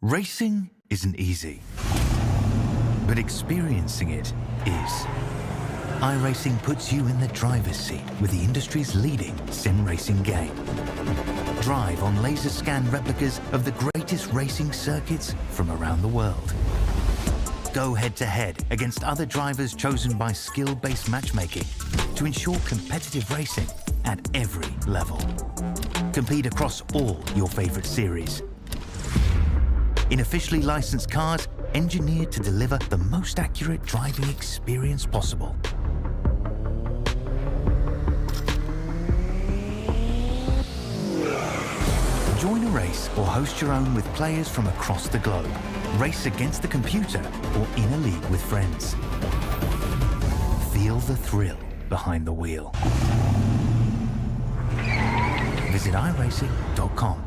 Racing isn't easy, but experiencing it is. iRacing puts you in the driver's seat with the industry's leading sim racing game. Drive on laser scan replicas of the greatest racing circuits from around the world. Go head-to-head against other drivers chosen by skill-based matchmaking to ensure competitive racing at every level. Compete across all your favorite series. In officially licensed cars, engineered to deliver the most accurate driving experience possible. Join a race or host your own with players from across the globe. Race against the computer or in a league with friends. Feel the thrill behind the wheel. Visit iRacing.com.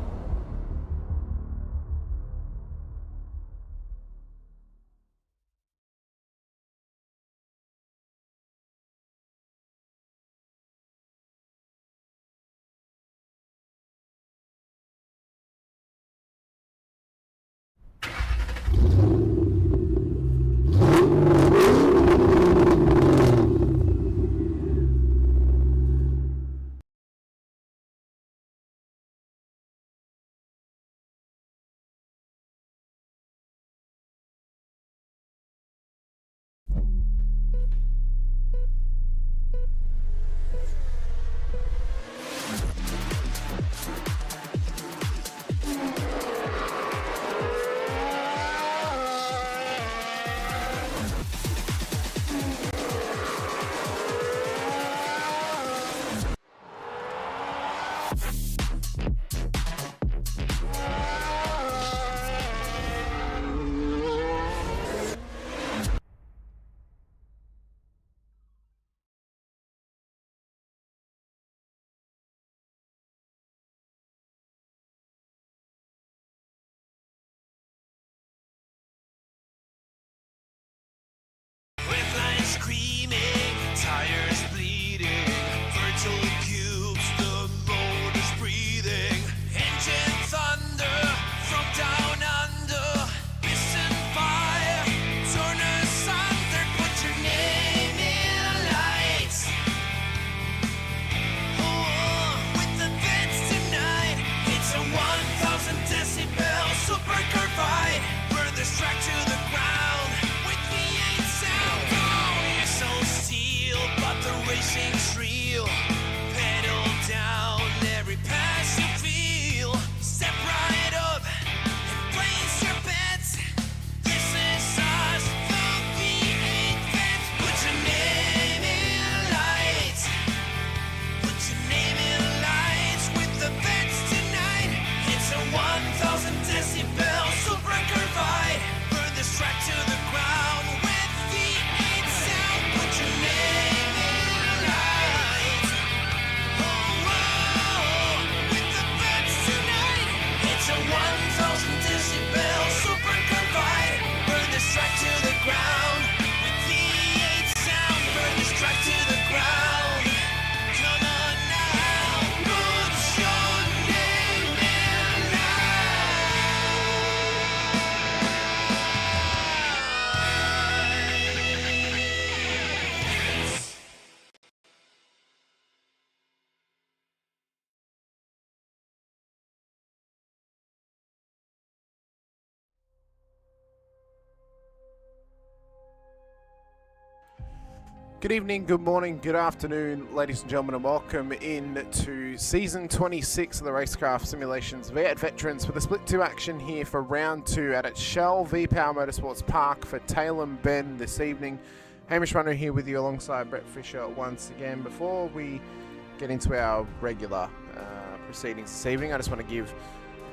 Screaming, tires bleeding, virtual cubes, the motor's breathing, engine thunder from down under, piston fire, turn asunder, put your name in lights. Oh, with the vets tonight, it's a 1,000 decibel supercar fight, burn this track to the ground with V8 sound. Racing's real, pedal down every pass you feel, step right up and place your bets. This is us, the V8 Vets. Put your name in lights, put your name in lights with the Vets tonight. It's a 1,000 decibel supercar fight, burn this track to the ground with V8 sound. Put your name It's a 1,000 decibel supercar fight, burn this track to the ground with V8 sound, burn this track to the ground. Come on now, put your name in lights. Good evening, good morning, good afternoon, ladies and gentlemen, and welcome in to Season 26 of the Racecraft Simulations V8 Veterans for the Split 2 action here for Round 2 at Shell V-Power Motorsports Park for Tailem Bend this evening. Hamish Munro here with you alongside Brett Fisher once again. Before we get into our regular proceedings this evening, I just want to give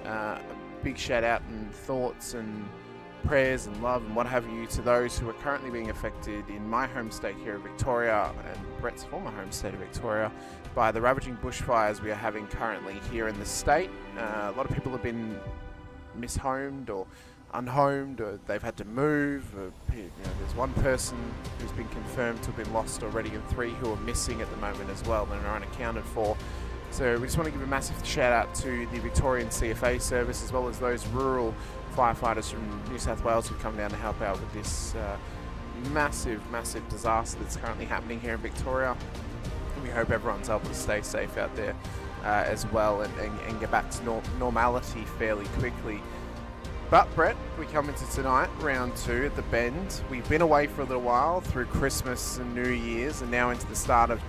a big shout out and thoughts and prayers and love and what have you to those who are currently being affected in my home state here of Victoria and Brett's former home state of Victoria by the ravaging bushfires we are having currently here in the state. A lot of people have been mishomed or unhomed, or they've had to move. There's one person who's been confirmed to have been lost already and 3 who are missing at the moment as well and are unaccounted for. So we just want to give a massive shout out to the Victorian CFA service as well as those rural firefighters from New South Wales who've come down to help out with this massive disaster that's currently happening here in Victoria. And we hope everyone's able to stay safe out there as well and get back to normality fairly quickly. But Brett, we come into tonight, round 2 at the Bend. We've been away for a little while through Christmas and New Year's, and now into the start of,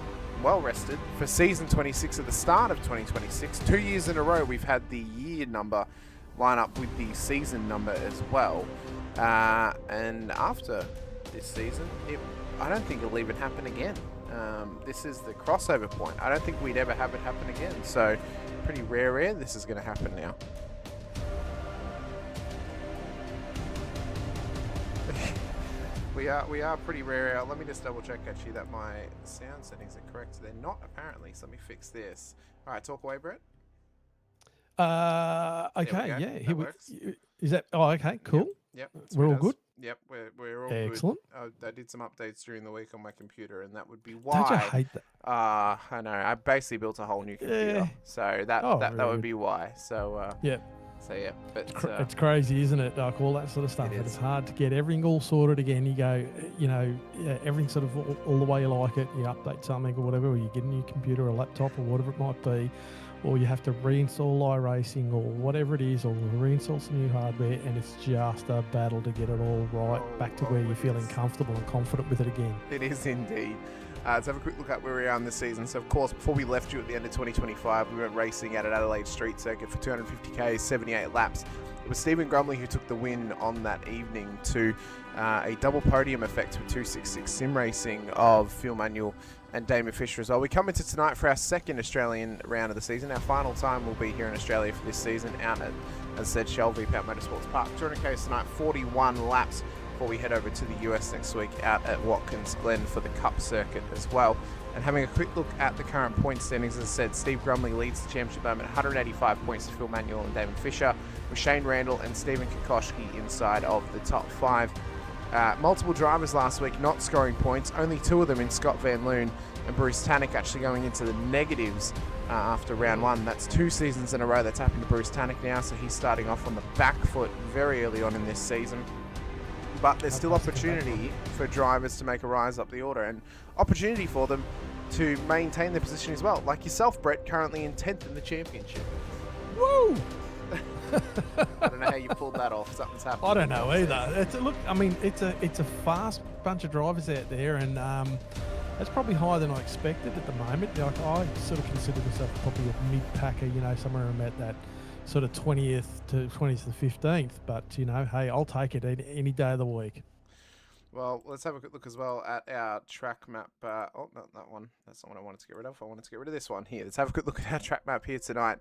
well rested, for season 26 at the start of 2026. 2 years in a row we've had the year number line up with the season number as well. And after this season, I don't think it'll even happen again. This is the crossover point. I don't think we'd ever have it happen again. So pretty rare this is going to happen now. We are pretty rare. Let me just double check actually that my sound settings are correct. They're not apparently, so let me fix this. All right, talk away, Brett. Okay, yeah. Here works. Is that? Oh, okay, cool. Yep. We're all good. Yep, we're all excellent. Good. I did some updates during the week on my computer, and that would be why. Don't you hate that? I know. I basically built a whole new computer, so that would be why. So yeah. So yeah, but it's crazy, isn't it? Like all that sort of stuff. It's hard to get everything all sorted again. You go, everything sort of all the way you like it. You update something or whatever, or you get a new computer, or a laptop, or whatever it might be, or you have to reinstall iRacing or whatever it is, or reinstall some new hardware, and it's just a battle to get it all right, back to where you're feeling comfortable and confident with it again. It is indeed. Let's have a quick look at where we are in the season. So, of course, before we left you at the end of 2025, we went racing at an Adelaide Street Circuit for 250k, 78 laps. It was Stephen Grumley who took the win on that evening to a double podium effect with 266 sim racing of Phil Manuel and Damon Fisher as well. We come into tonight for our second Australian round of the season. Our final time will be here in Australia for this season out at, as I said, Shell V-Power Motorsports Park. 200k tonight, 41 laps. Before we head over to the US next week out at Watkins Glen for the Cup circuit as well. And having a quick look at the current point standings, as I said, Steve Grumley leads the championship moment, 185 points to Phil Manuel and Damon Fisher, with Shane Randall and Stephen Kokoschke inside of the top 5. Multiple drivers last week not scoring points, only 2 of them in Scott Van Loon and Bruce Tannick actually going into the negatives after round 1. That's 2 seasons in a row that's happened to Bruce Tannick now, so he's starting off on the back foot very early on in this season. But there's still opportunity for drivers to make a rise up the order, and opportunity for them to maintain their position as well. Like yourself, Brett, currently in 10th in the championship. Woo! I don't know how you pulled that off. Something's happened. I don't know either. Look, I mean, it's a fast bunch of drivers out there, and that's probably higher than I expected at the moment. Like, I sort of consider myself probably a mid-packer, somewhere around that sort of 20th to 15th, but hey, I'll take it any day of the week. Well, let's have a quick look as well at our track map. Oh, not that one. That's not what I wanted to get rid of. I wanted to get rid of this one here. Let's have a quick look at our track map here tonight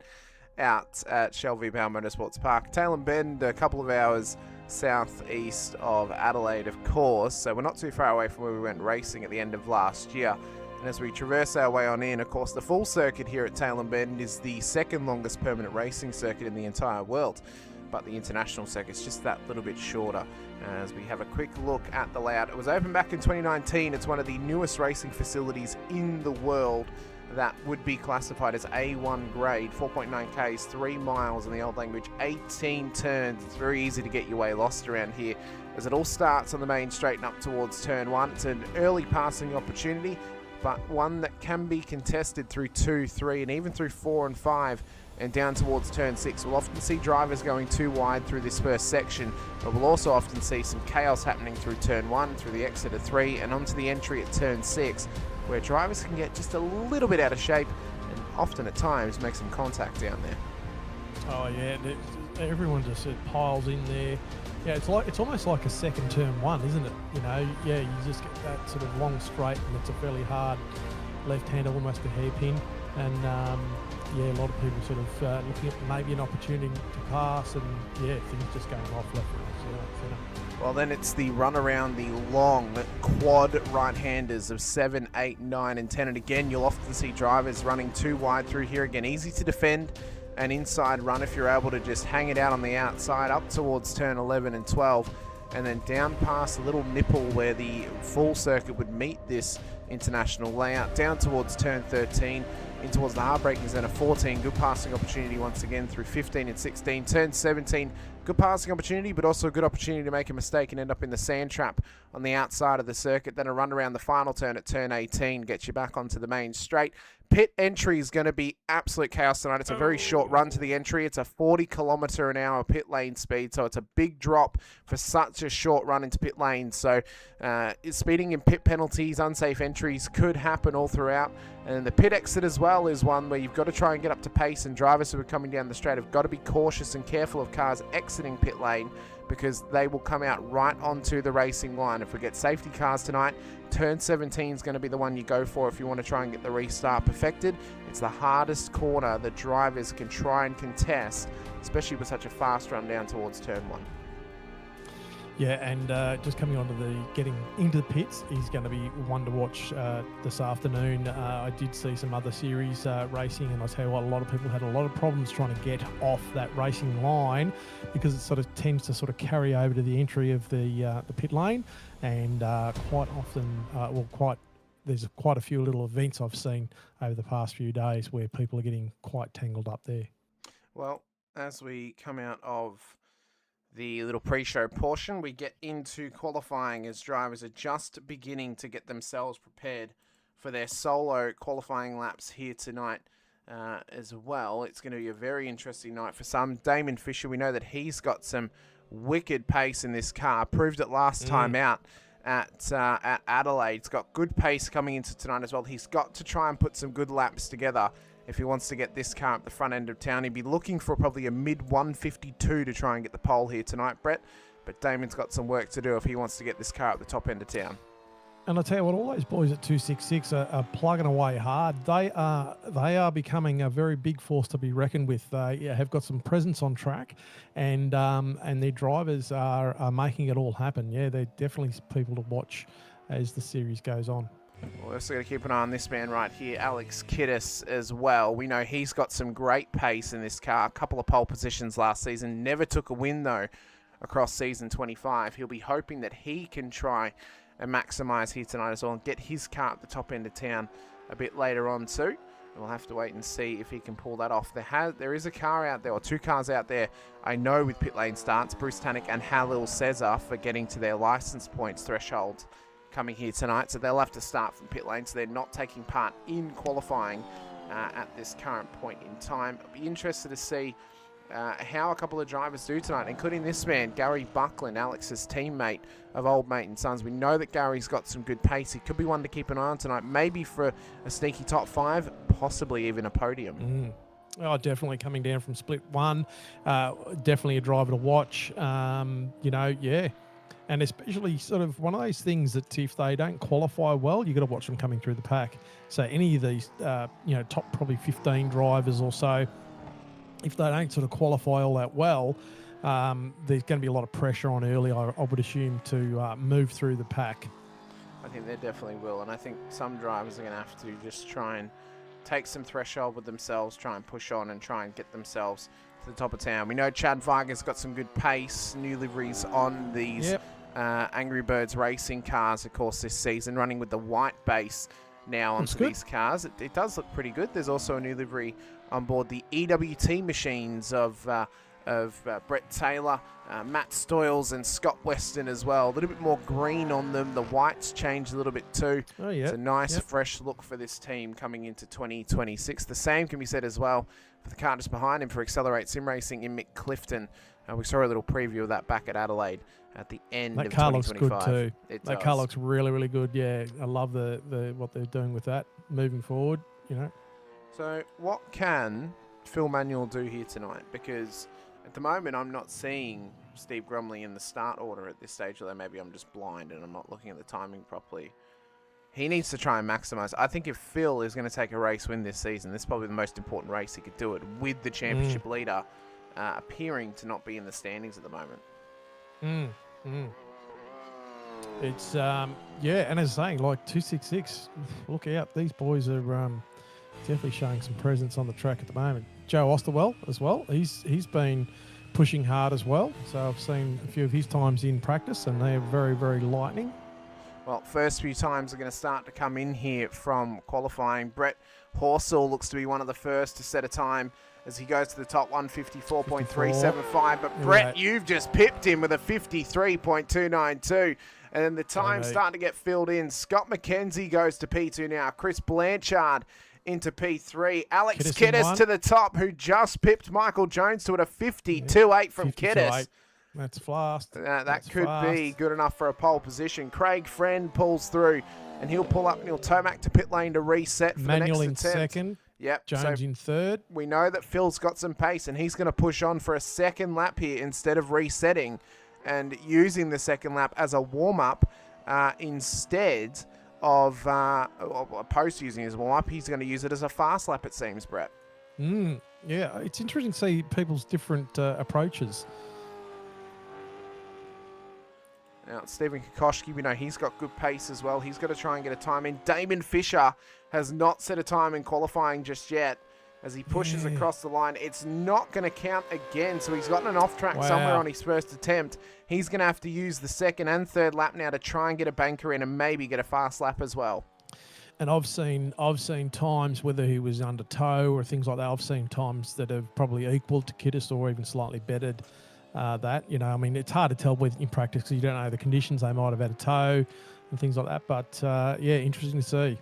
out at Shell V-Power Motorsports Park. Tail and Bend, a couple of hours southeast of Adelaide, of course, so we're not too far away from where we went racing at the end of last year. And as we traverse our way on in, of course, the full circuit here at Tail and Bend is the second longest permanent racing circuit in the entire world. But the international circuit's just that little bit shorter. As we have a quick look at the layout, it was opened back in 2019. It's one of the newest racing facilities in the world that would be classified as A1 grade, 4.9 Ks, 3 miles in the old language, 18 turns. It's very easy to get your way lost around here, as it all starts on the main straight and up towards turn 1. It's an early passing opportunity, but one that can be contested through 2, 3, and even through 4 and 5, and down towards turn 6. We'll often see drivers going too wide through this first section, but we'll also often see some chaos happening through turn 1, through the exit of 3, and onto the entry at turn 6, where drivers can get just a little bit out of shape, and often at times make some contact down there. Oh yeah, everyone just piles in there. Yeah, it's almost like a second turn 1, isn't it? You just get that sort of long straight, and it's a fairly hard left-hander, almost a hairpin, and a lot of people sort of looking at maybe an opportunity to pass, and things just going off left, right, center. Well, then it's the run around the long quad right-handers of 7, 8, 9, and 10, and again, you'll often see drivers running too wide through here. Again, easy to defend. An inside run if you're able to just hang it out on the outside up towards turn 11 and 12, and then down past a little nipple where the full circuit would meet this international layout, down towards turn 13, in towards the hard braking zone of 14. Good passing opportunity once again through 15 and 16. Turn 17, good passing opportunity, but also a good opportunity to make a mistake and end up in the sand trap on the outside of the circuit. Then a run around the final turn at turn 18 gets you back onto the main straight. Pit entry is going to be absolute chaos tonight. It's a very short run to the entry. It's a 40km/h pit lane speed, so it's a big drop for such a short run into pit lane. So speeding in pit penalties, unsafe entries could happen all throughout. And the pit exit as well is one where you've got to try and get up to pace, and drivers who are coming down the straight have got to be cautious and careful of cars exiting pit lane, because they will come out right onto the racing line. If we get safety cars tonight, turn 17 is going to be the one you go for if you want to try and get the restart perfected. It's the hardest corner the drivers can try and contest, especially with such a fast run down towards turn 1. Yeah, and just coming on to getting into the pits is going to be one to watch this afternoon. I did see some other series racing, and I tell you what, a lot of people had a lot of problems trying to get off that racing line, because it sort of tends to sort of carry over to the entry of the pit lane, and quite often, there's quite a few little events I've seen over the past few days where people are getting quite tangled up there. Well, as we come out of the little pre-show portion, we get into qualifying as drivers are just beginning to get themselves prepared for their solo qualifying laps here tonight as well. It's going to be a very interesting night for some. Damon Fisher, we know that he's got some wicked pace in this car. Proved it last time out at Adelaide. He's got good pace coming into tonight as well. He's got to try and put some good laps together if he wants to get this car at the front end of town. He'd be looking for probably a mid-152 to try and get the pole here tonight, Brett. But Damon's got some work to do if he wants to get this car at the top end of town. And I tell you what, all those boys at 266 are plugging away hard. They are becoming a very big force to be reckoned with. They have got some presence on track, and their drivers are making it all happen. Yeah, they're definitely people to watch as the series goes on. We're also going to keep an eye on this man right here, Alex Kiddis, as well. We know he's got some great pace in this car. A couple of pole positions last season. Never took a win, though, across season 25. He'll be hoping that he can try and maximise here tonight as well and get his car at the top end of town a bit later on too. And we'll have to wait and see if he can pull that off. There is a car out there, or two cars out there, I know, with pit lane starts. Bruce Tannick and Halil Cesar for getting to their licence points threshold coming here tonight, so they'll have to start from pit lane, so they're not taking part in qualifying at this current point in time. I'll be interested to see how a couple of drivers do tonight, including this man, Gary Buckland, Alex's teammate of Old Mate and Sons. We know that Gary's got some good pace. He could be one to keep an eye on tonight, maybe for a sneaky top 5, possibly even a podium. Oh, definitely coming down from split 1. Definitely a driver to watch. Yeah. And especially sort of one of those things that if they don't qualify well, you've got to watch them coming through the pack. So any of these, top probably 15 drivers or so, if they don't sort of qualify all that well, there's going to be a lot of pressure on early, I would assume, to move through the pack. I think they definitely will. And I think some drivers are going to have to just try and take some threshold with themselves, try and push on and try and get themselves to the top of town. We know Chad Varga's got some good pace, new liveries on these Angry Birds racing cars, of course, this season, running with the white base now onto these cars. It does look pretty good. There's also a new livery on board the EWT machines of Brett Taylor, Matt Stoyles and Scott Weston as well. A little bit more green on them. The whites changed a little bit too. Oh, yeah. It's a nice fresh look for this team coming into 2026. The same can be said as well for the car just behind him for Accelerate Sim Racing in Mick Clifton. We saw a little preview of that back at Adelaide at the end of 2025. That car looks good too. That car looks really, really good. Yeah, I love the what they're doing with that moving forward, So what can Phil Manuel do here tonight? Because at the moment, I'm not seeing Steve Grumley in the start order at this stage, although maybe I'm just blind and I'm not looking at the timing properly. He needs to try and maximise. I think if Phil is going to take a race win this season, this is probably the most important race he could do it with the championship leader appearing to not be in the standings at the moment. It's, and as I was saying, like 266, look out. These boys are definitely showing some presence on the track at the moment. Joe Osterwell as well. He's been pushing hard as well. So I've seen a few of his times in practice, and they're very, very lightning. Well, first few times are going to start to come in here from qualifying. Brett Horsell looks to be one of the first to set a time as he goes to the top 154.375. But Brett, you've just pipped him with a 53.292. And then the time's starting to get filled in. Scott McKenzie goes to P2 now. Chris Blanchard into P3. Alex Kiddis to the top, who just pipped Michael Jones to it, a 52.8 from Kiddis. That's fast. That could be good enough for a pole position. Craig Friend pulls through, and he'll pull up Neil Tomac to pit lane to reset for Manuel the in next attempt. second. Yep. Jones in third. We know that Phil's got some pace, and he's going to push on for a second lap here instead of resetting and using the second lap as a warm-up instead of post using his warm-up. He's going to use it as a fast lap, it seems, Brett. Yeah, it's interesting to see people's different approaches. Now, Stephen Kokoschke, we know he's got good pace as well. He's got to try and get a time in. Damon Fisher has not set a time in qualifying just yet. As he pushes across the line, it's not going to count again. So he's gotten an off-track somewhere on his first attempt. He's going to have to use the second and third lap now to try and get a banker in and maybe get a fast lap as well. And I've seen times, whether he was under tow or things like that, I've seen times that have probably equaled to Kiddis or even slightly bettered that. You know, I mean, it's hard to tell in practice because you don't know the conditions. They might have had a tow and things like that. But, yeah, interesting to see.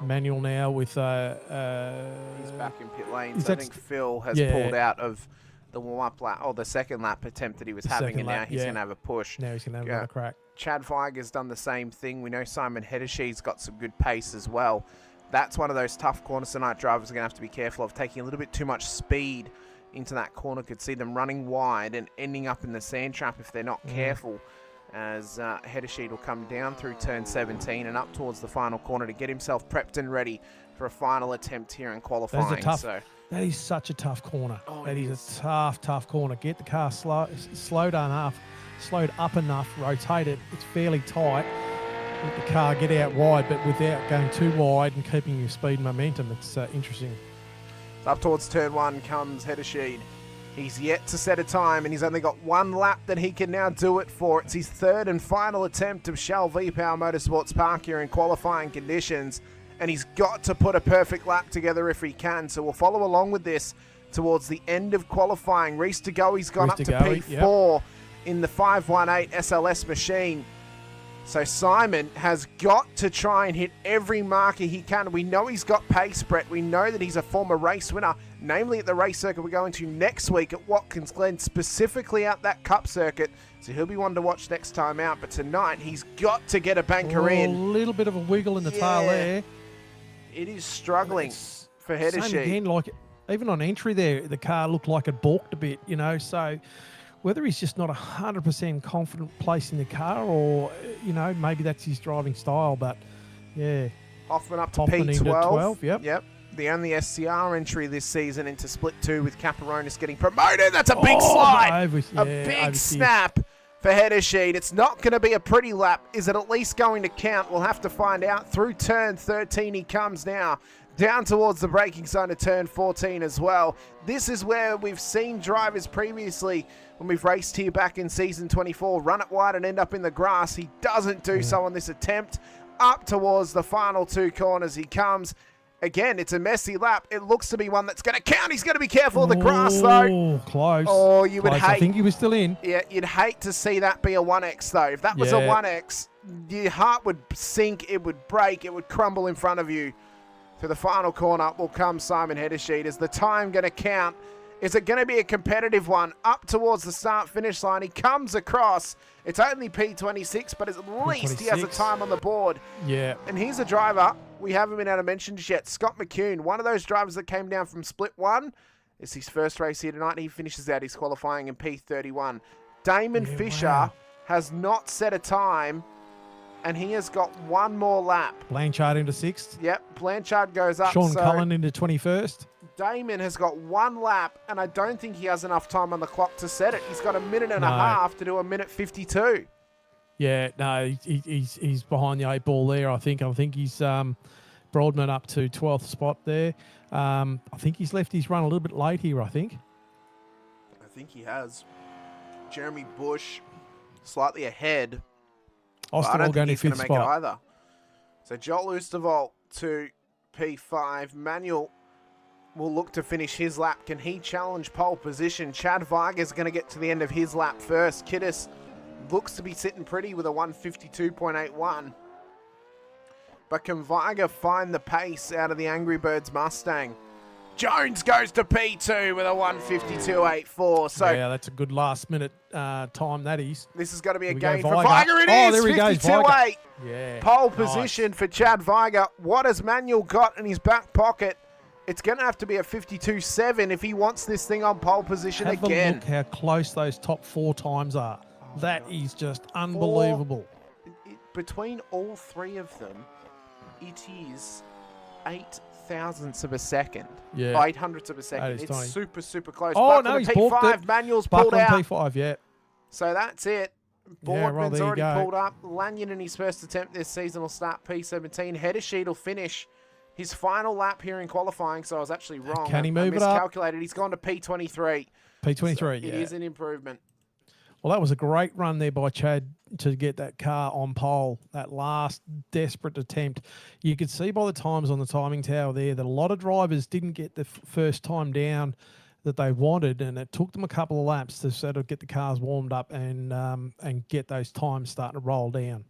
Manuel now with he's back in pit lane. So I think Phil has pulled out of the warm-up lap or the second lap attempt that he was having, and now he's going to have a push. Now he's going to have another crack. Chad Feiger's done the same thing. We know Simon Hedeshe's got some good pace as well. That's one of those tough corners tonight. Drivers are going to have to be careful of taking a little bit too much speed into that corner. Could see them running wide and ending up in the sand trap if they're not careful. As Hedeshe will come down through turn 17 and up towards the final corner to get himself prepped and ready for a final attempt here in qualifying. That is such a tough corner. That is a tough corner. Get the car slowed up enough, rotate it. It's fairly tight. Let the car get out wide, but without going too wide and keeping your speed and momentum. It's interesting. Up towards turn 1 comes Hedeshe. He's yet to set a time, and he's only got one lap that he can now do it for. It's his third and final attempt of Shell V-Power Motorsports Park here in qualifying conditions, and he's got to put a perfect lap together if he can. So we'll follow along with this towards the end of qualifying. Reese Degoe's gone up to P4 in the 518 SLS machine. So Simon has got to try and hit every marker he can. We know he's got pace, Brett. We know that he's a former race winner, namely at the race circuit we're going to next week at Watkins Glen, specifically out that Cup circuit. So he'll be one to watch next time out. But tonight, he's got to get a banker in. A little bit of a wiggle in the tail there. It is struggling for Hedeshe. Same again, like even on entry there, the car looked like it balked a bit, you know, so whether he's just not 100% confident placing the car or, you know, maybe that's his driving style, but, yeah. Hoffman up to P12. Yep. The only SCR entry this season into Split 2 with Caparonis getting promoted. That's a big slide. A big snap for Hedeshe. It's not going to be a pretty lap. Is it at least going to count? We'll have to find out. Through turn 13 he comes now. Down towards the braking zone of turn 14 as well. This is where we've seen drivers previously when we've raced here back in season 24 run it wide and end up in the grass. He doesn't do so on this attempt. Up towards the final two corners he comes. Again, it's a messy lap. It looks to be one that's going to count. He's going to be careful of the grass, though. Close. Oh, you would hate. I think he was still in. Yeah, you'd hate to see that be a 1X, though. If that was a 1X, your heart would sink. It would break. It would crumble in front of you. To the final corner will come Simon Hedeshe. Is the time going to count? Is it going to be a competitive one? Up towards the start-finish line. He comes across. It's only P26, but at least he has a time on the board. Yeah. And here's a driver we haven't been able to mention just yet. Scott McCune, one of those drivers that came down from Split 1. It's his first race here tonight. He finishes out his qualifying in P31. Damon Fisher has not set a time, and he has got one more lap. Blanchard into 6th. Yep, Blanchard goes up. Sean Cullen into 21st. Damon has got one lap, and I don't think he has enough time on the clock to set it. He's got a minute and a half to do a minute 52. Yeah, no, he's behind the 8 ball there, I think. I think he's Broadman up to 12th spot there. I think he's left his run a little bit late here, I think. I think he has. Jeremy Bush slightly ahead I Osterwald don't going think to he's going fifth to make it spot. either. So Joel Oosterwoldt to P5. Manuel will look to finish his lap. Can he challenge pole position? Chad Weiger's going to get to the end of his lap first. Kiddis looks to be sitting pretty with a 152.81. But can Weiger find the pace out of the Angry Birds Mustang? Jones goes to P2 with a 152.84. So Yeah, that's a good last minute time, that is. this is going to be a We go gain for Weiger. Weiger. It Oh, is there he goes, 52.8. Yeah. Pole nice. position for Chad Weiger. What has Manuel got in his back pocket? It's going to have to be a 52.7 if he wants this thing on pole position Have again. a look how close those top 4 times are. That is just unbelievable. Between all three of them, it is 8 thousandths of a second. Yeah. 8 hundredths of a That second. is It's tiny. super, super close. Oh, Buck no, on he's the balked P5. it. Manuel's Buck pulled on out. P5, yeah. So that's it. Yeah, well, Boardman's there you already go. pulled up. Lanyon in his first attempt this season will start P17. Hedersheet will finish his final lap here in qualifying, so I was actually wrong. Can he I move it up? miscalculated. He's gone to P23. P23, So yeah. It is an improvement. Well, that was a great run there by Chad to get that car on pole, that last desperate attempt. You could see by the times on the timing tower there that a lot of drivers didn't get the first time down that they wanted, and it took them a couple of laps to sort of get the cars warmed up and get those times starting to roll down.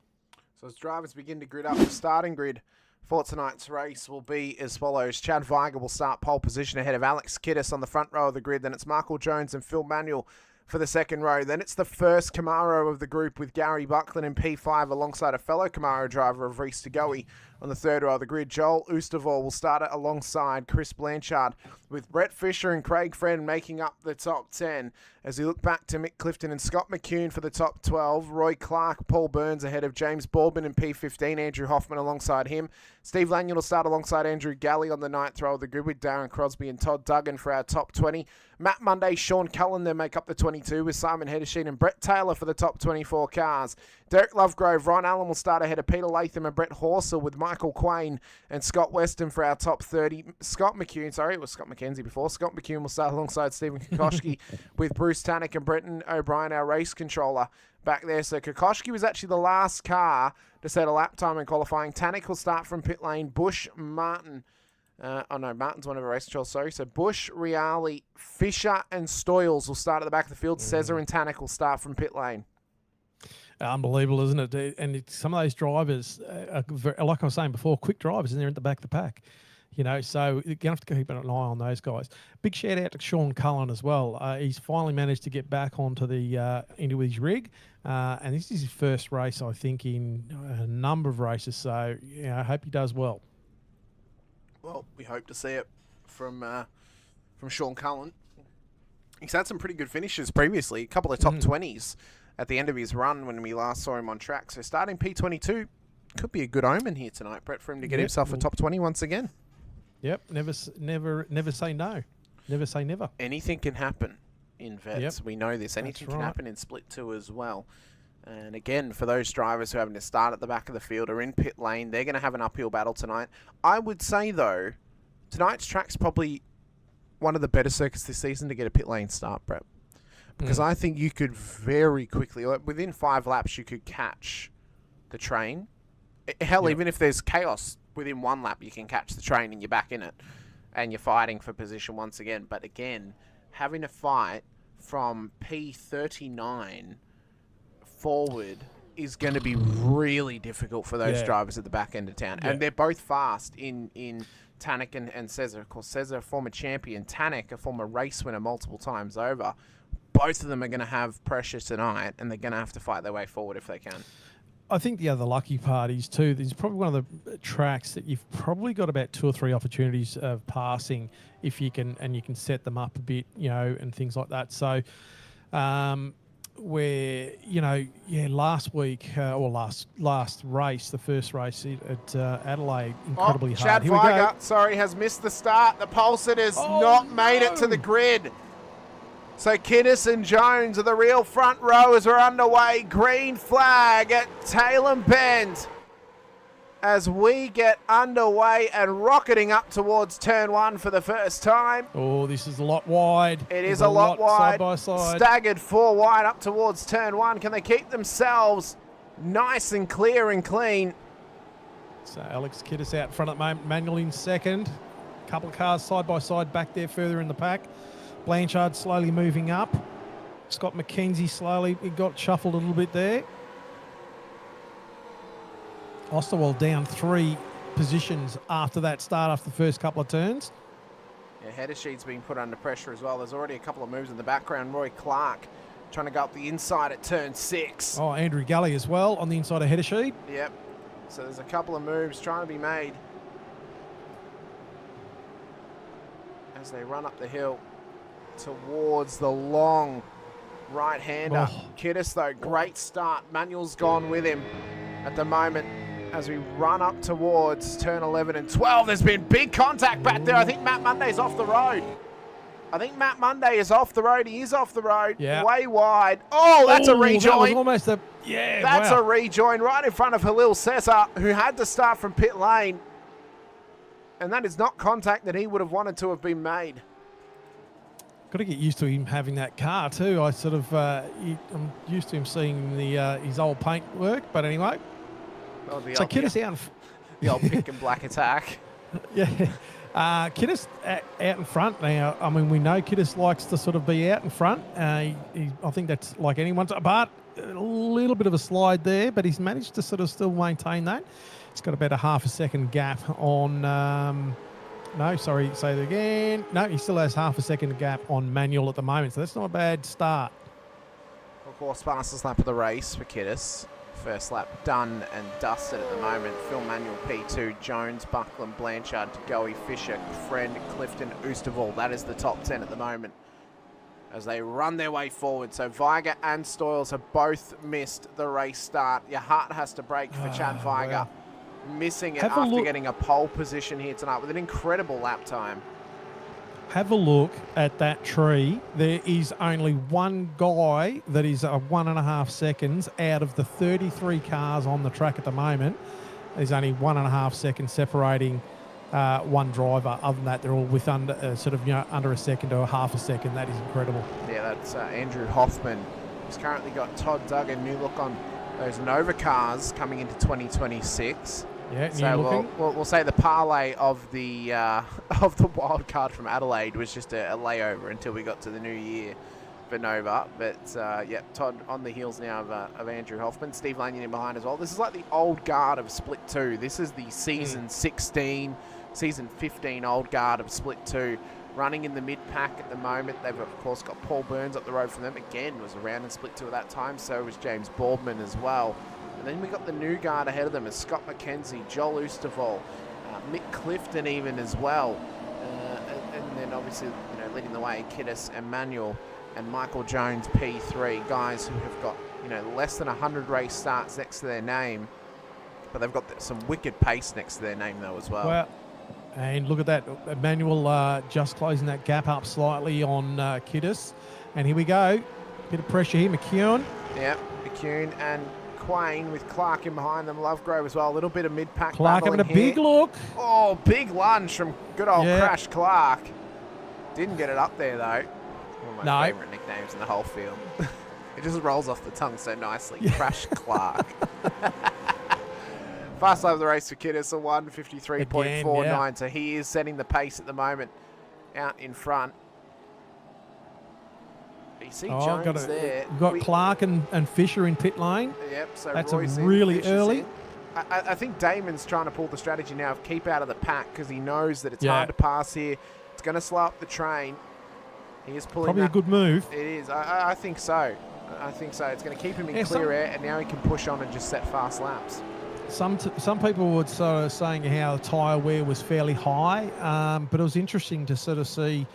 So as drivers begin to grid up, the starting grid for tonight's race will be as follows. Chad Weiger will start pole position ahead of Alex Kiddis on the front row of the grid. Then it's Michael Jones and Phil Manuel for the second row. Then it's the first Camaro of the group with Gary Buckland in P5 alongside a fellow Camaro driver of Reese Tagoe on the third row of the grid. Joel Oosterwoldt will start it alongside Chris Blanchard with Brett Fisher and Craig Friend making up the top 10. As we look back to Mick Clifton and Scott McCune for the top 12. Roy Clark, Paul Burns ahead of James Boardman in P15. Andrew Hoffman alongside him. Steve Lanyon will start alongside Andrew Galley on the ninth row of the grid with Darren Crosby and Todd Duggan for our top 20. Matt Monday, Sean Cullen then make up the 22 with Simon Hedersheet and Brett Taylor for the top 24 cars. Derek Lovegrove, Ron Allen will start ahead of Peter Latham and Brett Horsell with Michael Quain and Scott Weston for our top 30. Scott McCune, it was Scott McKenzie before. Scott McCune will start alongside Stephen Kokoschke with Bruce Tannock and Brenton O'Brien, our race controller, back there. So Kokoschke was actually the last car to set a lap time in qualifying. Tannock will start from pit lane. Bush, Martin. Martin's one of our race controls, sorry. So Bush, Reale, Fisher and Stoyles will start at the back of the field. Cesar and Tannock will start from pit lane. Unbelievable, isn't it? And some of those drivers, are very, like I was saying before, quick drivers, and they're at the back of the pack. You know, so you're going to have to keep an eye on those guys. Big shout out to Sean Cullen as well. He's finally managed to get back onto the into his rig, and this is his first race, I think, in a number of races. So, I hope he does well. Well, we hope to see it from Sean Cullen. He's had some pretty good finishes previously, a couple of top 20s at the end of his run when we last saw him on track. So starting P22 could be a good omen here tonight, Brett, for him to get himself a top 20 once again. Yep, never say no. Never say never. Anything can happen in Vets. Yep. We know this. Anything That's can right. happen in Split 2 as well. And again, for those drivers who are having to start at the back of the field or in pit lane, they're going to have an uphill battle tonight. I would say, though, tonight's track's probably one of the better circuits this season to get a pit lane start, Brett. Because I think you could very quickly, like within 5 laps, you could catch the train. Hell, even if there's chaos, within 1 lap, you can catch the train and you're back in it. And you're fighting for position once again. But again, having a fight from P39 forward is going to be really difficult for those drivers at the back end of town. And they're both fast in Tannock and Cesar. Of course, Cesar, a former champion. Tannock, a former race winner multiple times over. Both of them are going to have pressure tonight, and they're going to have to fight their way forward if they can. I think the other lucky part is too, there's probably one of the tracks that you've probably got about 2 or 3 opportunities of passing if you can, and you can set them up a bit, and things like that. So, where, last week, or last race, the first race at Adelaide, incredibly hard. Chad Weiger, has missed the start. The Pulsar has not made it to the grid. So Kiddis and Jones are the real front rowers are underway. Green flag at Tailem Bend as we get underway and rocketing up towards turn 1 for the first time. Oh, this is a lot wide. It is a lot wide. Side by side. Staggered 4 wide up towards turn 1. Can they keep themselves nice and clear and clean. So Alex Kiddis out front at the moment, Manuel in second. Couple of cars side by side back there further in the pack. Blanchard slowly moving up. Scott McKenzie slowly, he got shuffled a little bit there. Osterwald down 3 positions after that start, after the first couple of turns. Yeah, header sheet's been put under pressure as well. There's already a couple of moves in the background. Roy Clark trying to go up the inside at turn 6. Oh, Andrew Gully as well on the inside of header sheet. Yep. So there's a couple of moves trying to be made as they run up the hill towards the long right-hander. Oh. Kiddis, though, great start. Manuel's gone with him at the moment as we run up towards turn 11 and 12. There's been big contact back there. I think Matt Monday's off the road. I think Matt Monday is off the road. He is off the road. Yeah. Way wide. Oh, that's a rejoin. That was almost a, yeah, That's wow. a rejoin right in front of Halil Cesar, who had to start from pit lane. And that is not contact that he would have wanted to have been made. Got to get used to him having that car too. I sort of, I'm used to him seeing the his old paint work. But anyway, Oh, the so old- Kiddis out. The old pink and black attack. Yeah. Kiddis out in front now. I mean, we know Kiddis likes to sort of be out in front. I think that's like anyone's. But a little bit of a slide there, but he's managed to sort of still maintain that. He's got about a half a second gap on. No, sorry, say that again. No, he still has half a second gap on Manuel at the moment, so that's not a bad start. Of course, fastest lap of the race for Kiddis. First lap done and dusted at the moment. Phil Manuel P2, Jones, Buckland, Blanchard, Tagoe, Fisher, Friend, Clifton, Oosterwald. That is the top 10 at the moment as they run their way forward. So Viger and Stoyles have both missed the race start. Your heart has to break for Chad Viger. Wow. Missing it Have a after look. getting a pole position here tonight with an incredible lap time. Have a look at that tree. There is only one guy that is 1.5 seconds out of the 33 cars on the track at the moment. There's only 1.5 seconds separating one driver. Other than that, they're all with under under a second or half a second. That is incredible. Yeah, that's Andrew Hoffman, who's currently got Todd Duggan, new look on those Nova cars coming into 2026. Yeah, new So looking. we'll say the parlay of the wild card from Adelaide was just a layover until we got to the new year for Nova. But yeah, Todd on the heels now of Andrew Hoffman. Steve Lanyon in behind as well. This is like the old guard of Split 2. This is the season 16, season 15 old guard of Split 2. Running in the mid-pack at the moment. They've, of course, got Paul Burns up the road from them. Again, was around in Split 2 at that time. So was James Boardman as well. And then we got the new guard ahead of them as Scott McKenzie, Joel Oosterwald, Mick Clifton even as well. And then obviously, leading the way, Kiddis and Manuel and Michael Jones, P3. Guys who have got, less than 100 race starts next to their name. But they've got some wicked pace next to their name though as well. Well, and look at that. Emmanuel just closing that gap up slightly on Kiddis. And here we go. Bit of pressure here. McKeown. Yeah, McCune and Quain with Clark in behind them. Lovegrove as well. A little bit of mid-pack Clark having a battling here. big look. Oh, big lunge from good old Yeah. Crash Clark. Didn't get it up there, though. One of my No. favourite nicknames in the whole field. It just rolls off the tongue so nicely. Crash Clark. Fast lap of the race for Kiddis, a 1:53.49. Again, yeah. So he is setting the pace at the moment out in front. You see Jones there. We've got Clark and Fisher in pit lane. Yep, so That's Roy's in, really Fisher's early. in. I think Damon's trying to pull the strategy now of keep out of the pack because he knows that it's Yeah. hard to pass here. It's going to slow up the train. He is pulling Probably a that. good move. It is. I think so. I think so. It's going to keep him in Yeah, clear air, and now he can push on and just set fast laps. Some people were sort of saying how tyre wear was fairly high, but it was interesting to sort of see,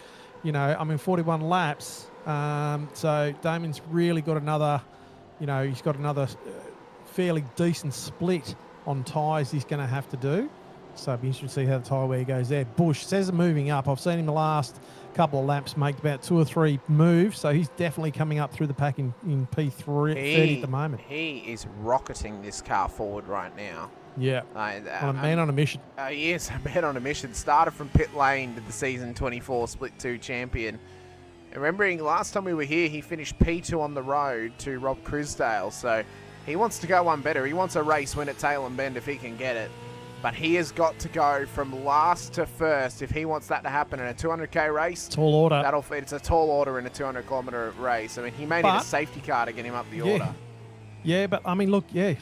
41 laps. So Damon's really got another, he's got another fairly decent split on tyres he's going to have to do. So it'll be interesting to see how the tyre wear goes there. Bush says moving up. I've seen him the last couple of laps make about 2 or 3 moves, so he's definitely coming up through the pack in P3 30 at the moment. He is rocketing this car forward right now. Yeah, on a man on a mission. He is a man on a mission. Started from pit lane to the season 24 Split 2 champion. And remembering last time we were here, he finished P2 on the road to Rob Crisdale. So He wants to go one better. He wants a race win at Tail and Bend if he can get it. But he has got to go from last to first if he wants that to happen in a 200k race. Tall order. It's a tall order in a 200-kilometre race. I mean, he may need a safety car to get him up the order. Yeah, but I mean, look, yeah,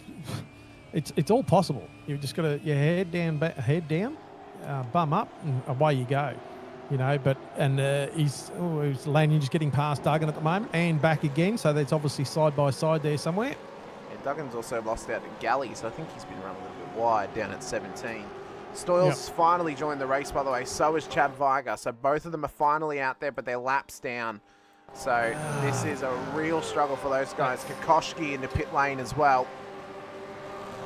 it's all possible. You've just got to head down, bum up, and away you go. You know, but he's Lanyon just getting past Duggan at the moment and back again. So that's obviously side by side there somewhere. Yeah, Duggan's also lost out to Galley, so I think he's been run a little bit wide down at 17. Stoyles finally joined the race, by the way. So is Chad Viger. So both of them are finally out there, but they're laps down. So this is a real struggle for those guys. Kokoschki in the pit lane as well.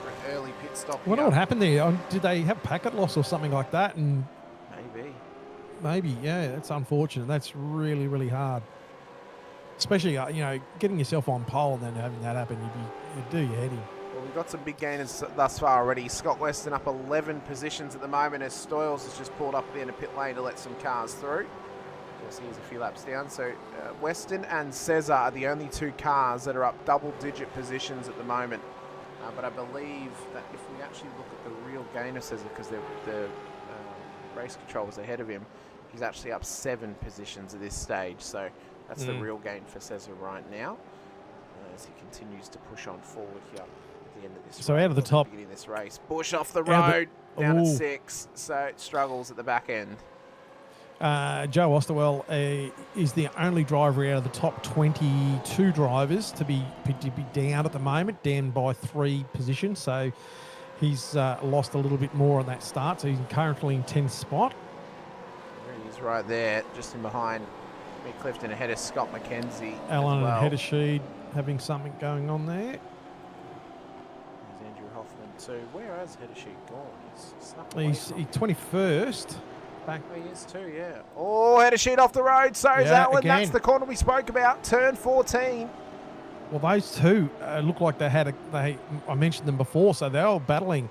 For an early pit stop. What happened there? Did they have packet loss or something like that? And maybe, yeah. That's unfortunate. That's really, really hard. Especially, getting yourself on pole and then having that happen, you'd do your head in. Well, we've got some big gainers thus far already. Scott Weston up 11 positions at the moment as Stoyles has just pulled up at the end of pit lane to let some cars through. You'll see he's a few laps down. So Weston and Cesar are the only two cars that are up double-digit positions at the moment. But I believe that if we actually look at the real gain of Cesar, because the race control was ahead of him, he's actually up 7 positions at this stage. So that's the real gain for Cesar right now as he continues to push on forward here. The end of this so out of the top, beginning of this race, Bush off the road down at 6, so it struggles at the back end. Joe Osterwell is the only driver out of the top 22 drivers to be down at the moment, down by 3 positions. So he's lost a little bit more on that start. So he's currently in 10th spot. There he is right there, just in behind Mick Clifton, ahead of Scott McKenzie. Alan and Heddersheed having something going on there. So where has Heddersheed gone? He's 21st. Back. Oh, he is too, yeah. Oh, Heddersheed off the road. So is Alan. Again. That's the corner we spoke about. Turn 14. Well, those two look like I mentioned them before, so they're all battling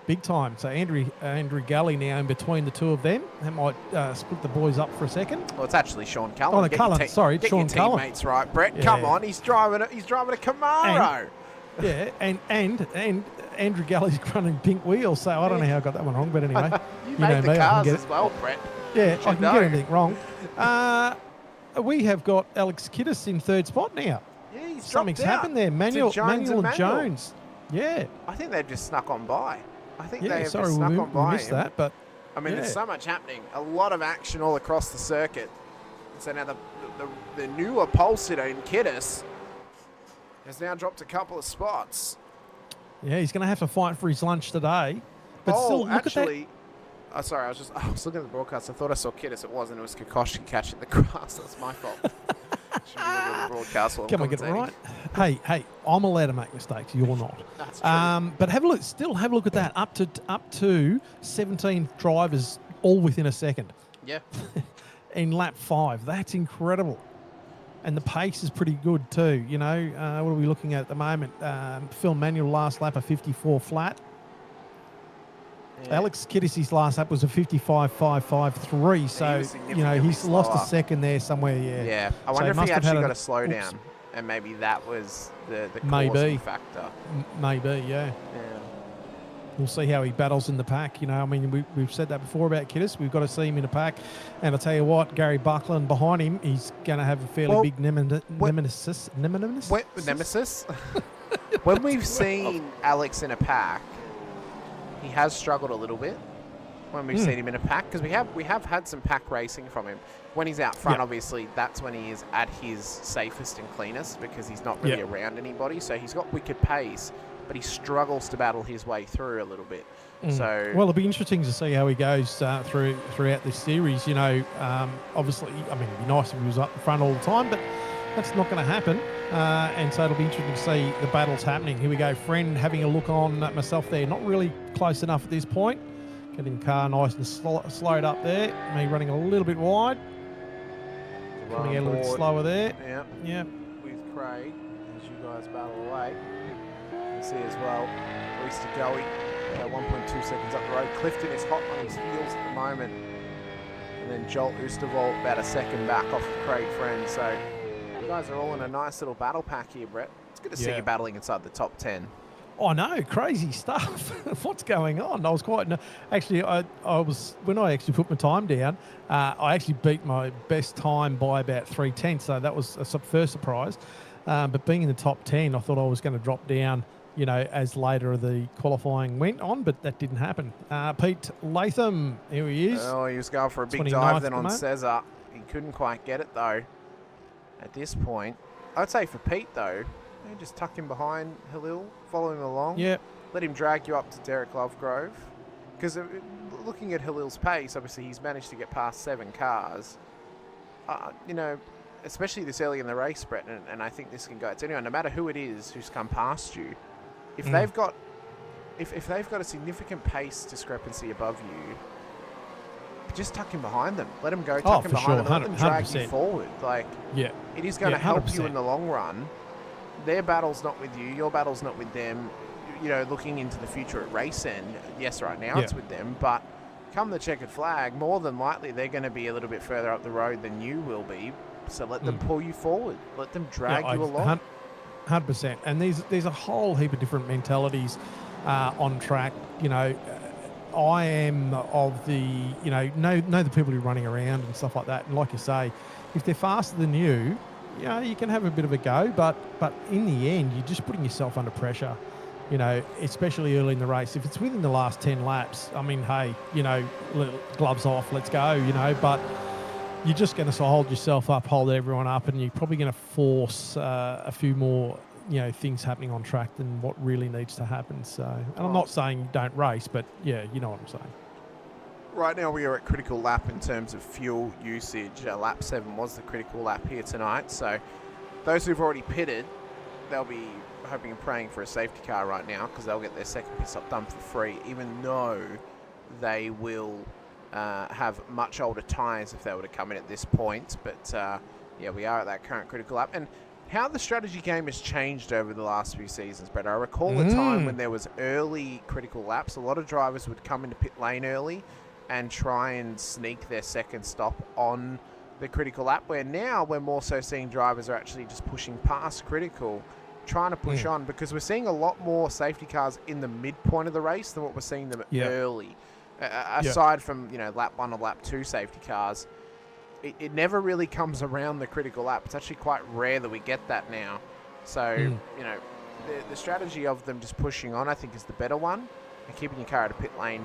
big time. So Andrew Gully now in between the two of them. That might split the boys up for a second. Well, it's actually Sean Cullen. Oh, no, Cullen. Sorry, get Sean your Cullen. teammates right, Brett. Yeah. Come on, he's driving a Camaro. And Andrew Galley's running pink wheels, so I don't know how I got that one wrong, but anyway. you made the cars as well, Brett. Yeah, I can get anything wrong. We have got Alex Kiddis in 3rd spot now. Yeah, something's happened there. Manuel and Jones. Yeah. I think they've just snuck on by. We missed that, but I mean, there's so much happening. A lot of action all across the circuit. So now the newer pole sitter in Kiddis has now dropped a couple of spots. Yeah, he's going to have to fight for his lunch today. But still, look actually, at that. Sorry, I was looking at the broadcast. I thought I saw Kiddis. It wasn't. It was Kokoschki catching the grass. That's my fault. Should be looking at the broadcast while Can we get it right? Hey, I'm allowed to make mistakes. You're not. That's true. But have a look. Still have a look at that. Up to 17 drivers, all within a second. Yeah. In lap 5. That's incredible. And the pace is pretty good too. What are we looking at the moment? Phil Manuel last lap a 54 flat. Yeah. Alex Kiddis' last lap was a 55.553. So he's lost a second there somewhere. Yeah. I wonder if he actually got a slowdown, and maybe that was the causing factor. Maybe, yeah. We'll see how he battles in the pack. We've said that before about Kiddis. We've got to see him in the pack. And I'll tell you what, Gary Buckland behind him, he's going to have a fairly big nemesis. When we've seen Alex in a pack, he has struggled a little bit when we've seen him in a pack, because we have had some pack racing from him. When he's out front, obviously, that's when he is at his safest and cleanest, because he's not really around anybody. So he's got wicked pace, but he struggles to battle his way through a little bit. So it'll be interesting to see how he goes throughout this series. Obviously, it'd be nice if he was up the front all the time, but that's not going to happen. And so it'll be interesting to see the battles happening. Here we go, Friend having a look on myself there. Not really close enough at this point. Getting the car nice and slowed up there. Me running a little bit wide. Coming out a little bit slower there. Yeah. With Craig, as you guys battle away. See as well, Reese to Goey, 1.2 seconds up the road. Clifton is hot on his heels at the moment. And then Joel Oosterwald about a second back off of Craig Friend. So you guys are all in a nice little battle pack here, Brett. It's good to see you battling inside the top 10. I know, crazy stuff. What's going on? I was quite actually. I was when I actually put my time down. I actually beat my best time by about 3/10, so that was a first surprise. But being in the top 10, I thought I was going to drop down, as later the qualifying went on, but that didn't happen. Pete Latham, here he is. Oh, he was going for a big dive then on Cesar. He couldn't quite get it though. At this point, I'd say for Pete though. You just tuck him behind Halil, follow him along. Yeah. Let him drag you up to Derek Lovegrove. Because looking at Halil's pace, obviously he's managed to get past 7 cars. Especially this early in the race, Brett, and I think this can go. It's anyone, no matter who it is who's come past you. If they've got a significant pace discrepancy above you, just tuck him behind them. Let him go. Tuck him behind them. Let them drag you forward. It is going to help you in the long run. Their battle's not with you. Your battle's not with them. Looking into the future at race end, yes, right now it's with them. But come the checkered flag, more than likely they're going to be a little bit further up the road than you will be. So let them pull you forward. Let them drag you along. 100%. And there's a whole heap of different mentalities on track. I am of the, know the people who are running around and stuff like that. And like you say, if they're faster than you, you can have a bit of a go, but in the end, you're just putting yourself under pressure, especially early in the race. If it's within the last 10 laps, I mean, hey, gloves off, let's go, but you're just going to hold yourself up, hold everyone up, and you're probably going to force a few more, things happening on track than what really needs to happen. So, and I'm not saying you don't race, but yeah, you know what I'm saying. Right now we are at critical lap in terms of fuel usage. Lap 7 was the critical lap here tonight. So those who've already pitted, they'll be hoping and praying for a safety car right now because they'll get their second pit stop done for free, even though they will have much older tyres if they were to come in at this point. But we are at that current critical lap. And how the strategy game has changed over the last few seasons, Brett. I recall a time when there was early critical laps. A lot of drivers would come into pit lane early and try and sneak their second stop on the critical lap, where now we're more so seeing drivers are actually just pushing past critical, trying to push on, because we're seeing a lot more safety cars in the midpoint of the race than what we're seeing them early. Aside from, lap 1 or lap 2 safety cars, it never really comes around the critical lap. It's actually quite rare that we get that now. So, the strategy of them just pushing on, I think, is the better one. And keeping your car at a pit lane,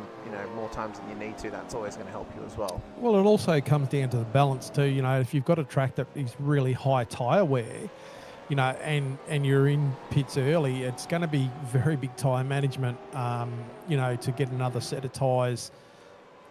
more times than you need to, that's always going to help you as well. Well, it also comes down to the balance too. If you've got a track that is really high tyre wear, and you're in pits early, it's going to be very big tyre management, to get another set of tyres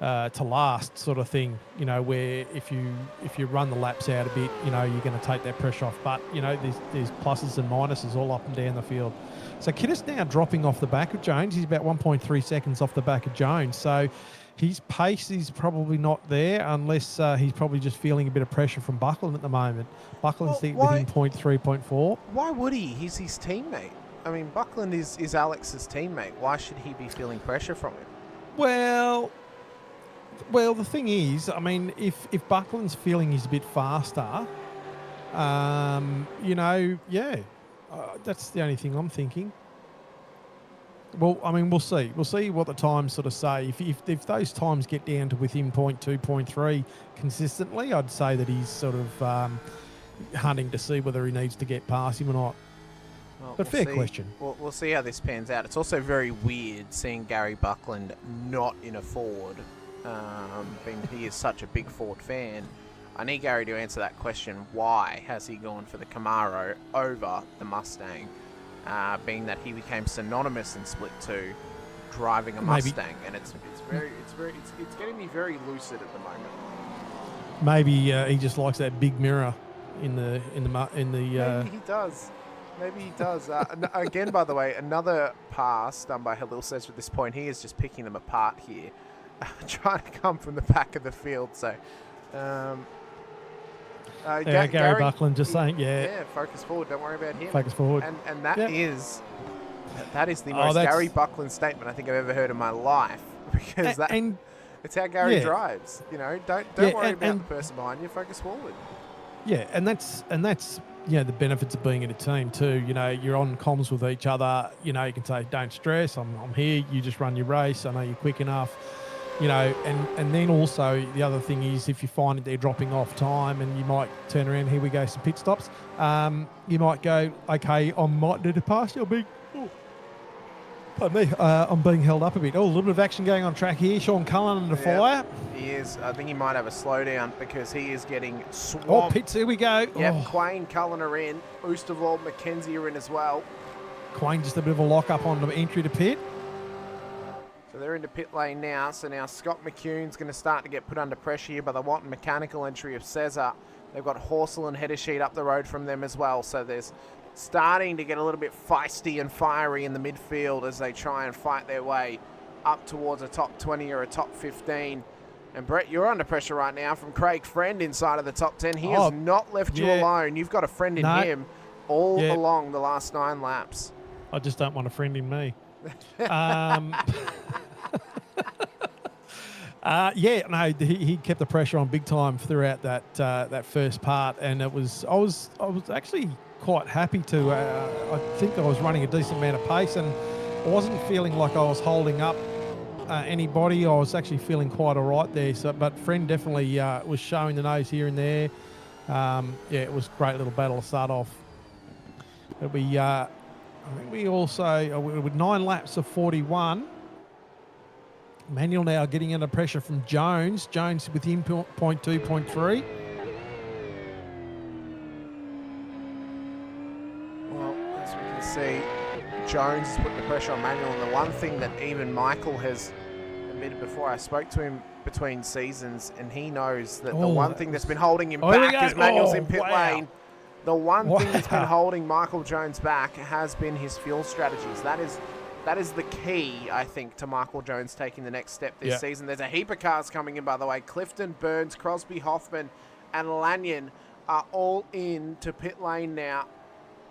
to last, sort of thing. Where if you run the laps out a bit, you're going to take that pressure off. But there's pluses and minuses all up and down the field. So Kittis now dropping off the back of Jones. He's about 1.3 seconds off the back of Jones. So his pace is probably not there unless he's probably just feeling a bit of pressure from Buckland at the moment. Buckland's within 0.3, 0.4. Why would he? He's his teammate. I mean, Buckland is Alex's teammate. Why should he be feeling pressure from him? Well, the thing is, I mean, if Buckland's feeling he's a bit faster, that's the only thing I'm thinking. Well, I mean, we'll see. We'll see what the times sort of say. If those times get down to within 0.2, 0.3 consistently, I'd say that he's sort of hunting to see whether he needs to get past him or not. Well, but fair question. We'll see how this pans out. It's also very weird seeing Gary Buckland not in a Ford, being he is such a big Ford fan. I need Gary to answer that question. Why has he gone for the Camaro over the Mustang? Being that he became synonymous in Split 2 driving a Mustang, and it's getting me very lucid at the moment. Maybe he just likes that big mirror in the. Maybe he does. Maybe he does. Again, by the way, another pass done by Halil says at this point he is just picking them apart here, trying to come from the back of the field. So. Gary Buckland just saying, focus forward. Don't worry about him. Focus forward. And that is the most Gary Buckland statement I think I've ever heard in my life, because it's how Gary drives. Don't worry about the person behind you. Focus forward. Yeah, and that's the benefits of being in a team too. You're on comms with each other. You can say, "Don't stress. I'm here. You just run your race. I know you're quick enough." And then also the other thing is if you find that they're dropping off time, and you might turn around. Here we go, some pit stops. You might go, "Okay, I might need to pass you. Pardon me, I'm being held up a bit." Oh, a little bit of action going on track here. Sean Cullen under fire. He is. I think he might have a slowdown because he is getting swamped. Oh, pits, here we go. Yep, Oh. Quain, Cullen are in. Oosterwald, McKenzie are in as well. Quain just a bit of a lock-up on the entry to pit. So they're into pit lane now. So now Scott McCune's going to start to get put under pressure here by the Watton mechanical entry of Cesar. They've got Horsell and Header Sheet up the road from them as well. So there's starting to get a little bit feisty and fiery in the midfield as they try and fight their way up towards a top 20 or a top 15. And Brett, you're under pressure right now from Craig Friend inside of the top 10. He has not left you alone. You've got a friend in him all along the last 9 laps. I just don't want a friend in me. He kept the pressure on big time throughout that first part, and I was actually quite happy to. I think I was running a decent amount of pace, and I wasn't feeling like I was holding up anybody. I was actually feeling quite all right there. So, but Friend definitely was showing the nose here and there. It was a great little battle to start off. But I think we also with 9 laps of 41. Manuel now getting under pressure from Jones. Jones within 0.2, 0.3. Well, as we can see, Jones is putting the pressure on Manuel. And the one thing that even Michael has admitted before, I spoke to him between seasons, and he knows that the one thing that's been holding him back is Manuel's in pit lane. The one thing that's been holding Michael Jones back has been his fuel strategies. That is the key, I think, to Michael Jones taking the next step this season. There's a heap of cars coming in, by the way. Clifton, Burns, Crosby, Hoffman, and Lanyon are all in to pit lane now.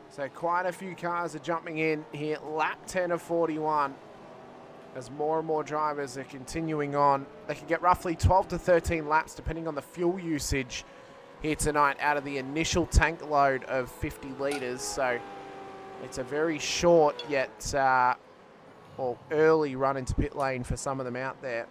So quite a few cars are jumping in here. Lap 10 of 41. As more and more drivers are continuing on. They can get roughly 12 to 13 laps, depending on the fuel usage here tonight, out of the initial tank load of 50 litres. So it's a very short yet early run into pit lane for some of them out there.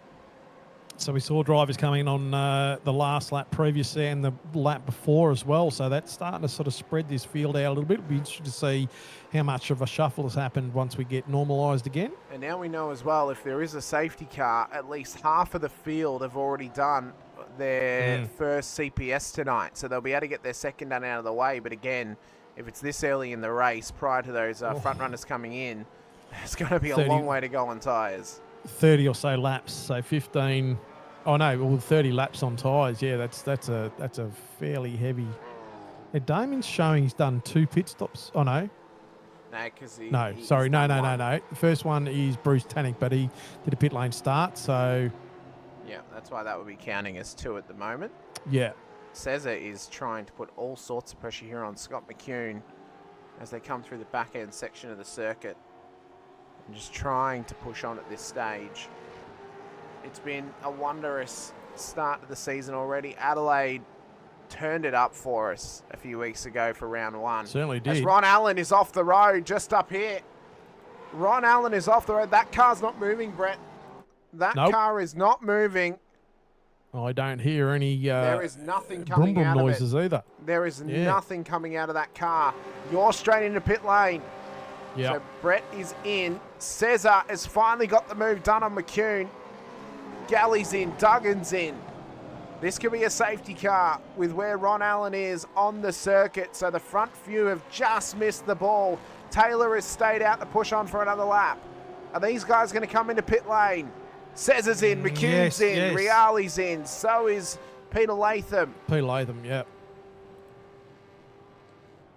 So we saw drivers coming on the last lap previously and the lap before as well. So that's starting to sort of spread this field out a little bit. It'll be interesting to see how much of a shuffle has happened once we get normalised again. And now we know as well, if there is a safety car, at least half of the field have already done their first CPS tonight. So they'll be able to get their second done out of the way. But again, if it's this early in the race, prior to those front runners coming in, it's going to be a long way to go on tyres. 30 or so laps, so 15. Oh no, well 30 laps on tyres. Yeah, that's a fairly heavy. Now, Damien's showing he's done 2 pit stops. Oh no. No, because no. The first one is Bruce Tannick, but he did a pit lane start, so. Yeah, that's why that would be counting as 2 at the moment. Yeah. Cesar is trying to put all sorts of pressure here on Scott McCune as they come through the back end section of the circuit. And just trying to push on at this stage. It's been a wondrous start to the season already. Adelaide turned it up for us a few weeks ago for round 1. Certainly did. As Ron Allen is off the road just up here. Ron Allen is off the road. That car's not moving, Brett. That car is not moving. I don't hear any there is nothing coming out noises of it. Either. There is nothing coming out of that car. You're straight into pit lane. Yep. So Brett is in. Cesar has finally got the move done on McCune. Galley's in. Duggan's in. This could be a safety car with where Ron Allen is on the circuit. So the front few have just missed the ball. Taylor has stayed out to push on for another lap. Are these guys going to come into pit lane? Cesar's in. McCune's in. Reale's in. So is Peter Latham. Yeah.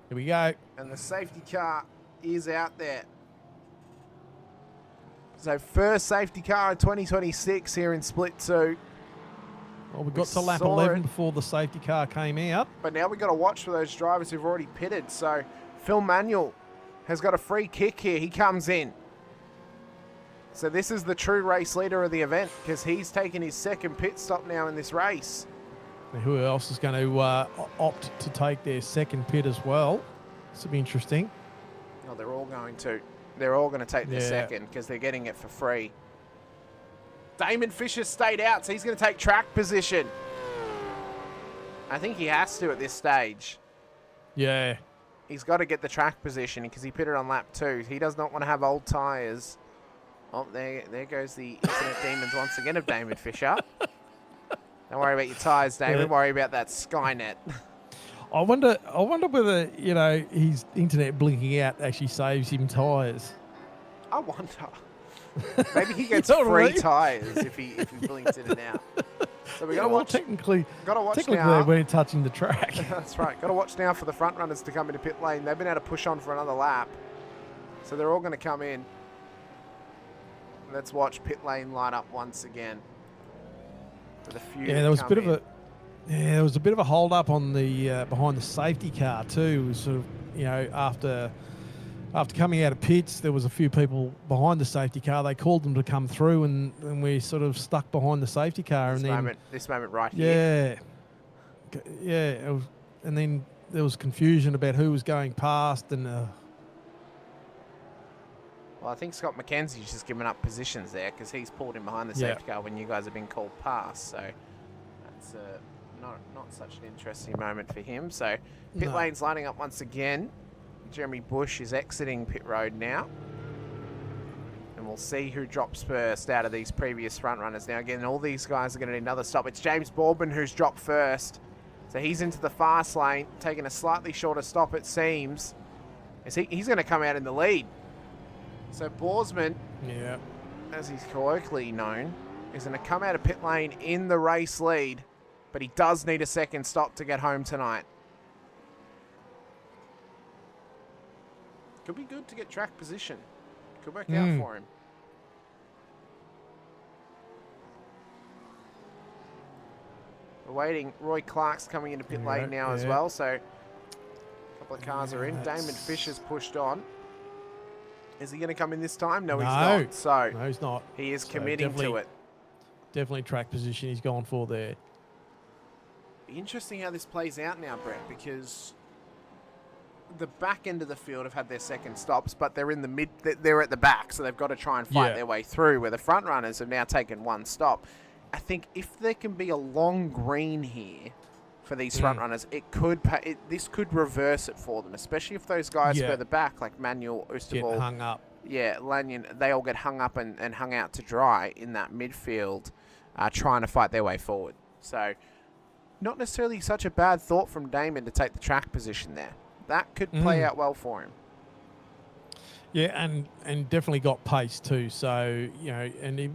Here we go. And the safety car is out there. So first safety car in 2026 here in Split 2. Well, we got to lap 11 before the safety car came out. But now we've got to watch for those drivers who've already pitted. So Phil Manuel has got a free kick here. He comes in. So this is the true race leader of the event because he's taken his second pit stop now in this race. Now, who else is going to opt to take their second pit as well? This will be interesting. Oh, they're all going to. They're all going to take their Yeah. second because they're getting it for free. Damon Fisher stayed out, so he's going to take track position. I think he has to at this stage. Yeah. He's got to get the track position because he pitted on lap 2. He does not want to have old tyres. Oh, there goes the internet demons once again of Damon Fisher. Don't worry about your tyres, Damon. Yeah. Worry about that Skynet. I wonder whether, his internet blinking out actually saves him tyres. I wonder. Maybe he gets You know what I free mean? tyres if he blinks in and out. So we got to Well, watch. technically Technically they now. weren't touching the track. That's right. Got to watch now for the front runners to come into pit lane. They've been able to push on for another lap, so they're all going to come in. Let's watch pit lane line up once again. With a few. Yeah, there was a bit of a there was a bit of a hold up on the behind the safety car too. It was sort of after coming out of pits, there was a few people behind the safety car. They called them to come through, and we sort of stuck behind the safety car. This moment right here. Yeah, and then there was confusion about who was going past, and Well, I think Scott McKenzie's just given up positions there because he's pulled in behind the safety car when you guys have been called past. So that's not such an interesting moment for him. So pit lane's lining up once again. Jeremy Bush is exiting pit road now. And we'll see who drops first out of these previous front runners. Now, again, all these guys are going to need another stop. It's James Boardman who's dropped first. So he's into the fast lane, taking a slightly shorter stop, it seems. He's going to come out in the lead. So Borsman, as he's colloquially known, is going to come out of pit lane in the race lead. But he does need a second stop to get home tonight. Could be good to get track position. Could work out for him. We're waiting. Roy Clark's coming into pit lane now as well. So a couple of cars are in. Damon Fisher's pushed on. Is he going to come in this time? No, he's not. So no, he's not. He is committing to it. Definitely track position he's gone for there. Be interesting how this plays out now, Brett, because the back end of the field have had their second stops, but they're in the mid. They're at the back, so they've got to try and fight their way through. Where the front runners have now taken one stop. I think if there can be a long green here for these front runners, this could reverse it for them, especially if those guys further back, like Manuel, Oosterwald, get hung up. Yeah, Lanyon, they all get hung up and hung out to dry in that midfield, trying to fight their way forward. So, not necessarily such a bad thought from Damon to take the track position there. That could play out well for him. Yeah, and definitely got pace too. So,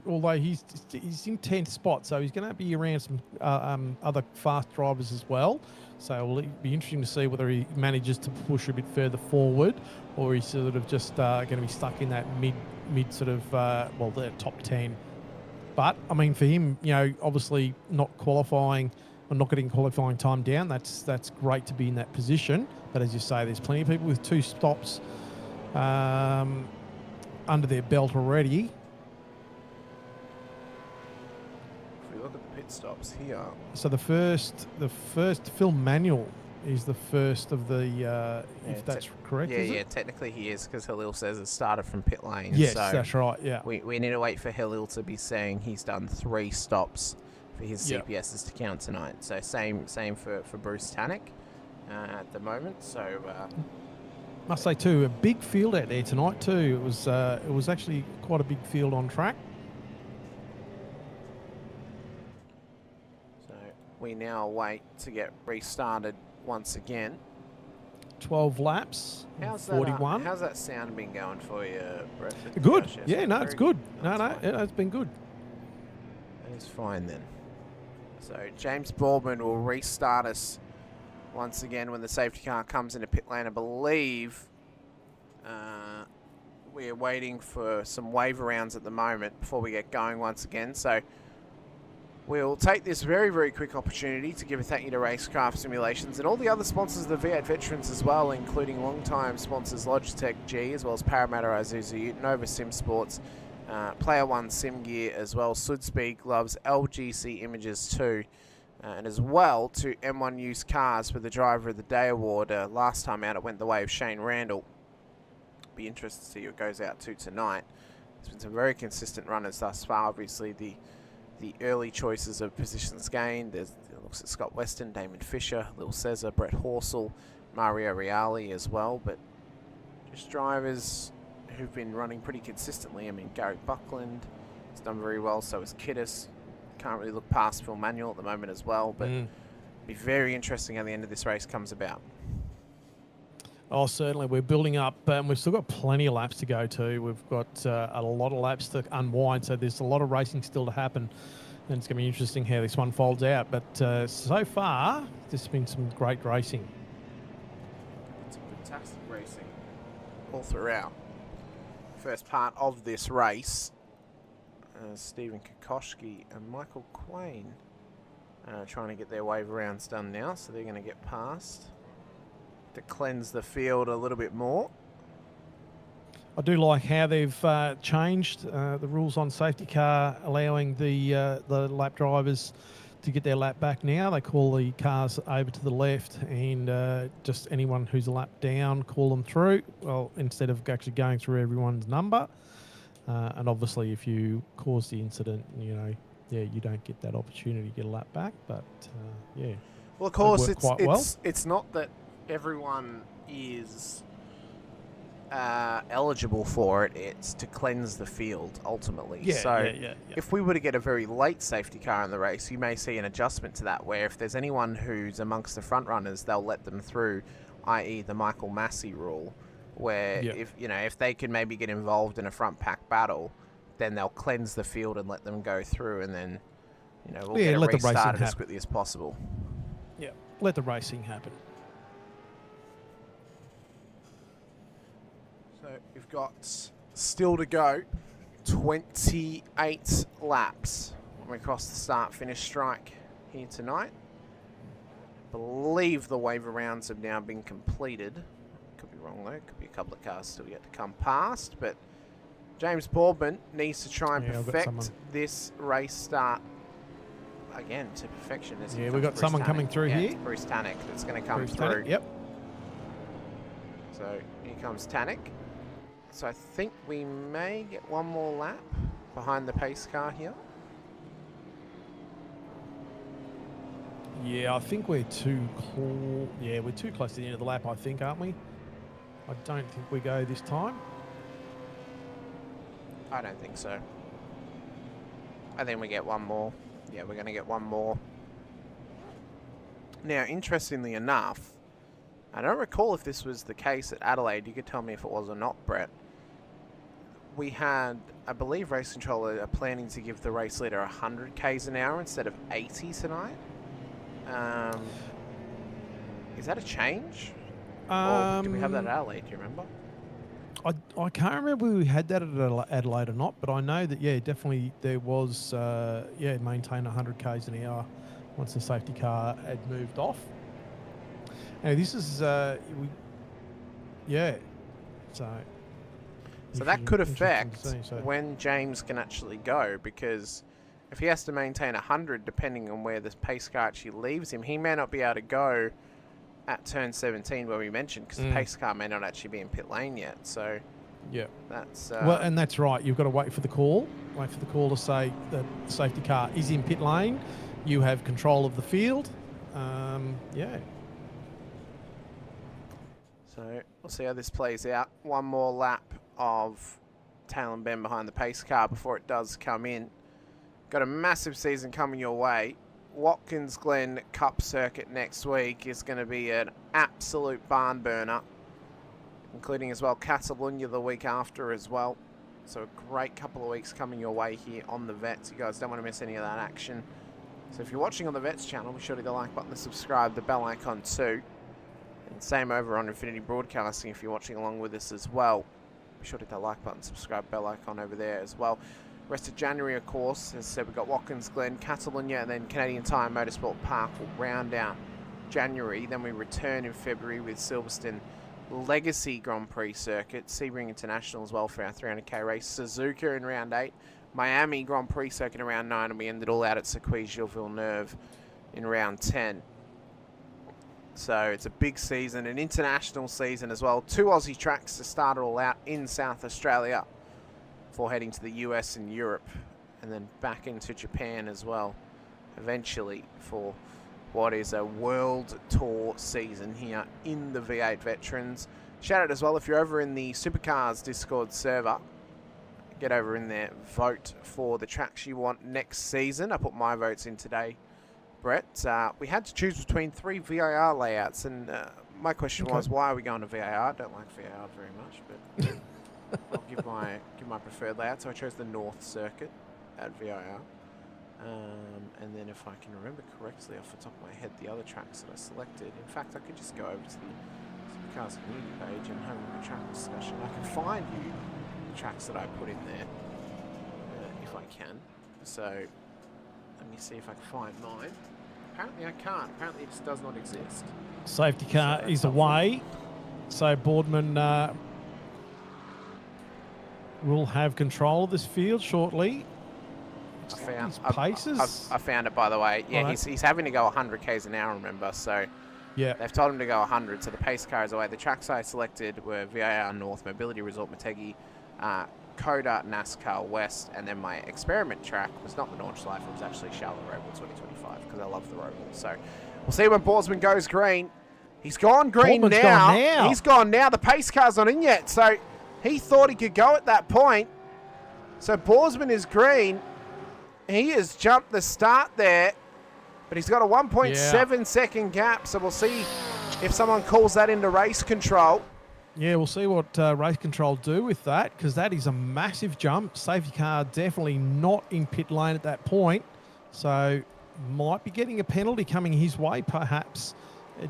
although he's in 10th spot, so he's going to be around some other fast drivers as well. So it'll be interesting to see whether he manages to push a bit further forward, or he's sort of just going to be stuck in that mid sort of the top 10. But I mean, for him, obviously not qualifying or not getting qualifying time down, that's great to be in that position. But as you say, there's plenty of people with 2 stops under their belt already. If we look at the pit stops here. So the first Phil Manuel is the first of the, if that's correct. Yeah, technically he is, because Halil says it started from pit lane. Yes, so that's right, yeah. We need to wait for Halil to be saying he's done 3 stops for his CPSs to count tonight. So same for Bruce Tannick at the moment. So must say too, a big field out there tonight too. It was actually quite a big field on track. So we now wait to get restarted once again. 12 laps. How's 41. How's that sound been going for you, Brett? Good. Yeah, no, it's good. No, it's been good. That is fine then. So James Boardman will restart us once again when the safety car comes into pit lane. I believe we're waiting for some wave rounds at the moment before we get going once again. So we'll take this very, very quick opportunity to give a thank you to Racekraft Simulations and all the other sponsors of the V8 Veterans as well, including long-time sponsors Logitech G, as well as Parramatta Isuzu Ute, Nova Simsports, Player One Sim Gear, as well as Südspeed gloves, LGC Images too. and as well to M1 Used Cars for the Driver of the Day award. Last time out it went the way of Shane Randall. Be interested to see who it goes out to tonight. There's been some very consistent runners thus far. Obviously the early choices of positions gained. There's it looks at Scott Weston, Damon Fisher, Lil Cesar, Brett Horsell, Mario Reale as well, but just drivers who've been running pretty consistently. I mean, Gary Buckland has done very well, so has Kiddis. Can't really look past Phil Manuel at the moment as well, but be very interesting how the end of this race comes about. Oh, certainly. We're building up, and we've still got plenty of laps to go to. We've got a lot of laps to unwind, so there's a lot of racing still to happen, and it's going to be interesting how this one folds out. But so far, there's been some great racing. Some fantastic racing all throughout. First part of this race, Stephen Kokoschke and Michael Quain trying to get their wave rounds done now, so they're going to get past to cleanse the field a little bit more. I do like how they've changed the rules on safety car, allowing the lap drivers to get their lap back now. They call the cars over to the left, and just anyone who's a lap down, call them through. Well, instead of actually going through everyone's number. And obviously, if you cause the incident, you know, you don't get that opportunity to get a lap back. But yeah, well, of course, it's it's not that everyone is eligible for it. It's to cleanse the field ultimately. If we were to get a very late safety car in the race, you may see an adjustment to that, where if there's anyone who's amongst the front runners, they'll let them through, i.e. the Michael Massey rule, where if they can maybe get involved in a front pack battle, then they'll cleanse the field and let them go through, and then we'll get it restarted as quickly as possible. Yeah, let the racing happen. So we've got still to go 28 laps when we cross the start-finish strike here tonight. I believe the waiver rounds have now been completed. Could be wrong though, could be a couple of cars still yet to come past, but James Boardman needs to try and perfect this race start again to perfection. We've got someone coming through here. Bruce Tannick that's going to come through. Yep. So here comes Tannick. So I think we may get one more lap behind the pace car here. Yeah, I think we're too close. Yeah, we're too close to the end of the lap, I think, aren't we? I don't think we go this time. I don't think so. I think we get one more. Yeah, we're going to get one more. Now, interestingly enough, I don't recall if this was the case at Adelaide. You could tell me if it was or not, Brett. We had, I believe, Race Control are planning to give the race leader 100 k's an hour instead of 80 tonight. Is that a change? Or did we have that at Adelaide? Do you remember? I can't remember if we had that at Adelaide or not, but I know that, yeah, definitely there was, maintain 100 k's an hour once the safety car had moved off. Now, this is, So that could affect when James can actually go, because if he has to maintain 100, depending on where this pace car actually leaves him, he may not be able to go at turn 17 where we mentioned, because the pace car may not actually be in pit lane yet. So yeah, that's well, and that's right. You've got to wait for the call. Wait for the call to say that the safety car is in pit lane. You have control of the field. So we'll see how this plays out. One more lap of tail and bend behind the pace car before it does come in. Got a massive season coming your way. Watkins Glen Cup circuit next week is going to be an absolute barn burner, including as well Catalunya the week after as well. So a great couple of weeks coming your way here on the Vets. You guys don't want to miss any of that action. So if you're watching on the Vets channel, be sure to hit the like button, and subscribe, the bell icon too. And same over on Infinity Broadcasting if you're watching along with us as well. Be sure to hit the like button, subscribe, bell icon over there as well. Rest of January, of course, as I said, we've got Watkins Glen, Catalunya, and then Canadian Tire Motorsport Park will round out January. Then we return in February with Silverstone Legacy Grand Prix circuit, Sebring International as well for our 300k race, Suzuka in round 8, Miami Grand Prix circuit in round 9, and we end it all out at Circuit Gilles Villeneuve in round 10. So it's a big season, an international season as well. 2 Aussie tracks to start it all out in South Australia before heading to the US and Europe, and then back into Japan as well eventually for what is a world tour season here in the V8 Veterans. Shout out as well if you're over in the Supercars Discord server. Get over in there, vote for the tracks you want next season. I put my votes in today, Brett. We had to choose between 3 VAR layouts, and my question was, why are we going to VAR? I don't like VAR very much, but I'll give my preferred layout. So I chose the North Circuit at VAR. And then if I can remember correctly off the top of my head, the other tracks that I selected, in fact, I could just go over to the Supercars community page and have a track discussion. I can find you the tracks that I put in there, if I can. So let me see if I can find mine. Apparently I can't. Apparently it just does not exist. Safety car So is away. So Boardman will have control of this field shortly. I found it, by the way. Yeah, right. he's having to go 100 k's an hour, remember? So Yeah. they've told him to go 100, so the pace car is away. The tracks I selected were VAR North, Mobility Resort Motegi, Coda, NASCAR West, and then my experiment track was not the Launch Life, it was actually Charlotte Roval 2025, because I love the Roval. So we'll see when Borsman goes green. He's gone green Boardman's now. gone now. He's gone now. The pace car's not in yet, so he thought he could go at that point. So Borsman is green. He has jumped the start there, but he's got a 1.7 second gap, so we'll see if someone calls that into race control. Yeah, we'll see what race control do with that, because that is a massive jump. Safety car definitely not in pit lane at that point, so might be getting a penalty coming his way, perhaps,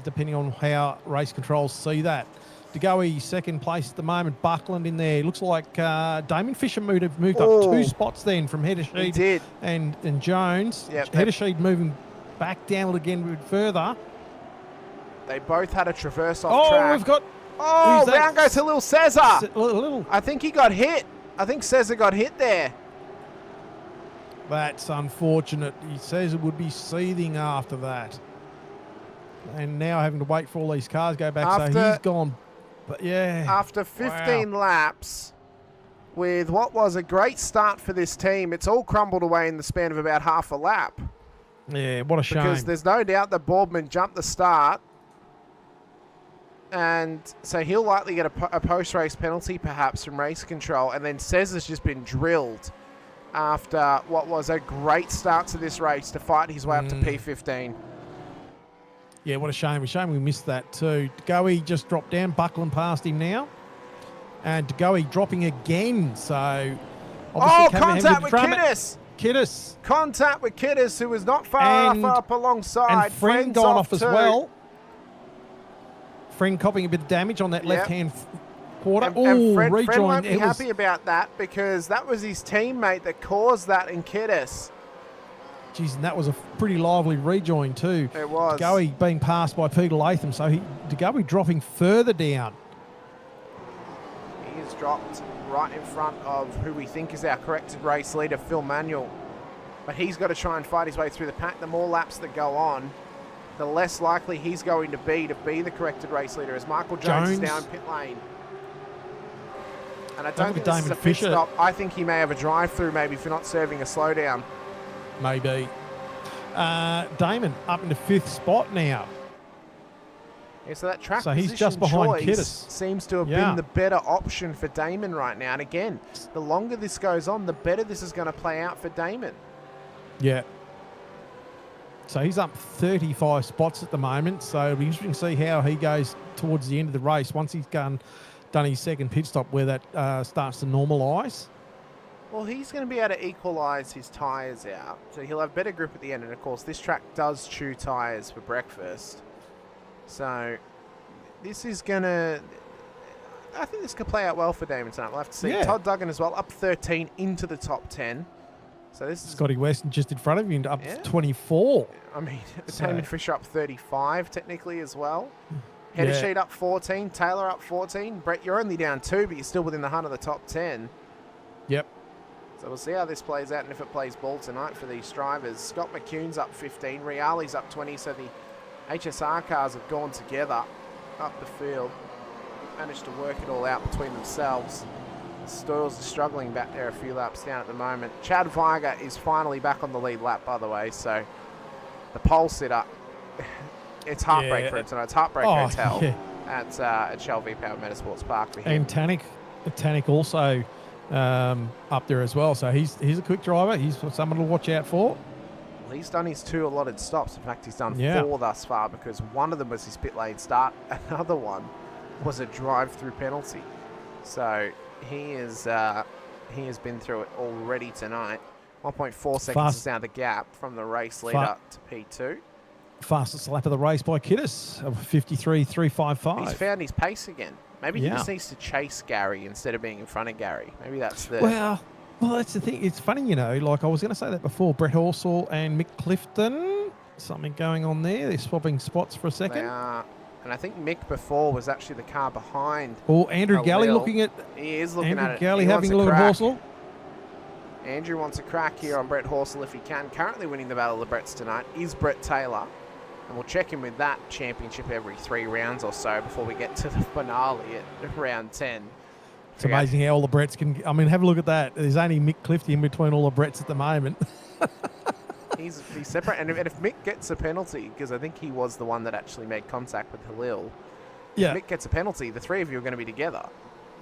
depending on how race controls see that. DeGoey second place at the moment. Buckland in there. Looks like Damon Fisher moved up 2 spots then from Heddersheed He did. and Jones. Yep, Heddersheed moving back down again a bit further. They both had a traverse off track. We've got... Oh, who's that? round goes to Lil Cesar. Little. I think he got hit. I think Cesar got hit there. That's unfortunate. He says it would be seething after that. And now having to wait for all these cars to go back, so he's gone. But yeah. After 15 laps, with what was a great start for this team, it's all crumbled away in the span of about half a lap. Yeah, what a shame. Because there's no doubt that Boardman jumped the start. And so he'll likely get a post-race penalty, perhaps, from race control. And then Cesar's just been drilled after what was a great start to this race to fight his way up to P15. Yeah, what a shame. A shame we missed that too. DeGoey just dropped down. Buckland past him now. And DeGoey dropping again. So, contact with Kiddis. Kiddis. Contact with Kiddis, who was not far enough up alongside. And Friend gone off as well. Friend copping a bit of damage on that left-hand quarter. And Friend won't be happy about that, because that was his teammate that caused that in Kiddis. Jeez, and that was a pretty lively rejoin too. It was. DeGoey being passed by Peter Latham, so DeGoey dropping further down. He is dropped right in front of who we think is our corrected race leader, Phil Manuel. But he's got to try and fight his way through the pack. The more laps that go on, the less likely he's going to be the corrected race leader, as Michael Jones is down pit lane. And I don't think this is a pit stop. I think he may have a drive-through, maybe, for not serving a slowdown. Maybe. Damon up in the 5th spot now. Yeah, so that track so he's just behind Kiddis seems to have been the better option for Damon right now. And again, the longer this goes on, the better this is going to play out for Damon. Yeah. So he's up 35 spots at the moment. So it'll be interesting to see how he goes towards the end of the race once he's done his second pit stop, where that starts to normalise. Well, he's going to be able to equalise his tyres out. So he'll have better grip at the end. And, of course, this track does chew tyres for breakfast. So this is going to... I think this could play out well for Damon tonight. We'll have to see. Yeah. Todd Duggan as well, up 13 into the top 10. So this is... Scotty Weston just in front of you, up 24. I mean, Damon Fisher up 35 technically as well. Heddersheed up 14. Taylor up 14. Brett, you're only down 2, but you're still within the hunt of the top 10. Yep. So we'll see how this plays out and if it plays ball tonight for these drivers. Scott McCune's up 15, Reale's up 20, so the HSR cars have gone together up the field. Managed to work it all out between themselves. Stoyles is struggling back there a few laps down at the moment. Chad Weiger is finally back on the lead lap, by the way, so the pole sitter, it's heartbreak for him tonight. It's heartbreak hotel at Shell V-Power Motorsports Park for him. And Tannick also up there as well, so he's a quick driver. He's someone to watch out for. Well, he's done his 2 allotted stops. In fact, he's done 4 thus far because one of them was his pit lane start. Another one was a drive-through penalty. So he has been through it already tonight. 1.4 seconds is now the gap from the race leader to P2. Fastest lap of the race by Kiddis of 53.355. He's found his pace again. Maybe he just needs to chase Gary instead of being in front of Gary. Maybe that's the... Well, that's the thing. It's funny, you know, like I was going to say that before. Brett Horsell and Mick Clifton, something going on there. They're swapping spots for a second. They are. And I think Mick before was actually the car behind. Oh, Andrew Galley looking at... He is looking at it. Andrew Galley having a look at Horsell. Andrew wants a crack here on Brett Horsell if he can. Currently winning the Battle of the Bretts tonight is Brett Taylor. And we'll check in with that championship every 3 rounds or so before we get to the finale at round 10. It's amazing how all the Bretts can... I mean, have a look at that. There's only Mick Clifty in between all the Bretts at the moment. He's separate. And if Mick gets a penalty, because I think he was the one that actually made contact with Halil. If Mick gets a penalty, the 3 of you are going to be together.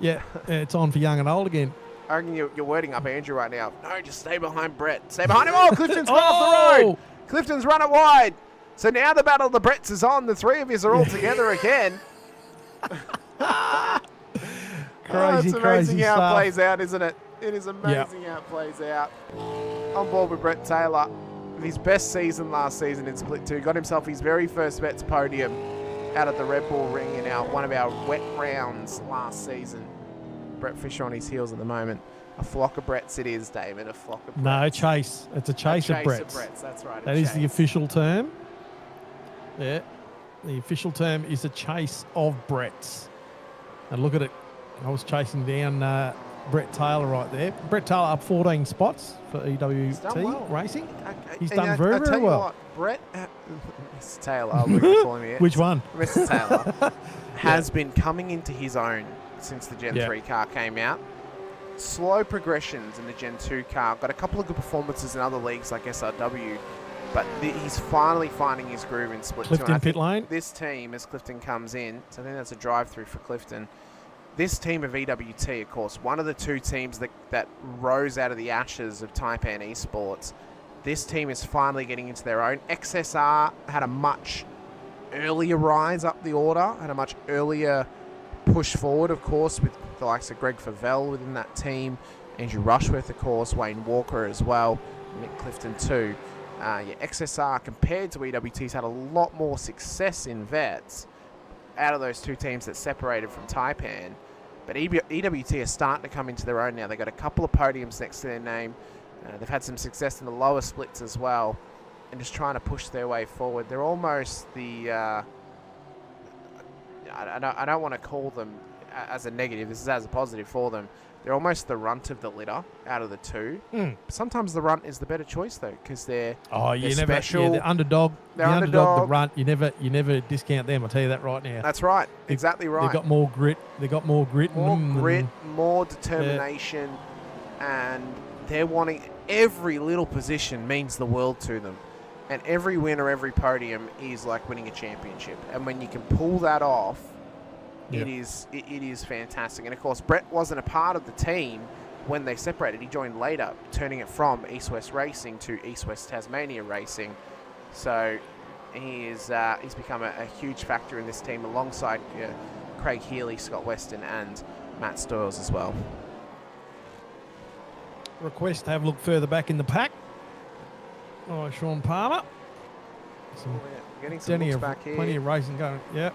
Yeah, it's on for young and old again. I reckon you're wording up Andrew right now. No, just stay behind Brett. Stay behind him. Oh, Clifton's gone off the road. Clifton's run it wide. So now the Battle of the Bretts is on. The 3 of you are all together again. It's amazing how it plays out, isn't it? It is amazing how it plays out. On board with Brett Taylor. His best season last season in Split 2. Got himself his very first Vets podium out at the Red Bull Ring in one of our wet rounds last season. Brett Fisher on his heels at the moment. A flock of Bretts it is, David. A flock of Bretts. No, chase. It's a chase of Bretts. That's right. That is the official term. Yeah. The official term is a chase of Bretts. And look at it. I was chasing down Brett Taylor right there. Brett Taylor up 14 spots for EWT Racing. He's done very, very well. What, Brett, Mr. Taylor, we're going to call him here. Which one? Mr. Taylor has been coming into his own since the Gen 3 car came out. Slow progressions in the Gen 2 car. Got a couple of good performances in other leagues like SRW. But he's finally finding his groove in Split 2. Clifton pit lane. This team, as Clifton comes in, so I think that's a drive-through for Clifton. This team of EWT, of course, one of the 2 teams that rose out of the ashes of Taipan Esports. This team is finally getting into their own. XSR had a much earlier rise up the order, had a much earlier push forward, of course, with the likes of Greg Favell within that team, Andrew Rushworth, of course, Wayne Walker as well, Mick Clifton too. XSR compared to EWT's had a lot more success in Vets out of those 2 teams that separated from Taipan. But EWT are starting to come into their own now. They've got a couple of podiums next to their name. They've had some success in the lower splits as well and just trying to push their way forward. They're almost the... I don't want to call them as a negative. This is as a positive for them. They're almost the runt of the litter out of the 2. Sometimes the runt is the better choice though, because they're special. The underdog. They're underdog. The runt. You never discount them. I'll tell you that right now. That's right. Exactly right. They've got more grit. More determination, and they're wanting every little position means the world to them, and every win or every podium is like winning a championship. And when you can pull that off. It is fantastic. And, of course, Brett wasn't a part of the team when they separated. He joined later, turning it from East West Racing to East West Tasmania Racing. So he's become a huge factor in this team alongside Craig Healy, Scott Weston and Matt Stoyles as well. Request to have a look further back in the pack. Oh, Sean Palmer. Getting some looks back here. Plenty of racing going. Yeah.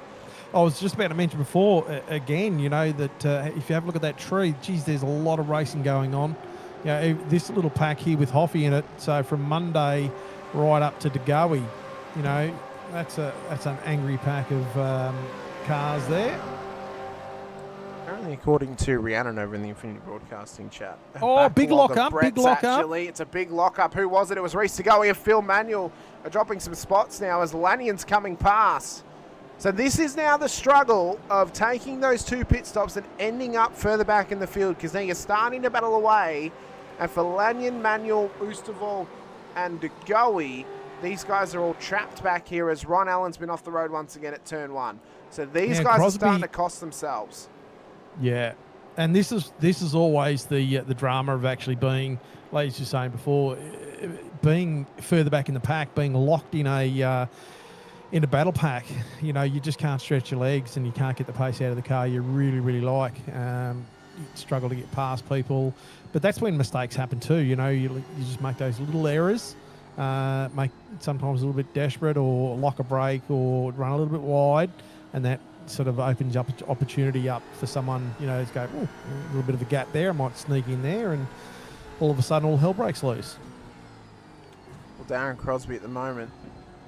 I was just about to mention before, again, you know, that if you have a look at that tree, geez, there's a lot of racing going on. You know, this little pack here with Hoffy in it, so from Monday right up to Degowie, you know, that's an angry pack of cars there. Apparently, according to Rhiannon over in the Infinity Broadcasting chat. Oh, big Backlog of lock-up, big Brett's, lock-up. actually. It's a big lock-up. Who was it? It was Reese to go. And Phil Manuel are dropping some spots now as Lanyon's coming past. So this is now the struggle of taking those 2 pit stops and ending up further back in the field, because now you're starting to battle away. And for Lanyon, Manuel, Oosterval, and De Goey, these guys are all trapped back here as Ron Allen's been off the road once again at turn 1. So these guys are starting to cost themselves. Yeah, and this is always the drama of actually being, like you were saying before, being further back in the pack, being locked in a battle pack. You know, you just can't stretch your legs and you can't get the pace out of the car you really, really like. You struggle to get past people, but that's when mistakes happen too. You know, you just make those little errors, make sometimes a little bit desperate, or lock a brake, or run a little bit wide, and that sort of opens up opportunity up for someone, you know, to go, oh, a little bit of a gap there, I might sneak in there, and all of a sudden all hell breaks loose. Well, Darren Crosby at the moment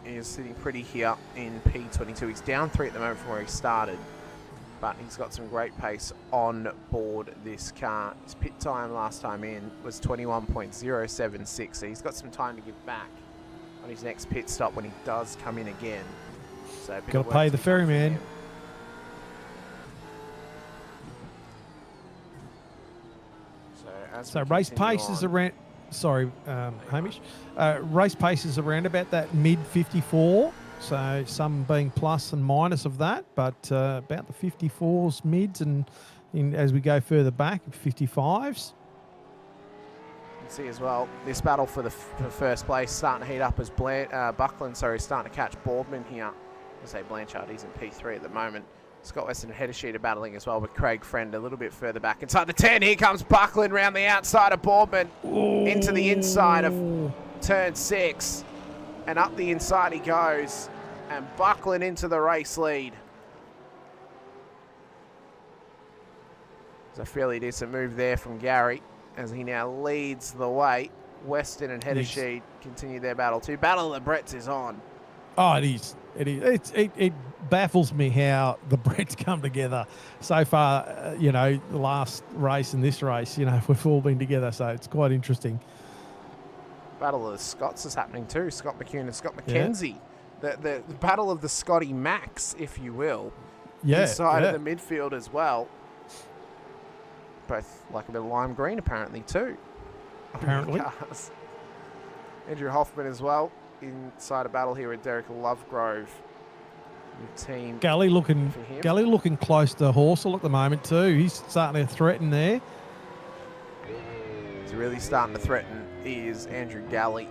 is sitting pretty here in P22. He's down 3 at the moment from where he started, but he's got some great pace on board this car. His pit time last time in was 21.076, so he's got some time to give back on his next pit stop when he does come in again. So got to pay the ferryman. So race pace is around. Sorry, Hamish. Race pace is around about that mid 54. So some being plus and minus of that, but about the 54s mids, and as we go further back, 55s. You can see as well this battle for the first place starting to heat up as Buckland, starting to catch Boardman here. I say Blanchard, he's in P3 at the moment. Scott Weston and Heddersheet are battling as well with Craig Friend a little bit further back inside the 10. Here comes Buckland round the outside of Boardman into the inside of turn 6. And up the inside he goes. And Buckland into the race lead. It's a fairly decent move there from Gary as he now leads the way. Weston and Heddersheet continue their battle too. Battle of the Bretts is on. Oh, it is. It is. It baffles me how the Bretts come together so far. You know, the last race and this race, you know, we've all been together, so it's quite interesting. Battle of the Scots is happening too. Scott McCune and Scott McKenzie. Yeah. The battle of the Scotty Max, if you will. Yeah. Inside of the midfield as well. Both like a bit of lime green apparently too. Apparently. Andrew Hoffman as well. Inside a battle here with Derek Lovegrove. Team Gully looking close to Horsell at the moment too. He's starting to threaten there. He's really starting to threaten is Andrew Galley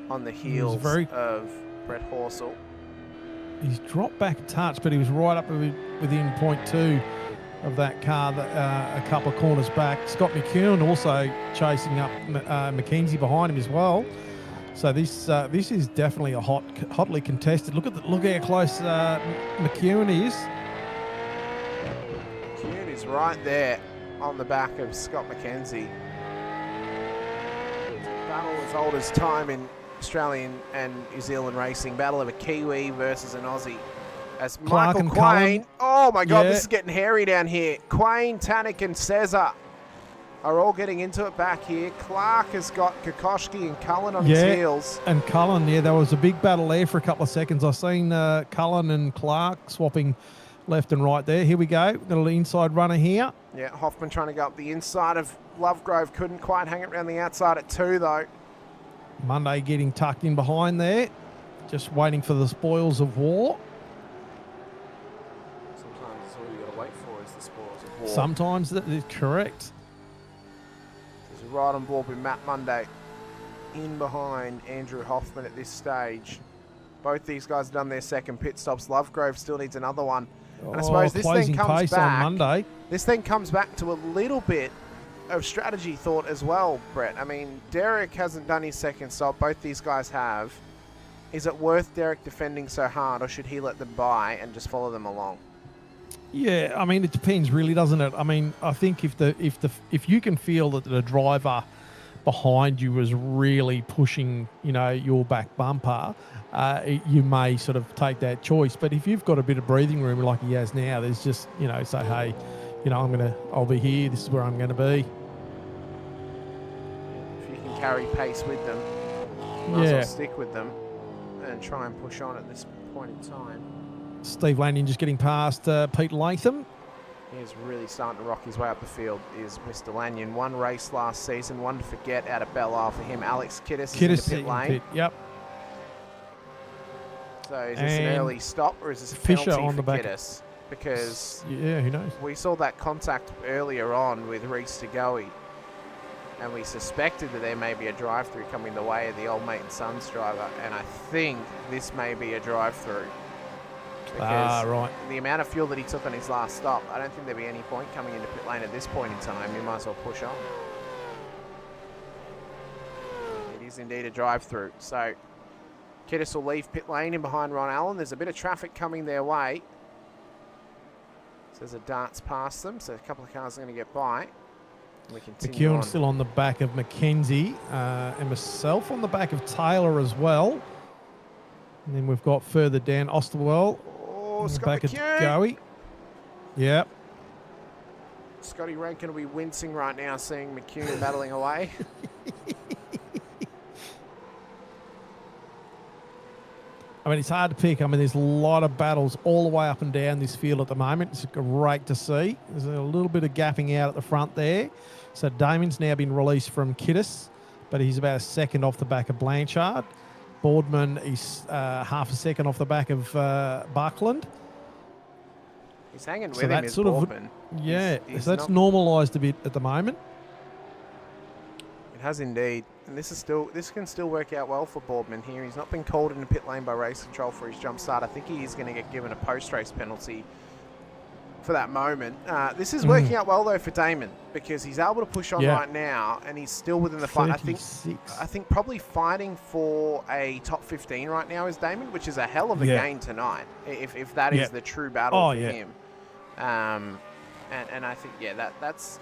on the heels of Brett Horsell. He's dropped back a touch, but he was right up within 0.2 of that car a couple of corners back. Scott McKeown also chasing up McKenzie behind him as well. So this is definitely a hotly contested. Look how close McEwen is. McEwen is right there on the back of Scott McKenzie. Battle as old as time in Australian and New Zealand racing. Battle of a Kiwi versus an Aussie. As Michael Quain. Oh my God, this is getting hairy down here. Quain, Tannick, and Cesar are all getting into it back here. Clark has got Kokoschki and Cullen on his heels. And Cullen, there was a big battle there for a couple of seconds. I've seen Cullen and Clark swapping left and right there. Here we go. Got an inside runner here. Yeah, Hoffman trying to go up the inside of Lovegrove. Couldn't quite hang it around the outside at 2, though. Monday getting tucked in behind there. Just waiting for the spoils of war. Sometimes that's all you got to wait for is the spoils of war. Sometimes that is correct. Right on board with Matt Monday in behind Andrew Hoffman at this stage. Both these guys have done their second pit stops. Lovegrove still needs another one. And I suppose this thing comes back. On Monday. This thing comes back to a little bit of strategy thought as well, Brett. I mean, Derek hasn't done his second stop. Both these guys have. Is it worth Derek defending so hard, or should he let them by and just follow them along? Yeah, I mean, it depends, really, doesn't it? I mean, I think if you can feel that the driver behind you was really pushing, your back bumper, you may sort of take that choice. But if you've got a bit of breathing room like he has now, there's just, say, hey, you know, I'll be here. This is where I'm going to be. If you can carry pace with them, might as Yeah. well stick with them and try and push on at this point in time. Steve Lanyon just getting past Pete Latham. He is really starting to rock his way up the field, is Mr. Lanyon. One race last season, one to forget out of Belle Isle for him. Alex Kiddis is in the pit lane. Yep. So is this an And early stop or is this a Fisher penalty on for the back. Kiddis? Because Yeah, who knows? we saw that contact earlier on with Reese Tagoe, and we suspected that there may be a drive-through coming the way of the old mate and sons driver, and I think this may be a drive-through. Because Right. the amount of fuel that he took on his last stop, I don't think there'd be any point coming into pit lane at this point in time. You might as well push on. It is indeed a drive-through. So Kiddis will leave pit lane in behind Ron Allen. There's a bit of traffic coming their way. So there's a darts past them, so a couple of cars are going to get by. We continue on. McEwen still on the back of Mackenzie, and myself on the back of Taylor as well. And then we've got further down Osterwell. Oh, on the Scott back of McEwen. Goey. Yep. Scotty Rankin will be wincing right now seeing McEwen battling away. I mean, it's hard to pick. I mean, there's a lot of battles all the way up and down this field at the moment. It's great to see. There's a little bit of gapping out at the front there. So Damon's now been released from Kiddis, but he's about a second off the back of Blanchard. Boardman is half a second off the back of Buckland. He's hanging with So him, that's is sort of- Boardman. Yeah, He's so that's not- normalised a bit at the moment. It has indeed. And this can still work out well for Boardman here. He's not been called in the pit lane by race control for his jump start. I think he is going to get given a post-race penalty for that moment. This is working out well, though, for Damon, because he's able to push on Yeah. right now, and he's still within the fight. I think 36. probably fighting for a top 15 right now is Damon, which is a hell of a Yeah. gain tonight, if that is Yeah. the true battle Oh, for yeah. him. And I think, that's,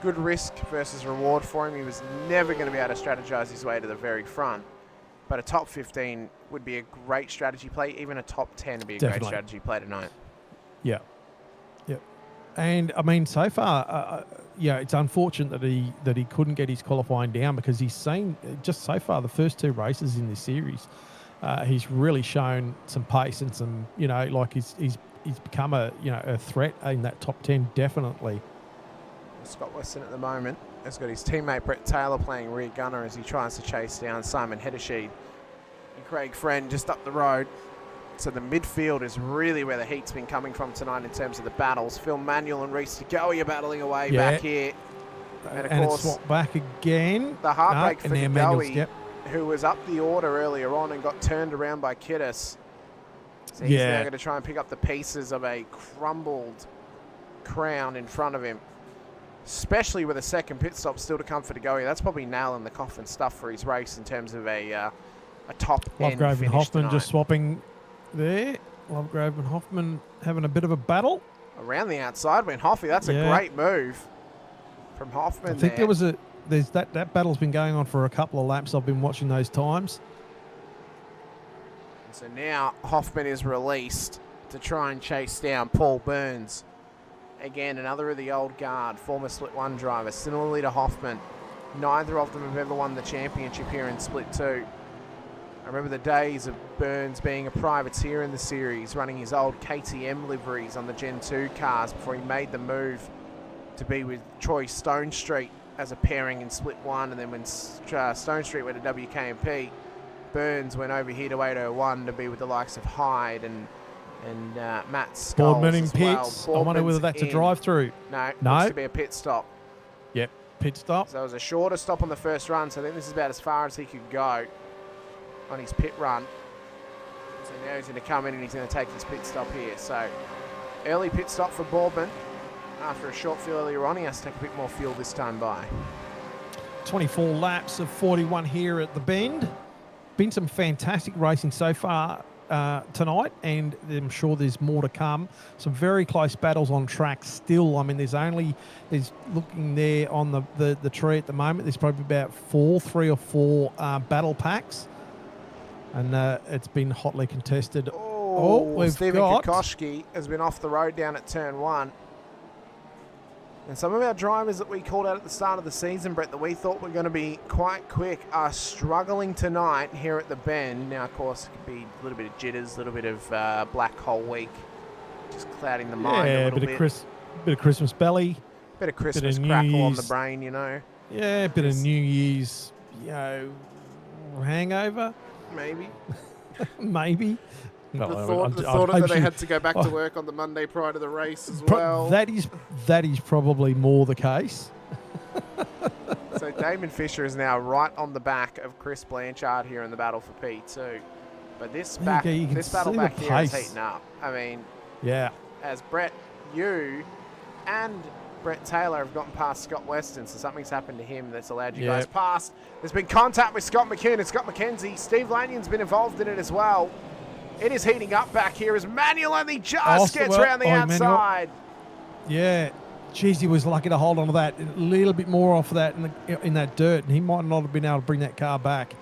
good risk versus reward for him. He was never going to be able to strategize his way to the very front. But a top 15 would be a great strategy play. Even a top 10 would be a great Definitely. strategy play tonight. Yeah. Yep. And I mean, so far, it's unfortunate that he couldn't get his qualifying down, because he's seen just so far the first two races in this series, he's really shown some pace and some, like he's become a threat in that top 10, definitely. Scott Weston at the moment has got his teammate Brett Taylor playing rear gunner as he tries to chase down Simon Heddersheed and Craig Friend just up the road. So the midfield is really where the heat's been coming from tonight in terms of the battles. Phil Manuel and Reese Tagoe are battling away back here. And of course, it's swapped back again. the heartbreak for and now Manuel's, Tagoe, who was up the order earlier on and got turned around by Kiddis. So he's now going to try and pick up the pieces of a crumbled crown in front of him. Especially with a second pit stop still to come for Tagoe. That's probably nail in the coffin stuff for his race in terms of a top end Lovegrove and finish Hoffman tonight. just swapping there. Lovegrove and Hoffman having a bit of a battle. Around the outside went Hoffy. That's a great move from Hoffman. I think there's that battle's been going on for a couple of laps. I've been watching those times. So now Hoffman is released to try and chase down Paul Burns. Again, another of the old guard, former Split 1 driver, similarly to Hoffman. Neither of them have ever won the championship here in Split 2. I remember the days of Burns being a privateer in the series, running his old KTM liveries on the Gen 2 cars before he made the move to be with Troy Stone Street as a pairing in Split 1. And then when Stone Street went to WKMP, Burns went over here to 801 to be with the likes of Hyde and Matt Scholes Boardman in as well. pits. I wonder whether that's a drive-through. No, No. looks to be a pit stop. Yep, pit stop. So it was a shorter stop on the first run, so I think this is about as far as he could go on his pit run. So now he's going to come in and he's going to take his pit stop here. So early pit stop for Boardman. After a short fuel earlier on, he has to take a bit more fuel this time by. 24 laps of 41 here at the Bend. Been some fantastic racing so far tonight, and I'm sure there's more to come. Some very close battles on track still. I mean, there's looking there on the tree at the moment, there's probably about three or four battle packs, and it's been hotly contested. We've we've Stephen got Kokoschke has been off the road down at turn 1. And some of our drivers that we called out at the start of the season, Brett, that we thought were going to be quite quick are struggling tonight here at the bend. Now, of course, it could be a little bit of jitters, a little bit of black hole week, just clouding the mind a little bit. Bit of Christmas belly. Bit of Christmas crackle on the brain, you know. Yeah, a bit of New Year's, you know, hangover. Maybe. Maybe. The thought that they had to go back to work on the Monday prior to the race as well. That is probably more the case. So Damon Fisher is now right on the back of Chris Blanchard here in the battle for P2. But this battle back here is heating up. I mean, yeah. As Brett, you and Brett Taylor have gotten past Scott Weston, so something's happened to him that's allowed you guys past. There's been contact with Scott McCune and Scott McKenzie. Steve Lanyon's been involved in it as well. It is heating up back here as Manuel only just gets around the outside. Yeah. Geez, he was lucky to hold on to that. A little bit more off that in that dirt, and he might not have been able to bring that car back.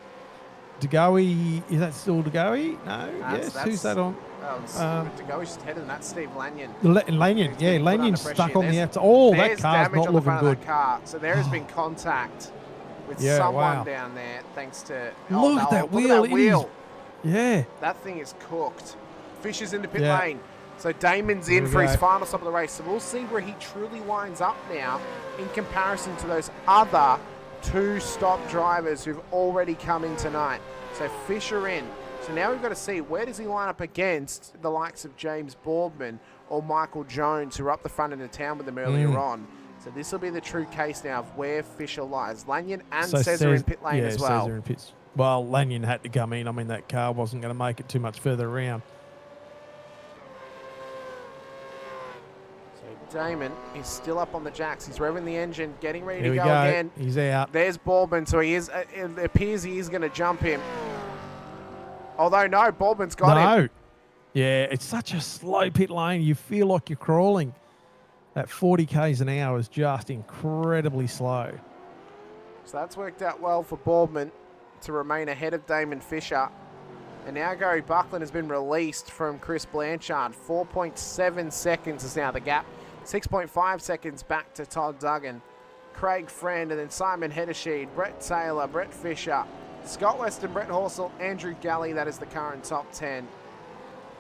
DeGoey, is that still DeGoey? No. Yes. Who's that on? DeGoey's just ahead, and that's Steve Lanyon. Lanyon's stuck on the outside. Oh, that car's not looking good. So there has been contact with someone down there, thanks to... Look at that wheel. Yeah. That thing is cooked. Fisher's in the pit lane. So Damon's in for his final stop of the race. So we'll see where he truly lines up now in comparison to those other two stop drivers who've already come in tonight. So Fisher in. So now we've got to see where does he line up against the likes of James Boardman or Michael Jones, who were up the front of the town with them earlier on. So this will be the true case now of where Fisher lies. Lanyon and Cesar in pit lane as well. Cesar in pits. Well, Lanyon had to come in. I mean, that car wasn't going to make it too much further around. So Damon is still up on the jacks. He's revving the engine, getting ready to go again. He's out. There's Boardman, so he is. It appears he is going to jump him. Although, no, Boardman's got him. Yeah, it's such a slow pit lane. You feel like you're crawling. That 40 k's an hour is just incredibly slow. So that's worked out well for Boardman to remain ahead of Damon Fisher. And now Gary Buckland has been released from Chris Blanchard. 4.7 seconds is now the gap. 6.5 seconds back to Todd Duggan. Craig Friend, and then Simon Hedesheed, Brett Taylor, Brett Fisher, Scott Weston, Brett Horsell, Andrew Galley. That is the current top 10.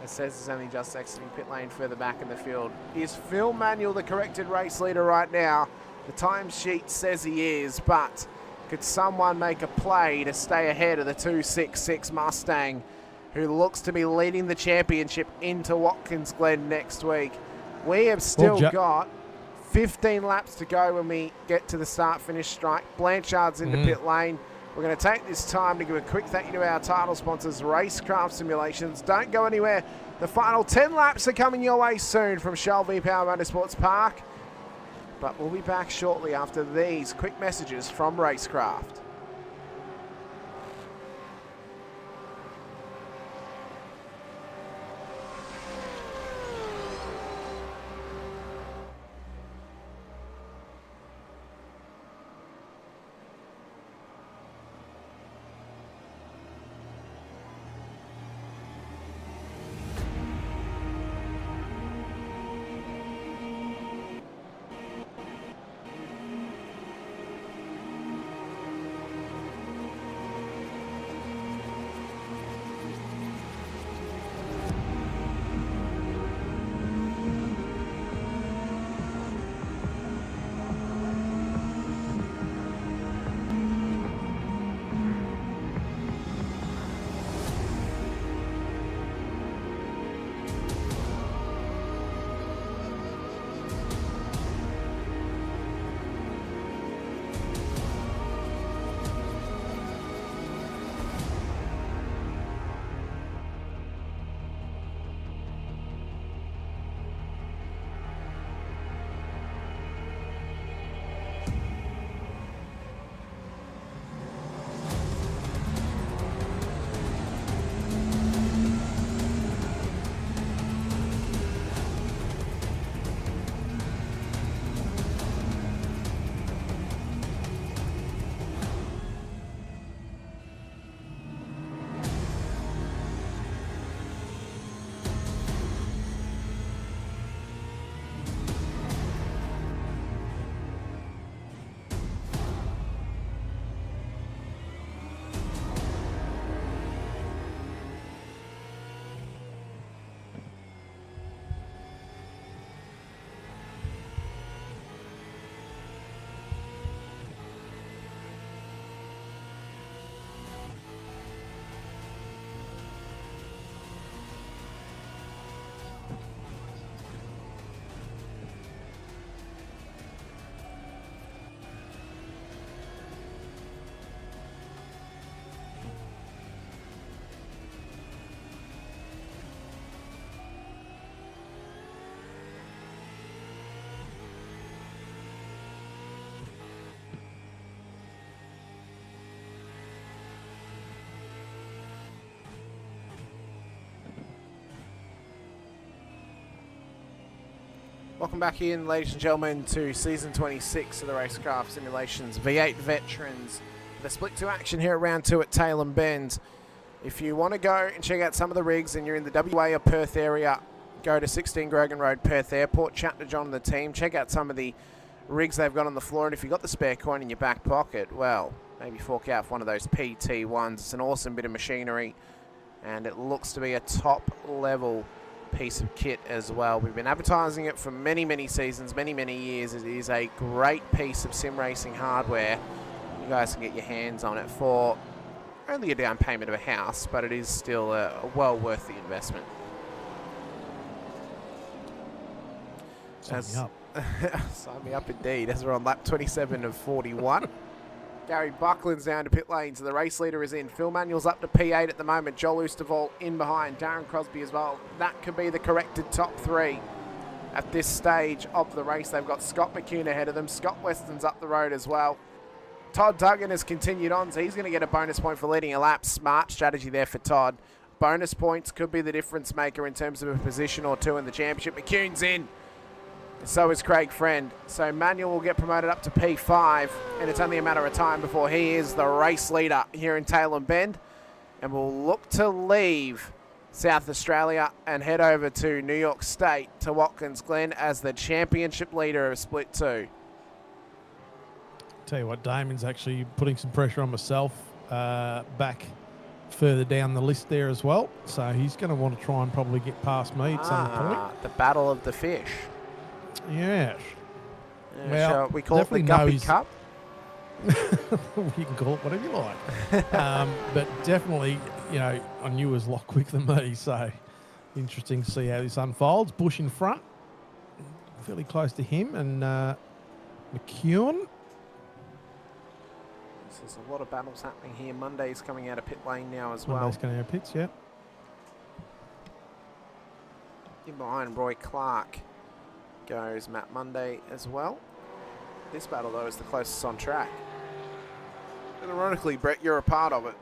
As says is only just exiting pit lane further back in the field. Is Phil Manuel the corrected race leader right now? The timesheet says he is, but could someone make a play to stay ahead of the 266 Mustang, who looks to be leading the championship into Watkins Glen next week? We have still got 15 laps to go when we get to the start-finish strike. Blanchard's into pit lane. We're going to take this time to give a quick thank you to our title sponsors, Racecraft Simulations. Don't go anywhere. The final 10 laps are coming your way soon from Shell V-Power Motorsports Park. But we'll be back shortly after these quick messages from Racecraft. Welcome back in, ladies and gentlemen, to Season 26 of the Racekraft Simulations V8 Veterans. The split 2 action here at round 2 at Tailem Bend. If you want to go and check out some of the rigs and you're in the WA or Perth area, go to 16 Grogan Road, Perth Airport, chat to John and the team, check out some of the rigs they've got on the floor, and if you've got the spare coin in your back pocket, well, maybe fork out for one of those PT1s. It's an awesome bit of machinery, and it looks to be a top-level piece of kit as well. We've been advertising it for many seasons, many years. It is a great piece of sim racing hardware. You guys can get your hands on it for only a down payment of a house, but it is still well worth the investment. Sign me up. Sign me up indeed, as we're on lap 27 of 41. Gary Buckland's down to pit lane, so the race leader is in. Phil Manuel's up to P8 at the moment. Joel Oosterwald in behind. Darren Crosby as well. That could be the corrected top 3 at this stage of the race. They've got Scott McCune ahead of them. Scott Weston's up the road as well. Todd Duggan has continued on, so he's going to get a bonus point for leading a lap. Smart strategy there for Todd. Bonus points could be the difference maker in terms of a position or 2 in the championship. McCune's in. So is Craig Friend. So Manuel will get promoted up to P5, and it's only a matter of time before he is the race leader here in Tailem Bend. And we'll look to leave South Australia and head over to New York State to Watkins Glen as the championship leader of Split 2. Tell you what, Damon's actually putting some pressure on myself back further down the list there as well. So he's going to want to try and probably get past me at some point. The battle of the fish. Yes. Yeah, Well, shall we call it the definitely Guppy Cup? You can call it whatever you like. But definitely, you know, I knew he was a lot quicker than me, so interesting to see how this unfolds. Bush in front, fairly close to him, and McKeown. There's a lot of battles happening here. Monday's coming out of pit lane now as well. Monday's coming out of pits, yeah. In behind Roy Clark goes Matt Monday as well. This battle, though, is the closest on track. And ironically, Brett, you're a part of it.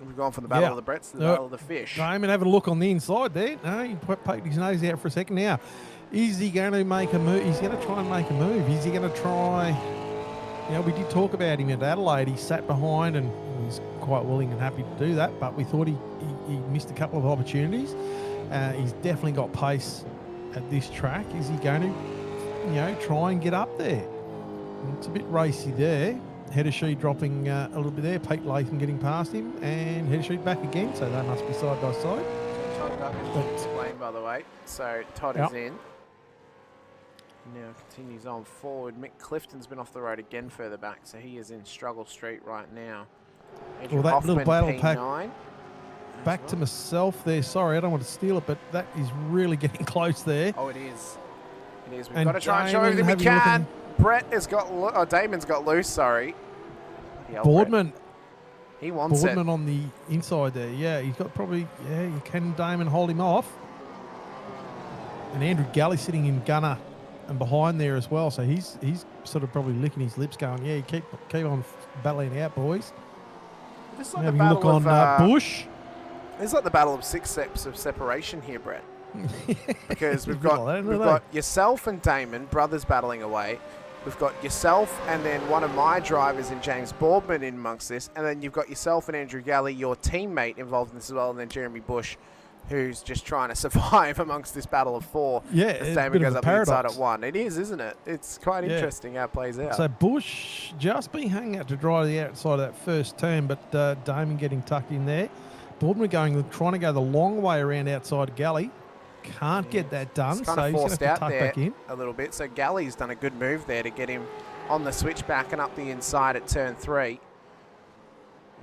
We've gone from the Battle of the Bretts to the Battle of the Fish. Damon having a look on the inside there. No, he poked his nose out for a second. Now, is he going to make a move? He's going to try and make a move. Is he going to try? You know, we did talk about him at Adelaide. He sat behind and he's quite willing and happy to do that, but we thought he missed a couple of opportunities. He's definitely got pace at this track. Is he going to, you know, try and get up there? It's a bit racy there. Header sheet dropping a little bit there. Pete Latham getting past him, and header sheet back again, so they must be side by side. Todd Duggan's explained, by the way. So Todd is in. Now continues on forward. Mick Clifton's been off the road again further back, so he is in Struggle Street right now. Well, that Hoffman, little battle P9 pack. Back to myself there. Sorry, I don't want to steal it, but that is really getting close there. Oh, it is. It is. We've And got to try and show Damon everything we having a can. Brett has got... Damon's got loose, sorry. Boardman. He wants Boardman it. on the inside there. Yeah, he's got probably... Yeah, you can Damon hold him off. And Andrew Galley sitting in gunner and behind there as well. So he's sort of probably licking his lips going, yeah, keep on battling out, boys. This is like Having the a look battle on of... Bush. It's like the battle of 6 steps of separation here, Brett. Because we've got yourself and Damon, brothers battling away. We've got yourself and then one of my drivers in James Boardman in amongst this. And then you've got yourself and Andrew Galley, your teammate, involved in this as well. And then Jeremy Bush, who's just trying to survive amongst this battle of 4. Yeah, as Damon goes up the inside at 1. It is, isn't it? It's quite interesting how it plays out. So Bush just being hung out to dry the outside of that first turn, but Damon getting tucked in there. Boardman trying to go the long way around outside Galley. Can't get that done, it's so kind of he's going forced to have out to tuck there back in. a little bit. So Galley's done a good move there to get him on the switchback and up the inside at turn 3.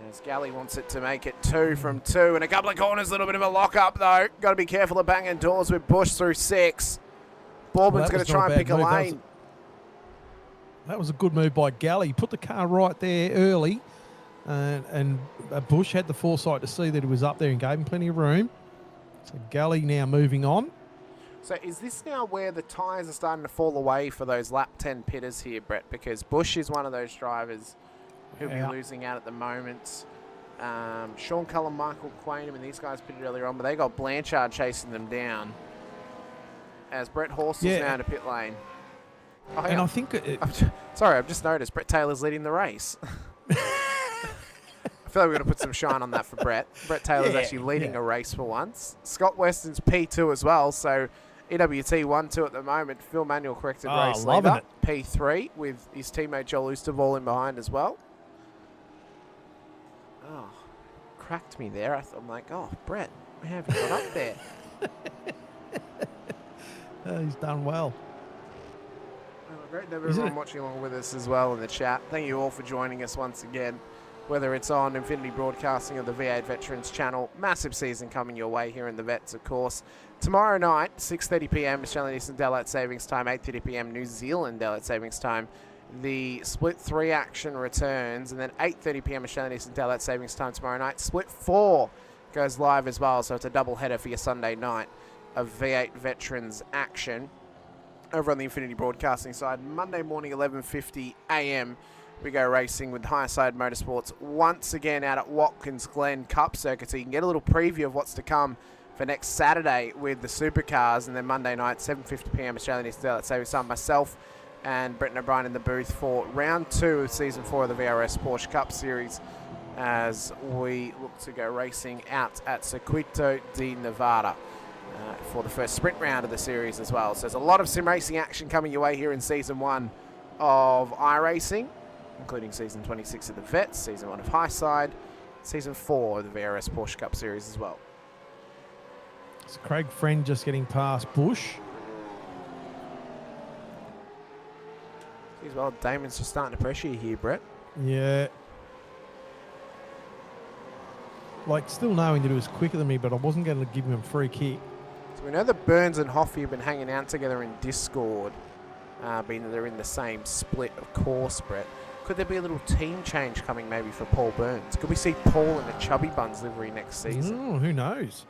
As Galley wants it to make it 2 from 2. And a couple of corners, a little bit of a lock-up, though. Got to be careful of banging doors with Bush through 6. Boardman's going to try and pick a lane. That was a good move by Galley. He put the car right there early. And Bush had the foresight to see that he was up there and gave him plenty of room. So Galley now moving on. So is this now where the tyres are starting to fall away for those lap 10 pitters here, Brett? Because Bush is one of those drivers who'll be losing out at the moment. Sean Cullen, Michael Quain, I mean, these guys pitted earlier on, but they got Blanchard chasing them down. as Brett Horstall's Yeah. now in the pit lane. Oh, hang And on. I think Sorry, I've just noticed Brett Taylor's leading the race. I feel like we're going to put some shine on that for Brett. Brett Taylor's Yeah, actually leading yeah. a race for once. Scott Weston's P2 as well, so EWT 1-2 at the moment. Phil Manuel corrected race loving leader. P3 with his teammate Joel Oosterwol in behind as well. Oh, cracked me there. I'm like, oh, Brett, how have you got up there? he's done well. Well, great to have Isn't everyone it- watching along with us as well in the chat. Thank you all for joining us once again, whether it's on Infinity Broadcasting or the V8 Veterans channel. Massive season coming your way here in the Vets, of course. Tomorrow night, 6:30 p.m. Australian Eastern Daylight Savings Time, 8:30 p.m. New Zealand Daylight Savings Time. The Split 3 action returns, and then 8:30 p.m. Australian Eastern Daylight Savings Time tomorrow night. Split 4 goes live as well, so it's a double header for your Sunday night of V8 Veterans action. Over on the Infinity Broadcasting side, Monday morning, 11:50 a.m., we go racing with Highside Motorsports once again out at Watkins Glen Cup Circuit, so you can get a little preview of what's to come for next Saturday with the supercars, and then Monday night, 7:50 p.m. Australian Eastern Daylight Savings Time, myself and Brenton O'Brien in the booth for round 2 of season 4 of the VRS Porsche Cup Series as we look to go racing out at Circuito de Nevada for the first sprint round of the series as well. So there's a lot of sim racing action coming your way here in season 1 of iRacing, including season 26 of the Vets, season 1 of Highside, season 4 of the VRS Porsche Cup Series as well. It's Craig Friend just getting past Bush. Geez, well, Damon's just starting to pressure you here, Brett. Yeah. Like, still knowing that he was quicker than me, but I wasn't going to give him a free kick. So we know that Burns and Hoffy have been hanging out together in Discord, being that they're in the same split, of course, Brett. Could there be a little team change coming maybe for Paul Burns? Could we see Paul in a Chubby Buns livery next season? Oh, who knows?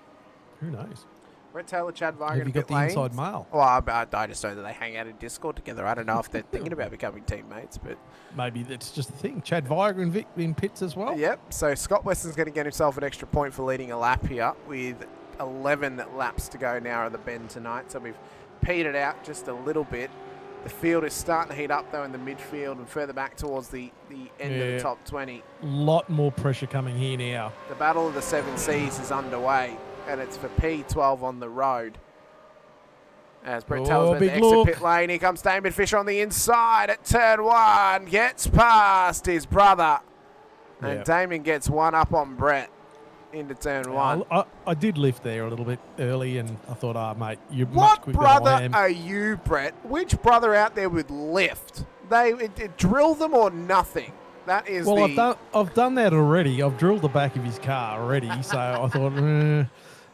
Who knows? Brett Taylor, Chad Varga, Have in you got pit the lane. inside mail? Well, I just know that they hang out in Discord together. I don't know if they're thinking about becoming teammates, but... Maybe that's just the thing. Chad Viagra and Vic in pits as well. Yep, so Scott Weston's going to get himself an extra point for leading a lap here with 11 laps to go now at the bend tonight. So we've petered out just a little bit. The field is starting to heat up, though, in the midfield and further back towards the end of the top 20. Lot more pressure coming here now. The Battle of the Seven Seas is underway, and it's for P12 on the road. As Brett Taylor's in the big exit look. pit lane, here comes Damon Fisher on the inside at turn 1. Gets past his brother. And Yep. Damon gets one up on Brett into turn 1. I did lift there a little bit early, and I thought, mate, you're much What quicker than I brother am. are you, Brett? Which brother out there would lift? They drill them or nothing. That is Well, the... I've done that already. I've drilled the back of his car already, so I thought,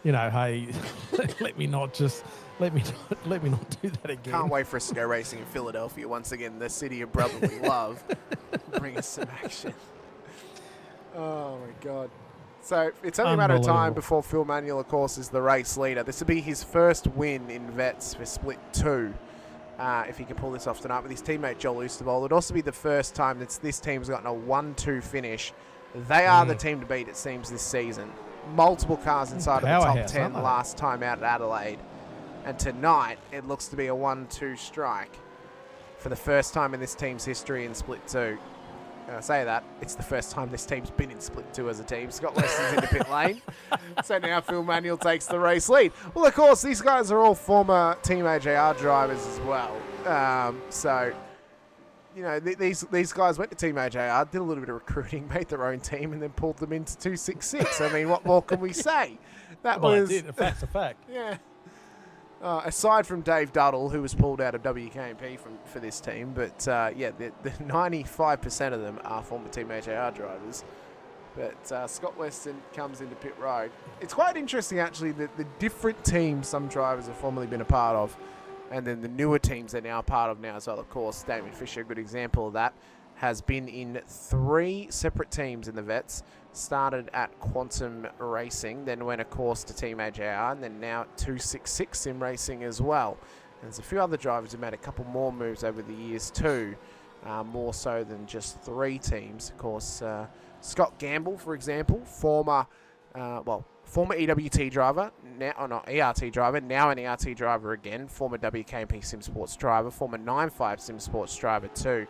you know, hey, let me not do that again. Can't wait for us to go racing in Philadelphia once again, the city of brotherly love. Bring us some action. Oh my God. So it's only a matter of time Unbelievable. before Phil Manuel, of course, is the race leader. This will be his first win in Vets for Split 2. If he can pull this off tonight with his teammate Joel Oosterwol. It'll also be the first time that this team's gotten a 1-2 finish. They are the team to beat, it seems, this season. Multiple cars inside of the top Powerhouse, 10 aren't they? last time out at Adelaide. And tonight, it looks to be a 1-2 strike for the first time in this team's history in Split 2. And I say that, it's the first time this team's been in Split 2 as a team. Scott Weston's in the pit lane. So now Phil Manuel takes the race lead. Well, of course, these guys are all former Team AJR drivers as well. So, you know, these guys went to Team AJR, did a little bit of recruiting, made their own team, and then pulled them into 266. I mean, what more can we say? That Well, was... that's a fact. Yeah. Aside from Dave Duddle, who was pulled out of WKMP for this team, but yeah, the 95% of them are former Team AJR drivers. But Scott Weston comes into pit road. It's quite interesting, actually, that the different teams some drivers have formerly been a part of, and then the newer teams they're now a part of now as well. Of course, Damien Fisher, a good example of that, has been in 3 separate teams in the Vets. Started at Quantum Racing, then went, of course, to Team AJR, and then now at 266 Sim Racing as well. And there's a few other drivers who made a couple more moves over the years too, more so than just 3 teams. Of course, Scott Gamble, for example, former former EWT driver, now, or not ERT driver, now an ERT driver again, former WKMP Simsports driver, former 9.5 Simsports driver too.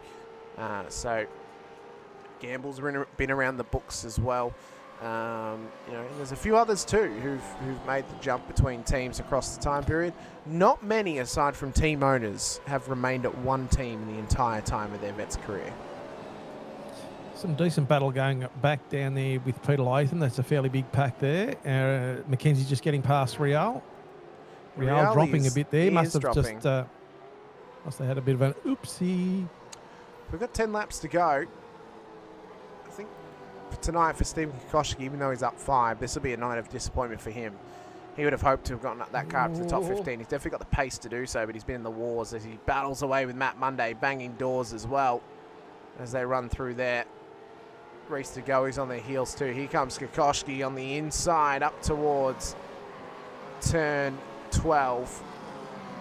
So Gamble's been around the books as well. You know, there's a few others too who've made the jump between teams across the time period. Not many, aside from team owners, have remained at one team the entire time of their vet's career. Some decent battle going back down there with Peter Latham. That's a fairly big pack there. Mackenzie's just getting past Real. Real dropping a bit there. Must have had a bit of an oopsie. We've got 10 laps to go. I think tonight for Stephen Kokoschke, even though he's up 5, this will be a night of disappointment for him. He would have hoped to have gotten that car up to the top 15. He's definitely got the pace to do so, but he's been in the wars as he battles away with Matt Monday, banging doors as well as they run through there. Race to go, he's on their heels too. Here comes Kokoschke on the inside up towards turn 12.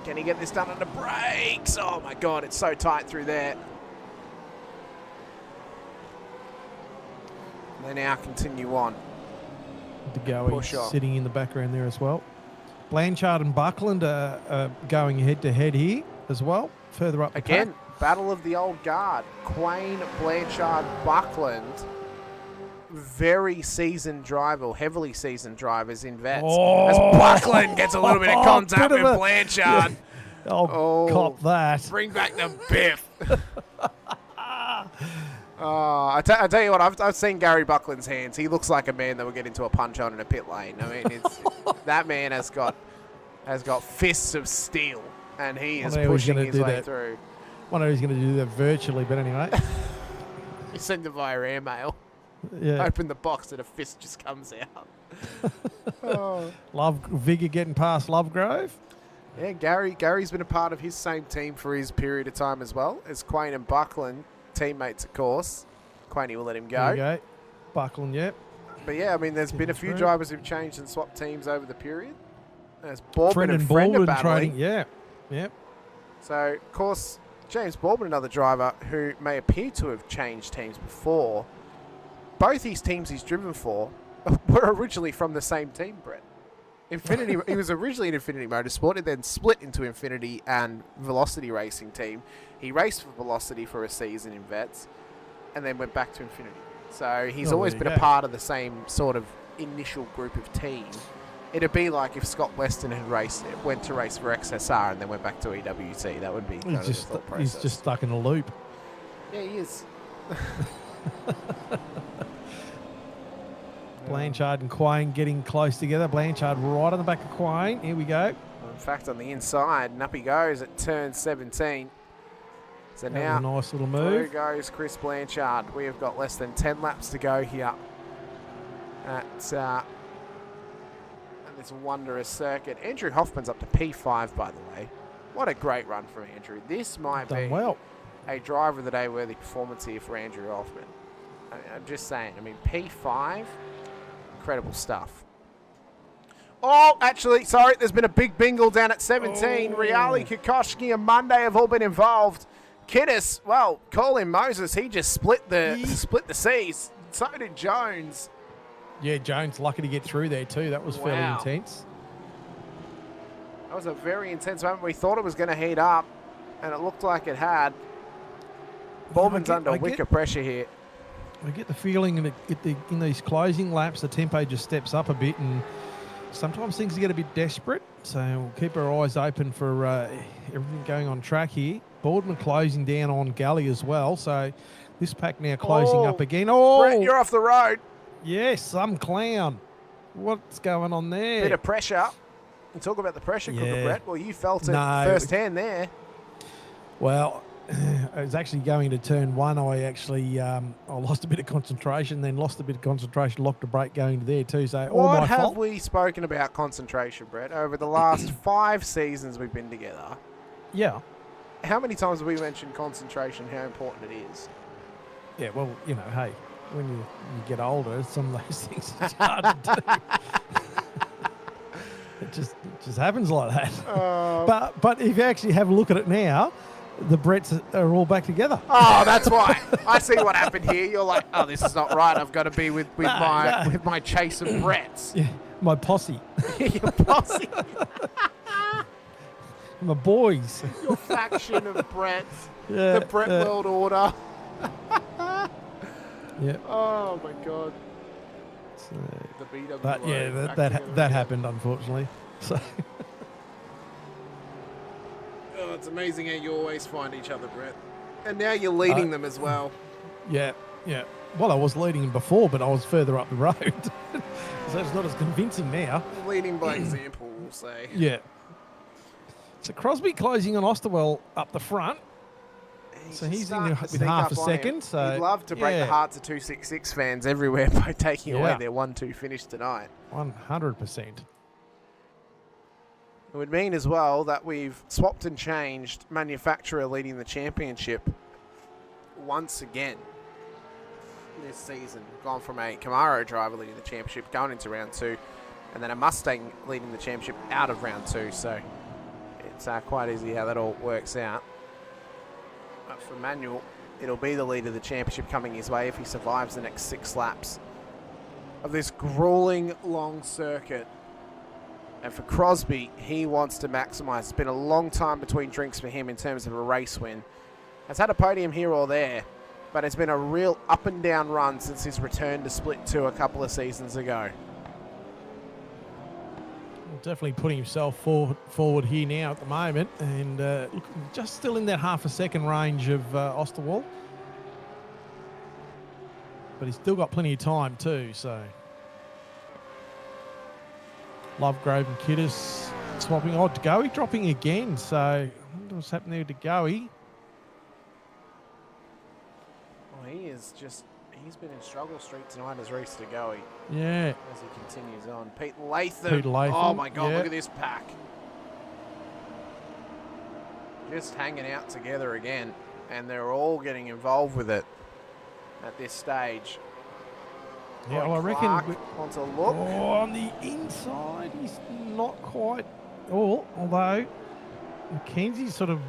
Can he get this done on the brakes? Oh my God, it's so tight through there. They now continue on. De Goey sitting in the background there as well. Blanchard and Buckland are going head to head here as well. Further up the again, pack. battle of the old guard. Quain, Blanchard, Buckland. Very seasoned driver, or heavily seasoned drivers in vets. As Buckland gets a little bit of contact with Blanchard. Yeah. Cop that. Bring back the biff. I tell you what, I've seen Gary Buckland's hands. He looks like a man that would get into a punch on in a pit lane. I mean, that man has got fists of steel, and he is pushing his way through. I wonder if he's going to do that virtually, but anyway. He sent it via airmail. Yeah. Open the box and a fist just comes out. Vigor getting past Lovegrove. Yeah, Gary's been a part of his same team for his period of time as well as Quain and Buckland, teammates of course. Quainey will let him go. There you go. Buckland, yep. But yeah, I mean, there's been a few drivers who've changed and swapped teams over the period. There's Boardman and Friend are battling. Yeah, yep. So, of course, James Boardman, another driver who may appear to have changed teams before. Both his teams he's driven for were originally from the same team, Brett. Infinity. He was originally in Infinity Motorsport. It then split into Infinity and Velocity Racing team. He raced for Velocity for a season in Vets, and then went back to Infinity. So he's always been a part of the same sort of initial group of team. It'd be like if Scott Weston had went to race for XSR and then went back to EWT. That would be kind of the thought process. He's just stuck in a loop. Yeah, he is. Blanchard and Quain getting close together. Blanchard right on the back of Quain. Here we go. In fact, on the inside, and up he goes at turn 17. So that now, was a nice little move. Through goes Chris Blanchard. We have got less than 10 laps to go here at this wondrous circuit. Andrew Hoffman's up to P5, by the way. What a great run from Andrew. This might be a driver of the day worthy performance here for Andrew Hoffman. I'm just saying. I mean, P5, incredible stuff. Oh, actually, sorry, there's been a big bingle down at 17. Reali, Kokoschke, and Monday have all been involved. Kiddes, well, Colin Moses, he just split the seas. So did Jones. Yeah, Jones lucky to get through there too. That was fairly intense. That was a very intense moment. We thought it was going to heat up, and it looked like it had. Boardman's under wicker pressure here. I get the feeling in these closing laps, the tempo just steps up a bit, and sometimes things get a bit desperate. So we'll keep our eyes open for everything going on track here. Boardman closing down on Gully as well. So this pack now closing up again. Oh, Brett, you're off the road. Yes, some clown. What's going on there? Bit of pressure. You talk about the pressure cooker, Brett. Well, you felt it firsthand there. Well, I was actually going to turn 1. I lost a bit of concentration, then lost a bit of concentration, locked a brake going to there too. So all my fault. What have we spoken about concentration, Brett, over the last 5 seasons we've been together? Yeah. How many times have we mentioned concentration, how important it is? Yeah, well, you know, hey, when you get older, some of those things it's hard to do. It just happens like that. But if you actually have a look at it now, the Bretts are all back together. Oh, that's why. I see what happened here. You're like, oh, this is not right. I've got to be with my chase of Bretts. Yeah, my posse, Your posse. my boys. Your faction of Bretts. Yeah, The Brett World Order. Yeah. Oh, my God. So, The BW. but yeah, that happened, unfortunately. So. Oh, it's amazing how you always find each other, Brett. And now you're leading them as well. Yeah. Well, I was leading him before, but I was further up the road. So it's not as convincing now. Leading by example, we'll say. Yeah. So Crosby closing on Osterwell up the front. So he's in with half a second. So he'd love to break the hearts of 266 fans everywhere by taking away their 1-2 finish tonight. 100%. It would mean as well that we've swapped and changed manufacturer leading the championship once again this season. We've gone from a Camaro driver leading the championship going into round 2, and then a Mustang leading the championship out of round 2. So it's quite easy how that all works out. But for Manuel, it'll be the lead of the championship coming his way if he survives the next 6 laps of this grueling long circuit. And for Crosby, he wants to maximise. It's been a long time between drinks for him in terms of a race win. Has had a podium here or there, but it's been a real up and down run since his return to Split 2 a couple of seasons ago. Definitely putting himself forward here now at the moment, and just still in that half a second range of Osterwald. But he's still got plenty of time too, so... Lovegrove and Kiddis swapping. Oh, DeGoey dropping again. So I wonder what's happening there to DeGoey. Well, he's been in struggle street tonight as Reese DeGoey. Yeah. As he continues on. Pete Latham. Oh my God, look at this pack. Just hanging out together again. And they're all getting involved with it at this stage. Yeah, well, I reckon... wants a look. Oh, on the inside, he's not quite... Oh, although Mackenzie sort of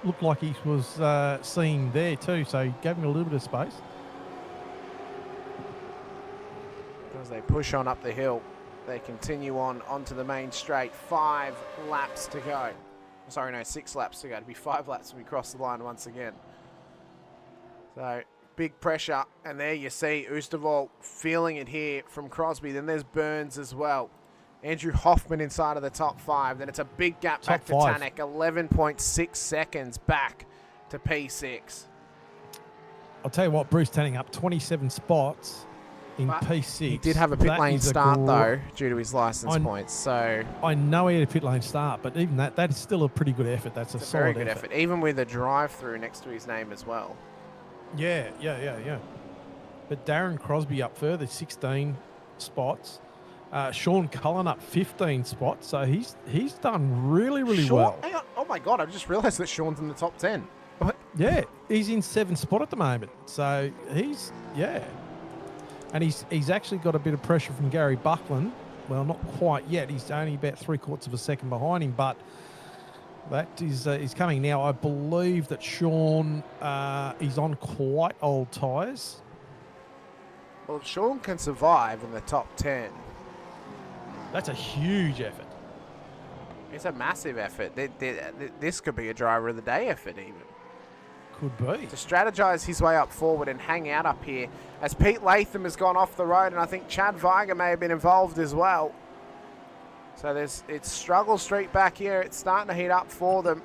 looked like he was seen there too, so he gave him a little bit of space. As they push on up the hill, they continue on onto the main straight. 5 laps to go. Sorry, no, 6 laps to go. It'll be 5 laps when we cross the line once again. So... big pressure, and there you see Oosterwald feeling it here from Crosby. Then there's Burns as well. Andrew Hoffman inside of the top 5. Then it's a big gap back to Tanak. 11.6 seconds back to P6. I'll tell you what, Bruce Tanak up 27 spots in But P6. he did have a pit lane start, though, due to his license points. So I know he had a pit lane start, but even that is still a pretty good effort. That's a solid very good effort, even with a drive-through next to his name as well. Yeah. But Darren Crosby up further, 16 spots. Sean Cullen up 15 spots. So he's done really well. Hang on. Oh, my God. I just realised that Sean's in the top 10. What? Yeah, he's in 7th spot at the moment. So he's, And he's actually got a bit of pressure from Gary Buckland. Well, not quite yet. He's only about 3/4 of a second behind him, but... that is coming now. I believe that Sean is on quite old tyres. Well, if Sean can survive in the top 10... that's a huge effort. It's a massive effort. This could be a driver of the day effort even. Could be. To strategize his way up forward and hang out up here. As Pete Latham has gone off the road, and I think Chad Viger may have been involved as well. So it's struggle street back here. It's starting to heat up for them.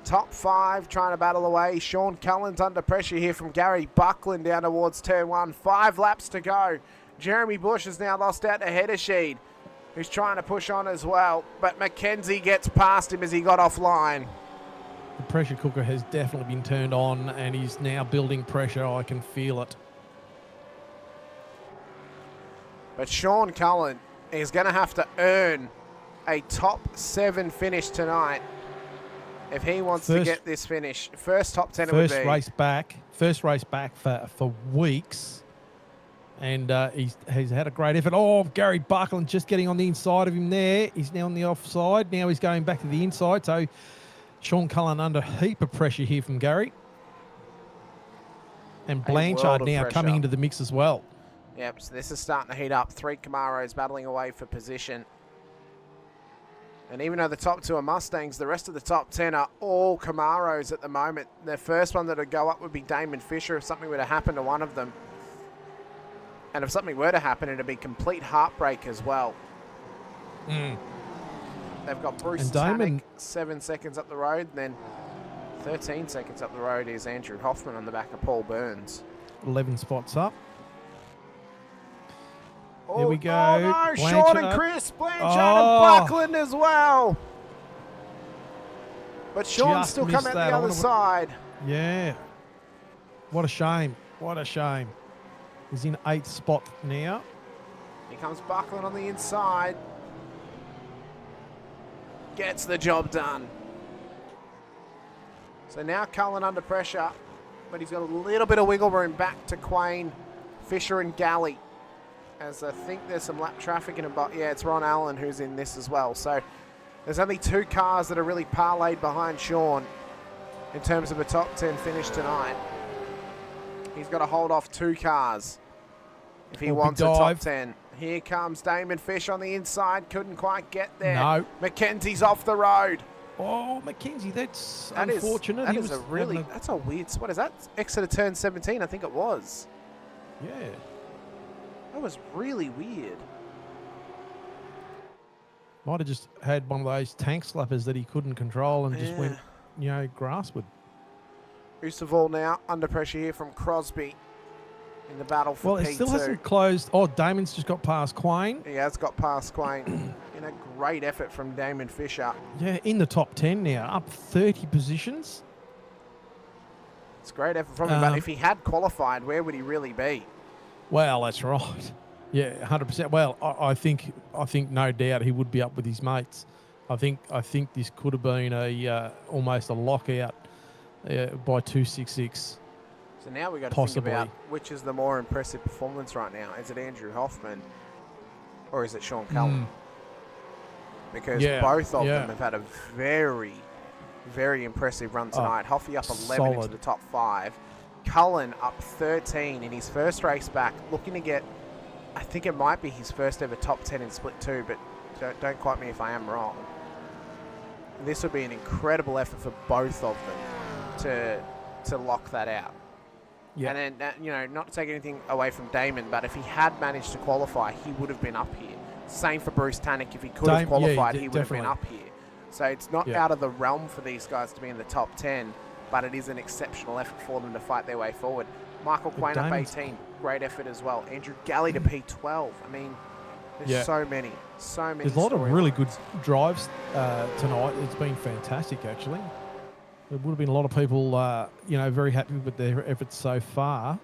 Top 5 trying to battle away. Sean Cullen's under pressure here from Gary Buckland down towards turn 1. 5 laps to go. Jeremy Bush has now lost out to Heddersheed, who's trying to push on as well. But Mackenzie gets past him as he got offline. The pressure cooker has definitely been turned on, and he's now building pressure. I can feel it. But Sean Cullen is going to have to earn a top 7 finish tonight if he wants to get this finish. First top 10 it would be. First race back for weeks. And he's had a great effort. Oh, Gary Buckland just getting on the inside of him there. He's now on the offside. Now he's going back to the inside. So Sean Cullen under a heap of pressure here from Gary. And A Blanchard world of now pressure. coming into the mix as well. Yep, so this is starting to heat up. 3 Camaros battling away for position. And even though the top 2 are Mustangs, the rest of the top 10 are all Camaros at the moment. The first one that would go up would be Damon Fisher if something were to happen to one of them. And if something were to happen, it'd be complete heartbreak as well. They've got Bruce And Damon- Tannick 7 seconds up the road, and then 13 seconds up the road is Andrew Hoffman on the back of Paul Burns. 11 spots up. Oh, Here we go. Oh no, Sean and Blanchard. Chris, Blanchard Oh. and Buckland as well. But Sean's Just still missed coming out that. the I other wonder side. Yeah. What a shame. What a shame. He's in 8th spot now. Here comes Buckland on the inside. Gets the job done. So now Cullen under pressure, but he's got a little bit of wiggle room back to Quain, Fisher and Galley. As I think there's some lap traffic in a yeah, it's Ron Allen who's in this as well. So there's only 2 cars that are really parlayed behind Sean in terms of a top 10 finish tonight. He's got to hold off 2 cars if he Oh, big wants a top dive. 10. Here comes Damon Fish on the inside. Couldn't quite get there. No. Mackenzie's off the road. Oh, Mackenzie, that's That is unfortunate. that He is was a really, having that's a weird, what is that? Exeter turn 17, I think it was. yeah. That was really weird. Might have just had one of those tank slappers that he couldn't control and just Yeah. went, grassward. Usaval now under pressure here from Crosby in the battle for Well, P2. it still hasn't closed. Oh, Damon's just got past Quain. He has got past Quain. In a great effort from Damon Fisher. Yeah, in the top 10 now, up 30 positions. It's a great effort from him, but if he had qualified, where would he really be? Well, that's right. Yeah, 100%. Well, I think no doubt he would be up with his mates. I think this could have been a almost a lockout by 266. So now we've got to Possibly. think about which is the more impressive performance right now. Is it Andrew Hoffman or is it Sean Cullen? Because Yeah, both of yeah. them have had a very, very impressive run tonight. Hoffy up 11 into solid. the top 5. Cullen up 13 in his first race back, looking to get, I think it might be his first ever top 10 in split 2, but don't quote me if I am wrong. This would be an incredible effort for both of them to lock that out. Yeah. And then, not to take anything away from Damon, but if he had managed to qualify, he would have been up here. Same for Bruce Tannick. If he could have qualified, he would have been up here. So it's not out of the realm for these guys to be in the top 10, but it is an exceptional effort for them to fight their way forward. Michael Quain up 18. Great effort as well. Andrew Galley to P12. I mean, there's so many. There's a lot of really good drives tonight. It's been fantastic, actually. There would have been a lot of people, very happy with their efforts so far.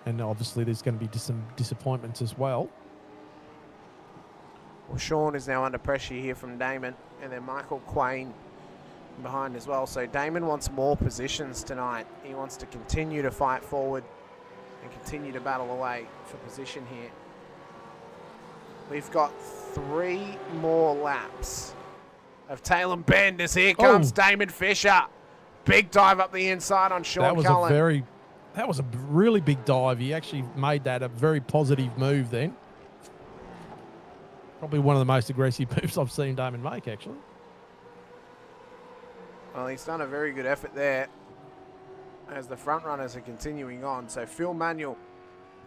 And obviously there's going to be some disappointments as well. Well, Sean is now under pressure here from Damon, and then Michael Quain behind as well. So Damon wants more positions tonight. He wants to continue to fight forward and continue to battle away for position here. We've got 3 more laps of tail and bend as here comes Damon Fisher. Big dive up the inside on Sean Cullen. That was a really big dive. He actually made that a very positive move then. Probably one of the most aggressive moves I've seen Damon make, actually. Well, he's done a very good effort there as the front runners are continuing on. So Phil Manuel,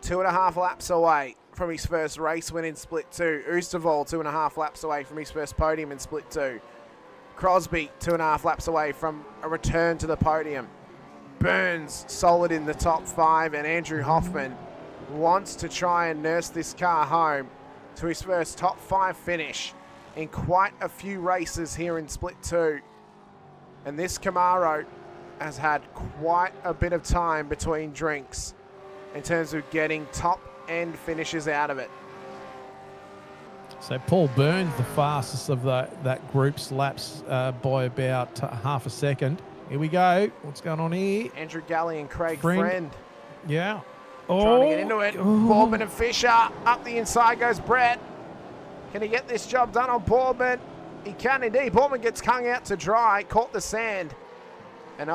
2.5 laps away from his first race win in Split 2. Oosterwald, 2.5 laps away from his first podium in Split 2. Crosby, 2.5 laps away from a return to the podium. Burns, solid in the top 5. And Andrew Hoffman wants to try and nurse this car home to his first top 5 finish in quite a few races here in Split 2. And this Camaro has had quite a bit of time between drinks in terms of getting top-end finishes out of it. So Paul Burns, the fastest of that group's laps by about half a second. Here we go. What's going on here? Andrew Galley and Craig Friend. Yeah. Trying to get into it. Boardman and Fisher. Up the inside goes Brett. Can he get this job done on Boardman? He can indeed. Boardman gets hung out to dry, caught the sand, and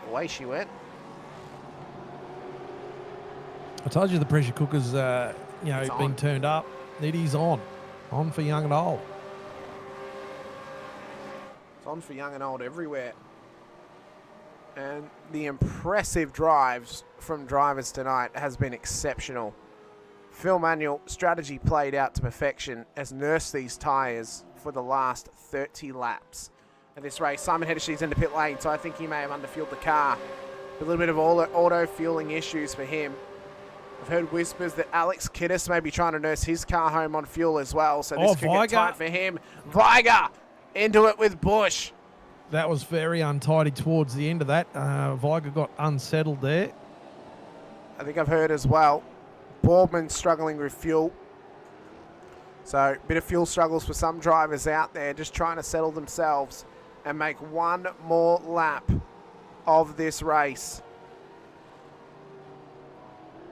away she went. I told you the pressure cooker's, been turned up. It is on for young and old. It's on for young and old everywhere. And the impressive drives from drivers tonight has been exceptional. Phil Manuel, strategy played out to perfection, has nursed these tyres for the last 30 laps of this race. Simon Heddershee's in the pit lane, so I think he may have underfueled the car. A little bit of auto-fueling issues for him. I've heard whispers that Alex Kiddis may be trying to nurse his car home on fuel as well, so this could get tight for him. Viger into it with Bush. That was very untidy towards the end of that. Viger got unsettled there. I think I've heard as well. Boardman struggling with fuel. So a bit of fuel struggles for some drivers out there, just trying to settle themselves and make one more lap of this race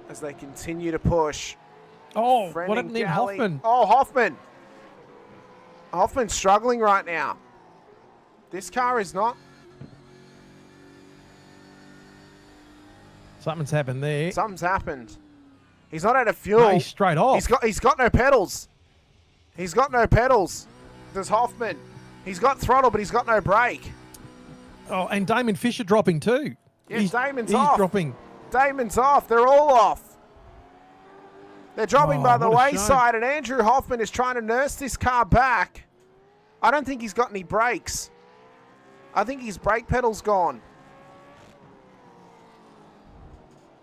as they continue to push. Oh, what happened in Hoffman? Oh, Hoffman. Hoffman's struggling right now. This car is not. Something's happened there. Something's happened. He's not out of fuel. No, he's straight off. He's got no pedals. He's got no pedals. There's Hoffman. He's got throttle, but he's got no brake. Oh, and Damon Fisher dropping too. Yes, Damon's off. He's dropping. Damon's off. They're all off. They're dropping by the wayside, and Andrew Hoffman is trying to nurse this car back. I don't think he's got any brakes. I think his brake pedal's gone.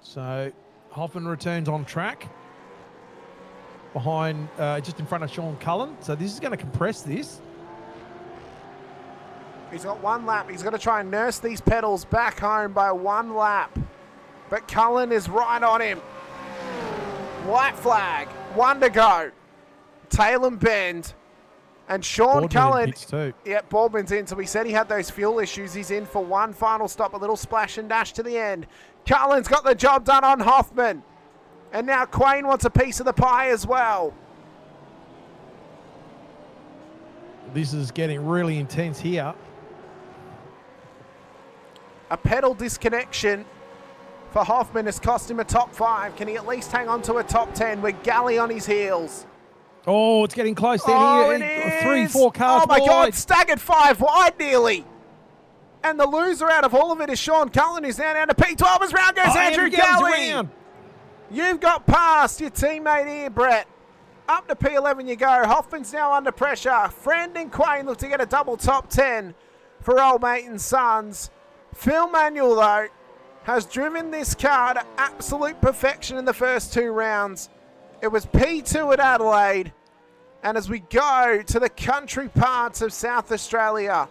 So Hoffman returns on track behind, just in front of Sean Cullen. So this is going to compress this. He's got one lap. He's got to try and nurse these pedals back home by one lap. But Cullen is right on him. White flag. One to go. Tail and bend. And Sean Cullen. Yeah, Boardman's in. So we said he had those fuel issues. He's in for one final stop. A little splash and dash to the end. Cullen's got the job done on Hoffman. And now Quain wants a piece of the pie as well. This is getting really intense here. A pedal disconnection for Hoffman has cost him a top 5. Can he at least hang on to a top 10 with Galley on his heels? Oh, it's getting close then. Oh, Here. it is. 3-4 cars Oh, my wide. God. Staggered 5 wide nearly. And the loser out of all of it is Sean Cullen, who's now down to P12 as round goes Andrew Galley. You've got past your teammate here, Brett. Up to P11 you go. Hoffman's now under pressure. Friend and Quain look to get a double top 10 for old mate and sons. Phil Manuel, though, has driven this car to absolute perfection in the first 2 rounds. It was P2 at Adelaide. And as we go to the country parts of South Australia,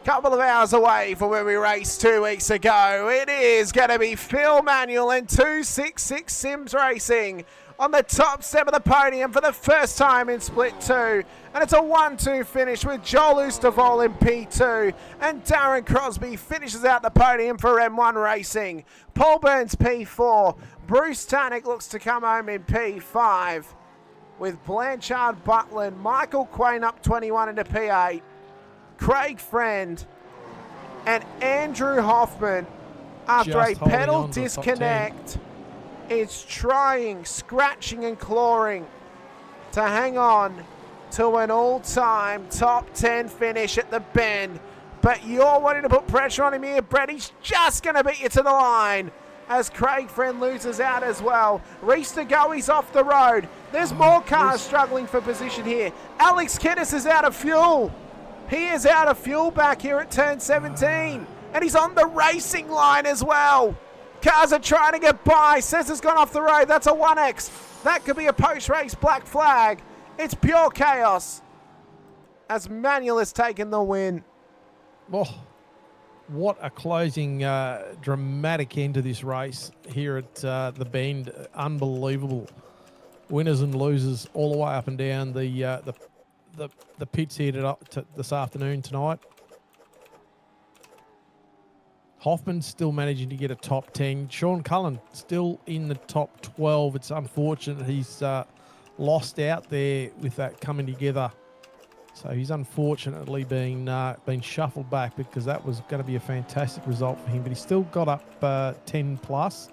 couple of hours away from where we raced 2 weeks ago, it is going to be Phil Manuel and 266 Sims Racing on the top step of the podium for the first time in Split 2. And it's a 1-2 finish with Joel Oosterwol in P2. And Darren Crosby finishes out the podium for M1 Racing. Paul Burns P4. Bruce Tannick looks to come home in P5. With Blanchard Butland, Michael Quain up 21 into P8. Craig Friend and Andrew Hoffman, after a pedal disconnect, is trying, scratching and clawing to hang on to an all-time top 10 finish at the bend. But you're wanting to put pressure on him here, Brett. He's just going to beat you to the line as Craig Friend loses out as well. Reese to go, he's off the road. There's more cars struggling for position here. Alex Kiddis is out of fuel. He is out of fuel back here at turn 17. And he's on the racing line as well. Cars are trying to get by. Says has gone off the road. That's a 1X. That could be a post-race black flag. It's pure chaos as Manuel has taken the win. Oh, what a closing dramatic end to this race here at the Bend. Unbelievable. Winners and losers all the way up and down the pits here this afternoon tonight. Hoffman's still managing to get a top 10. Sean Cullen still in the top 12. It's unfortunate he's lost out there with that coming together So he's unfortunately been shuffled back because that was going to be a fantastic result for him. But he's still got up 10 plus.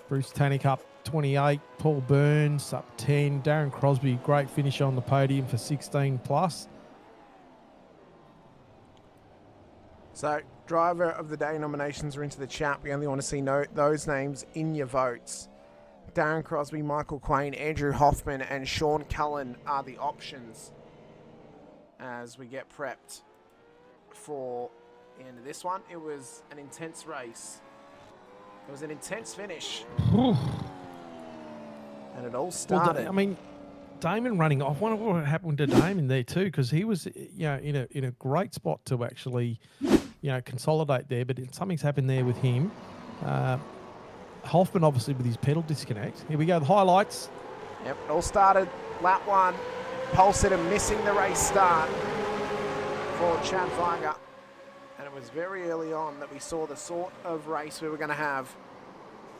Bruce Tannick up 28. Paul Burns up 10. Darren Crosby, great finish on the podium for 16 plus. So, driver of the day nominations are into the chat. We only want to see those names in your votes. Darren Crosby, Michael Quain, Andrew Hoffman, and Sean Cullen are the options as we get prepped for the end of this one. It was an intense race. It was an intense finish. And it all started. Well, I mean, Damon running off. I wonder what happened to Damon there too, because he was, in a great spot to actually, consolidate there. But something's happened there with him. Hoffman obviously with his pedal disconnect. Here we go. The highlights. Yep, it all started lap 1. Pole sitter missing the race start for Chad Weiger. And it was very early on that we saw the sort of race we were going to have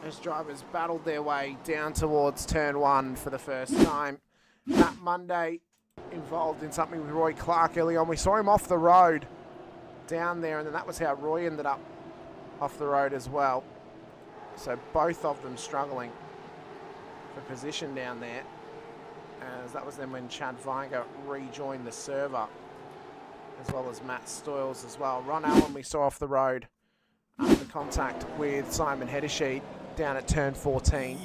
as drivers battled their way down towards turn 1 for the first time. Matt Monday involved in something with Roy Clark early on. We saw him off the road down there, and then that was how Roy ended up off the road as well. So both of them struggling for position down there. As that was then when Chad Weiger rejoined the server, as well as Matt Stoyles as well. Ron Allen we saw off the road after contact with Simon Hedesheed down at turn 14.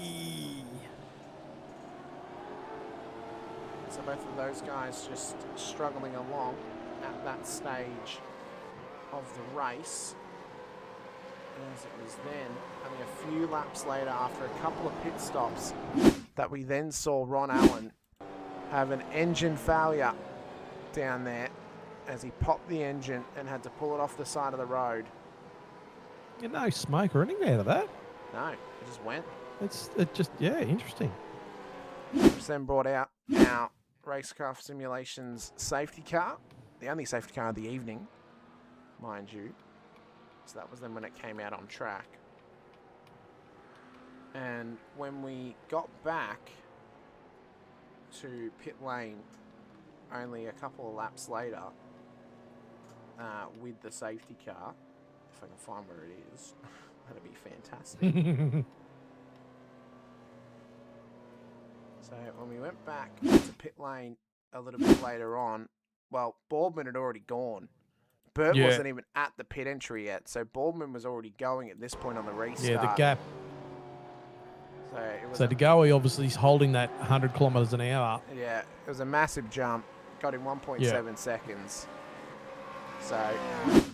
So both of those guys just struggling along at that stage of the race. As it was then, only a few laps later, after a couple of pit stops, that we then saw Ron Allen have an engine failure down there as he popped the engine and had to pull it off the side of the road. No smoke or anything out of that. No, it just went. Interesting. Which then brought out our Racecraft Simulations safety car, the only safety car of the evening, mind you. So that was then when it came out on track. And when we got back to pit lane only a couple of laps later with the safety car, if I can find where it is, that'd be fantastic. So when we went back to pit lane a little bit later on, well, Boardman had already gone. Burt wasn't even at the pit entry yet, so Boardman was already going at this point on the restart. Yeah, the gap. So De Goey obviously is holding that 100 kilometres an hour. Yeah, it was a massive jump. Got him 1.7 seconds. So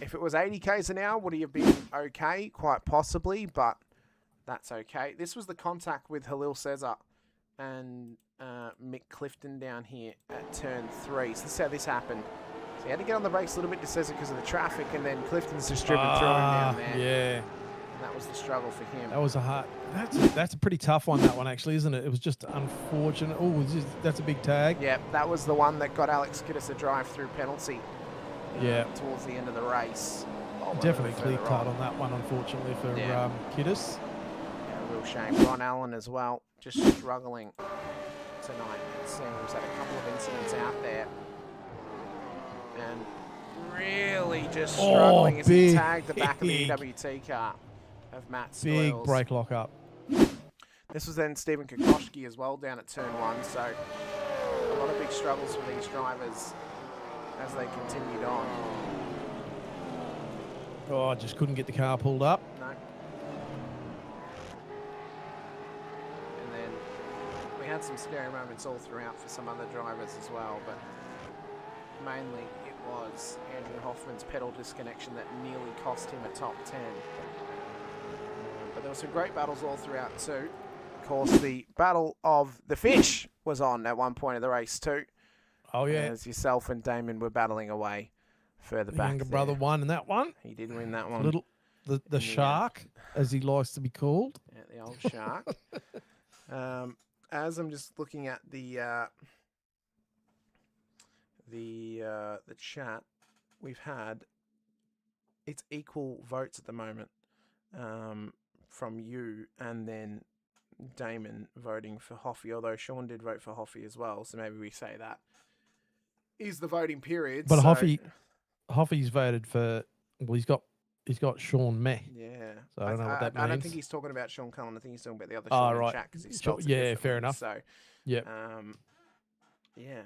if it was 80 k's an hour, would he have been okay? Quite possibly, but that's okay. This was the contact with Halil Cesar and Mick Clifton down here at turn 3. So this is how this happened. So he had to get on the brakes a little bit to Cesar because of the traffic, and then Clifton's just driven through him down there. Yeah. And that was the struggle for him. That was a hard. That's a pretty tough one, that one, actually, isn't it? It was just unfortunate. Oh, that's a big tag. Yeah, that was the one that got Alex Kiddis a drive-through penalty. Towards the end of the race. Definitely clear cut on that one, unfortunately, for Kiddis. Yeah, real shame. Ron Allen as well, just struggling tonight, it seems. Had a couple of incidents out there. And really just struggling as he tagged the back of the EWT car of Matt Stoyles. Big brake lock up. This was then Stephen Kokoschke as well down at turn 1, so a lot of big struggles for these drivers as they continued on. Oh, I just couldn't get the car pulled up. No. And then we had some scary moments all throughout for some other drivers as well, but mainly it was Andrew Hoffman's pedal disconnection that nearly cost him a top 10. But there were some great battles all throughout too. Of course, the Battle of the Fish was on at one point of the race too. Oh, yeah. As yourself and Damon were battling away further back. Younger brother won in that one. He did win that one. The shark, as he likes to be called. Yeah, the old shark. As I'm just looking at the chat, we've had, it's equal votes at the moment from you and then Damon voting for Hoffy, although Sean did vote for Hoffy as well, so maybe we say that is the voting period. But so, Hoffy's voted for. Well, he's got Sean Meh. Yeah. So I don't know what that I don't means. think he's talking about Sean Cullen. I think he's talking about the other Oh, Sean in right. chat because he Sure, spells it yeah, differently. fair enough. So, Yep. yeah.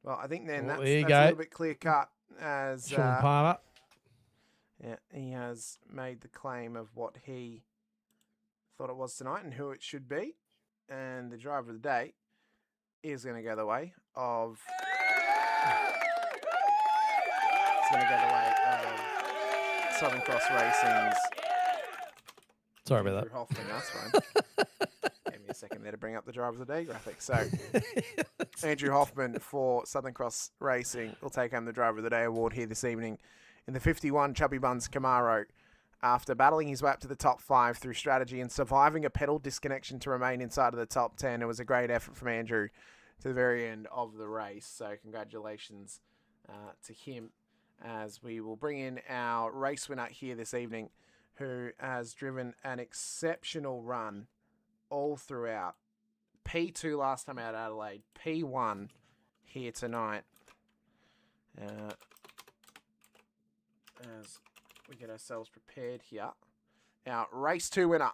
Well, I think then Well, that's there you a go. little bit clear cut as Sean Palmer. yeah, he has made the claim of what he thought it was tonight and who it should be. And the driver of the day is going to go the way of. It's going to go the way of Southern Cross Racing's. Sorry about Andrew Hoffman, that's fine. Give me a second there to bring up the driver of the day graphic. So, Andrew Hoffman for Southern Cross Racing will take home the driver of the day award here this evening in the 51 Chubby Buns Camaro. After battling his way up to the top 5 through strategy and surviving a pedal disconnection to remain inside of the top 10, it was a great effort from Andrew to the very end of the race. So congratulations to him, as we will bring in our race winner here this evening, who has driven an exceptional run all throughout. P2 last time out at Adelaide, P1 here tonight. As we get ourselves prepared here. Our race 2 winner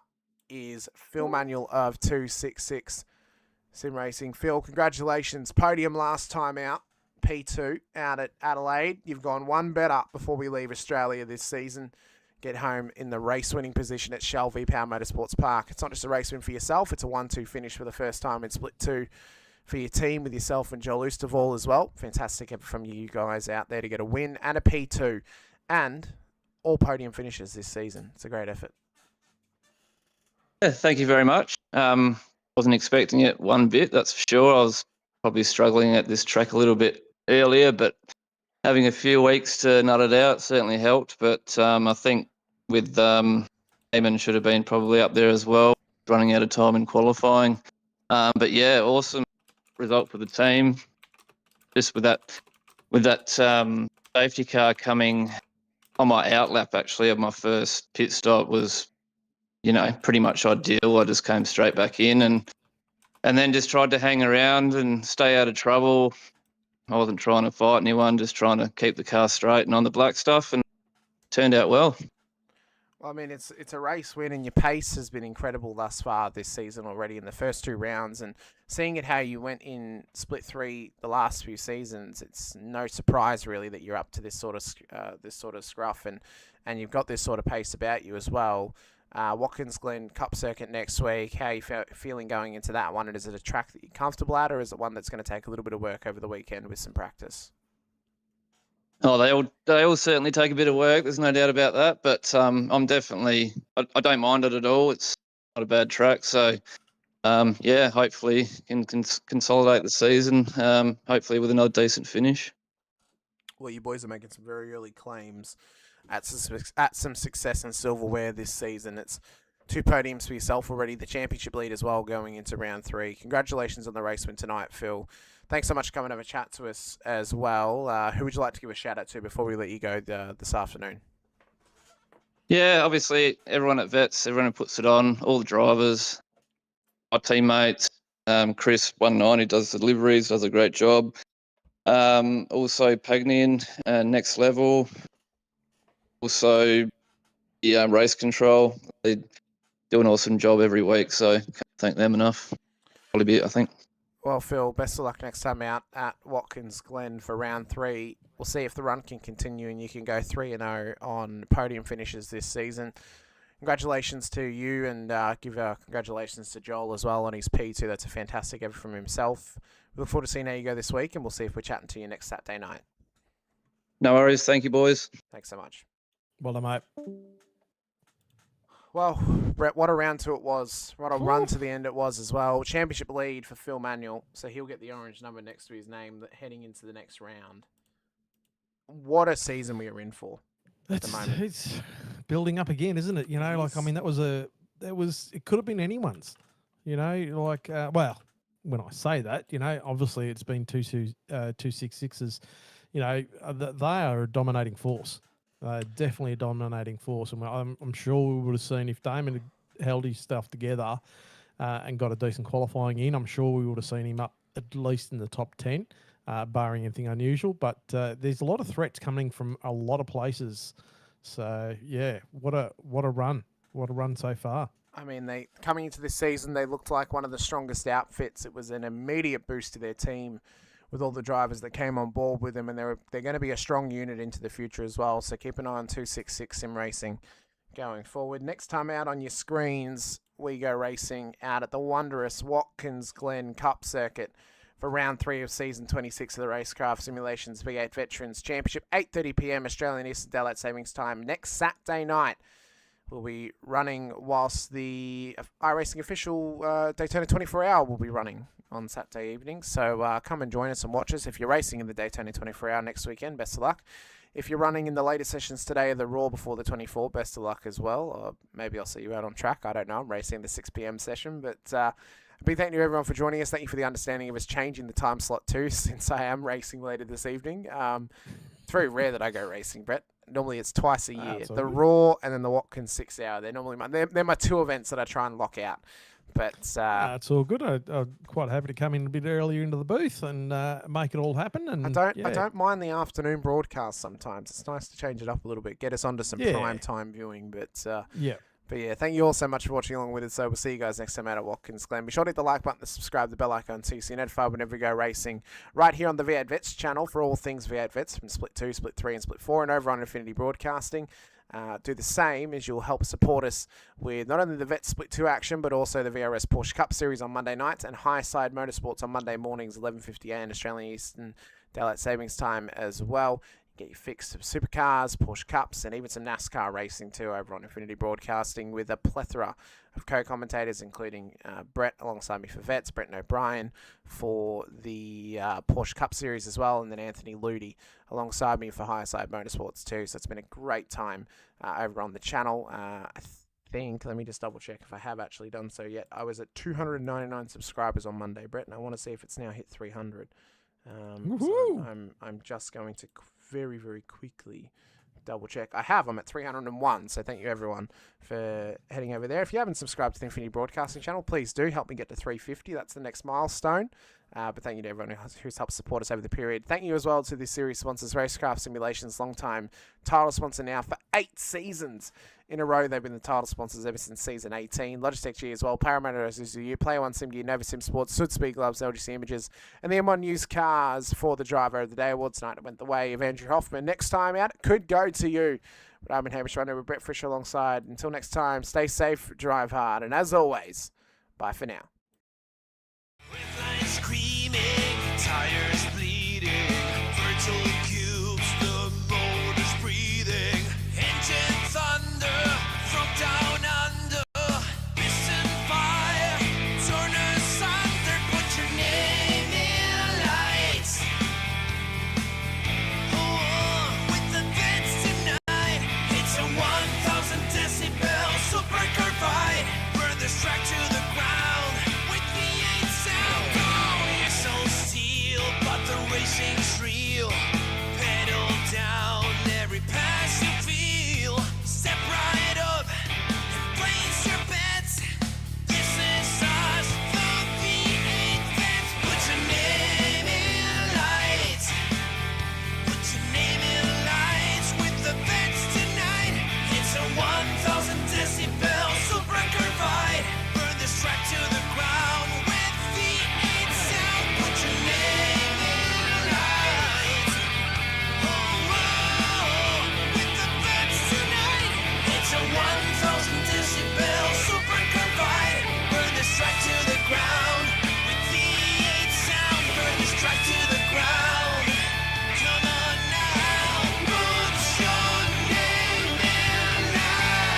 is Phil Manuel of 266 Sim Racing. Phil, congratulations. Podium last time out, P2 out at Adelaide. You've gone one better before we leave Australia this season. Get home in the race-winning position at Shell V-Power Motorsports Park. It's not just a race win for yourself, it's a 1-2 finish for the first time in Split 2 for your team with yourself and Joel Oosterval as well. Fantastic effort from you guys out there to get a win and a P2 and all podium finishes this season. It's a great effort. Yeah, thank you very much. Wasn't expecting it one bit, that's for sure. I was probably struggling at this track a little bit earlier, but having a few weeks to nut it out certainly helped. But I think with Eamon should have been probably up there as well, running out of time in qualifying. But yeah, awesome result for the team. Just with that safety car coming on my outlap actually of my first pit stop was, pretty much ideal. I just came straight back in and then just tried to hang around and stay out of trouble. I wasn't trying to fight anyone, just trying to keep the car straight and on the black stuff, and turned out well. Well, I mean, it's a race win, and your pace has been incredible thus far this season already in the first 2 rounds. And seeing it how you went in Split 3 the last few seasons, it's no surprise really that you're up to this sort of scruff, and you've got this sort of pace about you as well. Watkins Glen Cup Circuit next week. How are you feeling going into that one? And is it a track that you're comfortable at, or is it one that's going to take a little bit of work over the weekend with some practice? Oh, they all certainly take a bit of work. There's no doubt about that. But I'm definitely I don't mind it at all. It's not a bad track. So yeah, hopefully can consolidate the season. Hopefully with another decent finish. Well, you boys are making some very early claims at some success in silverware this season. It's 2 podiums for yourself already, the championship lead as well going into round 3. Congratulations on the race win tonight, Phil. Thanks so much for coming to have a chat to us as well. Who would you like to give a shout out to before we let you go this afternoon? Yeah, obviously everyone at Vets, everyone who puts it on, all the drivers, my teammates, Chris 190 does the deliveries, does a great job. Also Pagnian, Next Level. Also, race control. They do an awesome job every week, so can't thank them enough. Probably be it, I think. Well, Phil, best of luck next time out at Watkins Glen for round 3. We'll see if the run can continue and you can go 3-0 on podium finishes this season. Congratulations to you, and give congratulations to Joel as well on his P2. That's a fantastic effort from himself. We look forward to seeing how you go this week, and we'll see if we're chatting to you next Saturday night. No worries. Thank you, boys. Thanks so much. Well done, mate. Well, Brett, what a round 2 it was. What a run to the end it was as well. Championship lead for Phil Manuel, so he'll get the orange number next to his name heading into the next round. What a season we are in for at the moment. It's building up again, isn't it? It could have been anyone's. Well, when I say that, obviously it's been 266s. They are a dominating force. Definitely a dominating force, and I'm sure we would have seen if Damon had held his stuff together and got a decent qualifying in. I'm sure we would have seen him up at least in the top 10, barring anything unusual. But there's a lot of threats coming from a lot of places. So yeah, what a run! What a run so far. I mean, they coming into this season, they looked like one of the strongest outfits. It was an immediate boost to their team with all the drivers that came on board with them, and they're going to be a strong unit into the future as well. So keep an eye on 266 Sim Racing going forward. Next time out on your screens, we go racing out at the wondrous Watkins Glen Cup Circuit for round 3 of season 26 of the Racekraft Simulations V8 Veterans Championship, 8:30 p.m. Australian Eastern Daylight Savings Time next Saturday night. We'll be running whilst the iRacing official Daytona 24-hour will be running on Saturday evening. So come and join us and watch us. If you're racing in the Daytona 24-hour next weekend, best of luck. If you're running in the later sessions today of the Raw before the 24, best of luck as well. Or maybe I'll see you out on track. I don't know. I'm racing the 6 p.m. session. But a big thank you to everyone for joining us. Thank you for the understanding of us changing the time slot too, since I am racing later this evening. It's very rare that I go racing, Brett. Normally it's twice a year. The Raw and then the Watkins 6 hour. They're normally they're my 2 events that I try and lock out. But it's all good. I'm quite happy to come in a bit earlier into the booth and make it all happen. And I don't mind the afternoon broadcast sometimes. It's nice to change it up a little bit, get us onto some prime time viewing. But But yeah, thank you all so much for watching along with us. So we'll see you guys next time out at Watkins Glen. Be sure to hit the like button, the subscribe, the bell icon too, so you're notified whenever we go racing right here on the V8 Vets channel for all things V8 Vets from Split 2, Split 3 and Split 4 and over on Infinity Broadcasting. Do the same as you'll help support us with not only the Vets Split 2 action, but also the VRS Porsche Cup Series on Monday nights and High Side Motorsports on Monday mornings, 11:50 a.m. Australian Eastern Daylight Savings Time as well. Get your fix of supercars, Porsche Cups, and even some NASCAR racing too over on Infinity Broadcasting with a plethora of co-commentators, including Brett alongside me for Vets, Brett and O'Brien for the Porsche Cup Series as well, and then Anthony Ludi alongside me for Higher Side Motorsports too. So it's been a great time over on the channel. I think, let me just double check if I have actually done so yet. I was at 299 subscribers on Monday, Brett, and I want to see if it's now hit 300. So I'm just going to very, very quickly double check. I'm at 301, so thank you everyone for heading over there. If you haven't subscribed to the Infinity Broadcasting channel, please do help me get to 350. That's the next milestone. But thank you to everyone who's helped support us over the period. Thank you as well to this series sponsors, Racekraft Simulations, long-time title sponsor now for 8 seasons in a row. They've been the title sponsors ever since season 18. Logitech G as well, Parramatta Isuzu Ute, Player One Sim Gear, Nova Simsports, Südspeed gloves, LGC Images, and the M1 used cars for the Driver of the Day Award tonight. It went the way of Andrew Hoffman. Next time out, it could go to you. But I've been Hamish Munro Brett Fisher alongside. Until next time, stay safe, drive hard, and as always, bye for now. Screaming, tires bleeding, fertile cubes, the motor's breathing, engine thunder from down under, piston fire, turn asunder, put your name in lights. Oh, with the Vets tonight, it's a 1,000 decibel super carbide, burn this track to the ground with V8 sound. Racing's real, pedal down, every pass you feel, step right up and place your bets. This is us, the V8 Vets. Put your name in lights, put your name in lights with the Vets tonight. It's a 1,000 decibel super carbide, burn this track to the ground with V8 sound. Put your name a 1,000 decibel super carbide, burn this track to the ground with V8 sound, burn this track to the ground. Come on now, put your name in lights.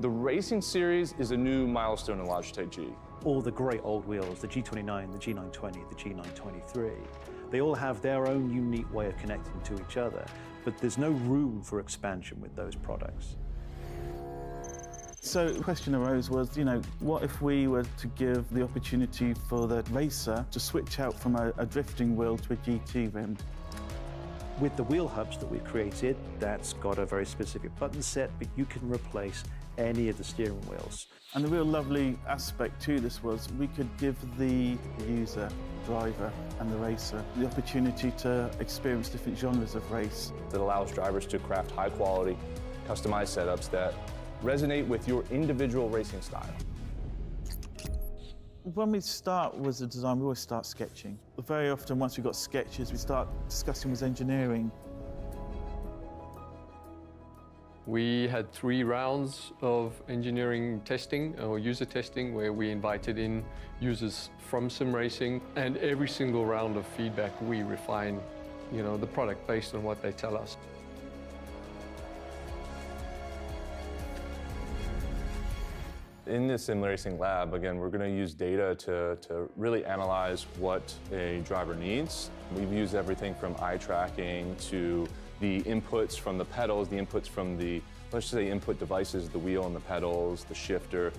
The racing series is a new milestone in Logitech G. all the great old wheels, the G29, the G920, the G923, they all have their own unique way of connecting to each other, but there's no room for expansion with those products. So the question arose was, what if we were to give the opportunity for the racer to switch out from a drifting wheel to a GT rim? With the wheel hubs that we've created, that's got a very specific button set, but you can replace any of the steering wheels. And the real lovely aspect to this was we could give the user, driver and the racer the opportunity to experience different genres of race. That allows drivers to craft high quality, customized setups that resonate with your individual racing style. When we start with the design, we always start sketching. Very often, once we've got sketches, we start discussing with engineering. We had 3 rounds of engineering testing or user testing where we invited in users from sim racing, and every single round of feedback we refine, the product based on what they tell us. In this sim racing lab, again, we're going to use data to really analyze what a driver needs. We've used everything from eye tracking to the inputs from the pedals, the inputs from the, let's just say, input devices, the wheel and the pedals, the shifter.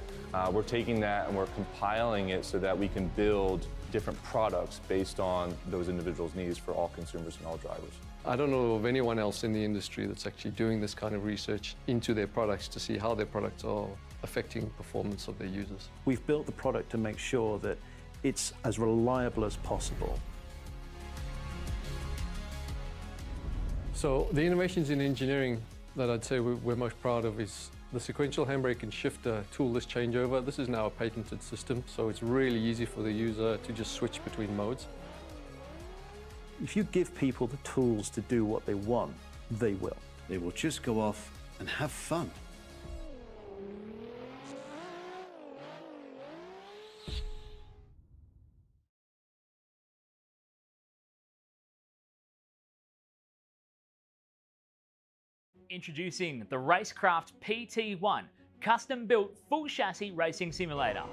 We're taking that and we're compiling it so that we can build different products based on those individuals' needs for all consumers and all drivers. I don't know of anyone else in the industry that's actually doing this kind of research into their products to see how their products are affecting performance of their users. We've built the product to make sure that it's as reliable as possible. So the innovations in engineering that I'd say we're most proud of is the sequential handbrake and shifter toolless changeover. This is now a patented system, so it's really easy for the user to just switch between modes. If you give people the tools to do what they want, they will. They will just go off and have fun. Introducing the Racekraft PT1, custom-built full chassis racing simulator.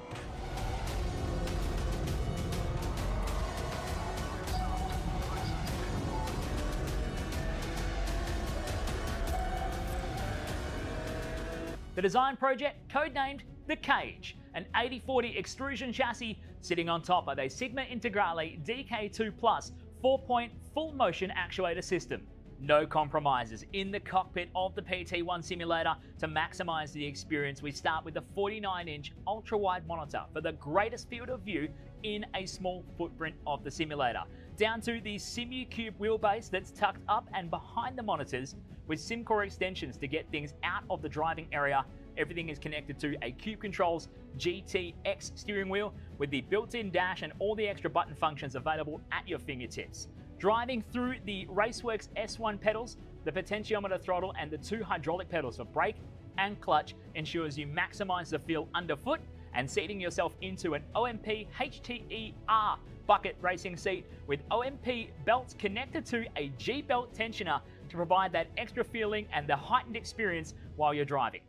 The design project, codenamed The Cage, an 80/40 extrusion chassis sitting on top of a Sigma Integrale DK2 Plus 4-point full motion actuator system. No compromises in the cockpit of the PT1 simulator. To maximize the experience, we start with the 49-inch ultra-wide monitor for the greatest field of view in a small footprint of the simulator, down to the SimuCube wheelbase that's tucked up and behind the monitors with SimCore extensions to get things out of the driving area. Everything is connected to a Cube Controls GTX steering wheel with the built-in dash and all the extra button functions available at your fingertips. Driving through the Raceworks S1 pedals, the potentiometer throttle and the 2 hydraulic pedals for brake and clutch ensures you maximize the feel underfoot, and seating yourself into an OMP HTER bucket racing seat with OMP belts connected to a G-belt tensioner to provide that extra feeling and the heightened experience while you're driving.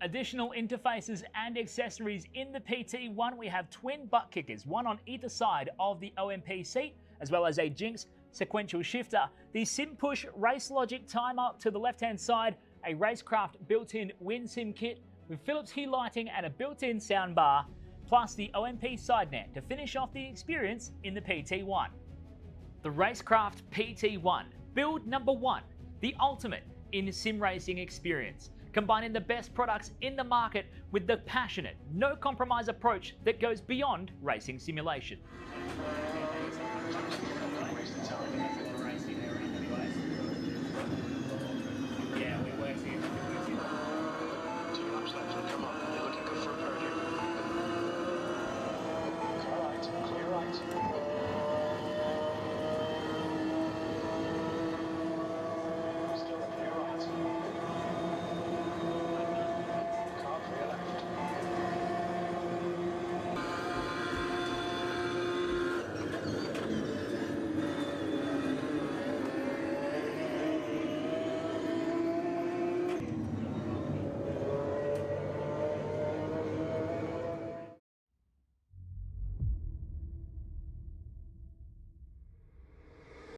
Additional interfaces and accessories in the PT1, we have twin butt kickers, one on either side of the OMP seat, as well as a Jinx sequential shifter, the SimPush Race Logic timer to the left-hand side, a Racecraft built-in WinSim kit with Philips Hue lighting and a built-in soundbar, plus the OMP side net to finish off the experience in the PT1. The Racecraft PT1, build number 1, the ultimate in sim racing experience, combining the best products in the market with the passionate, no compromise approach that goes beyond racing simulation.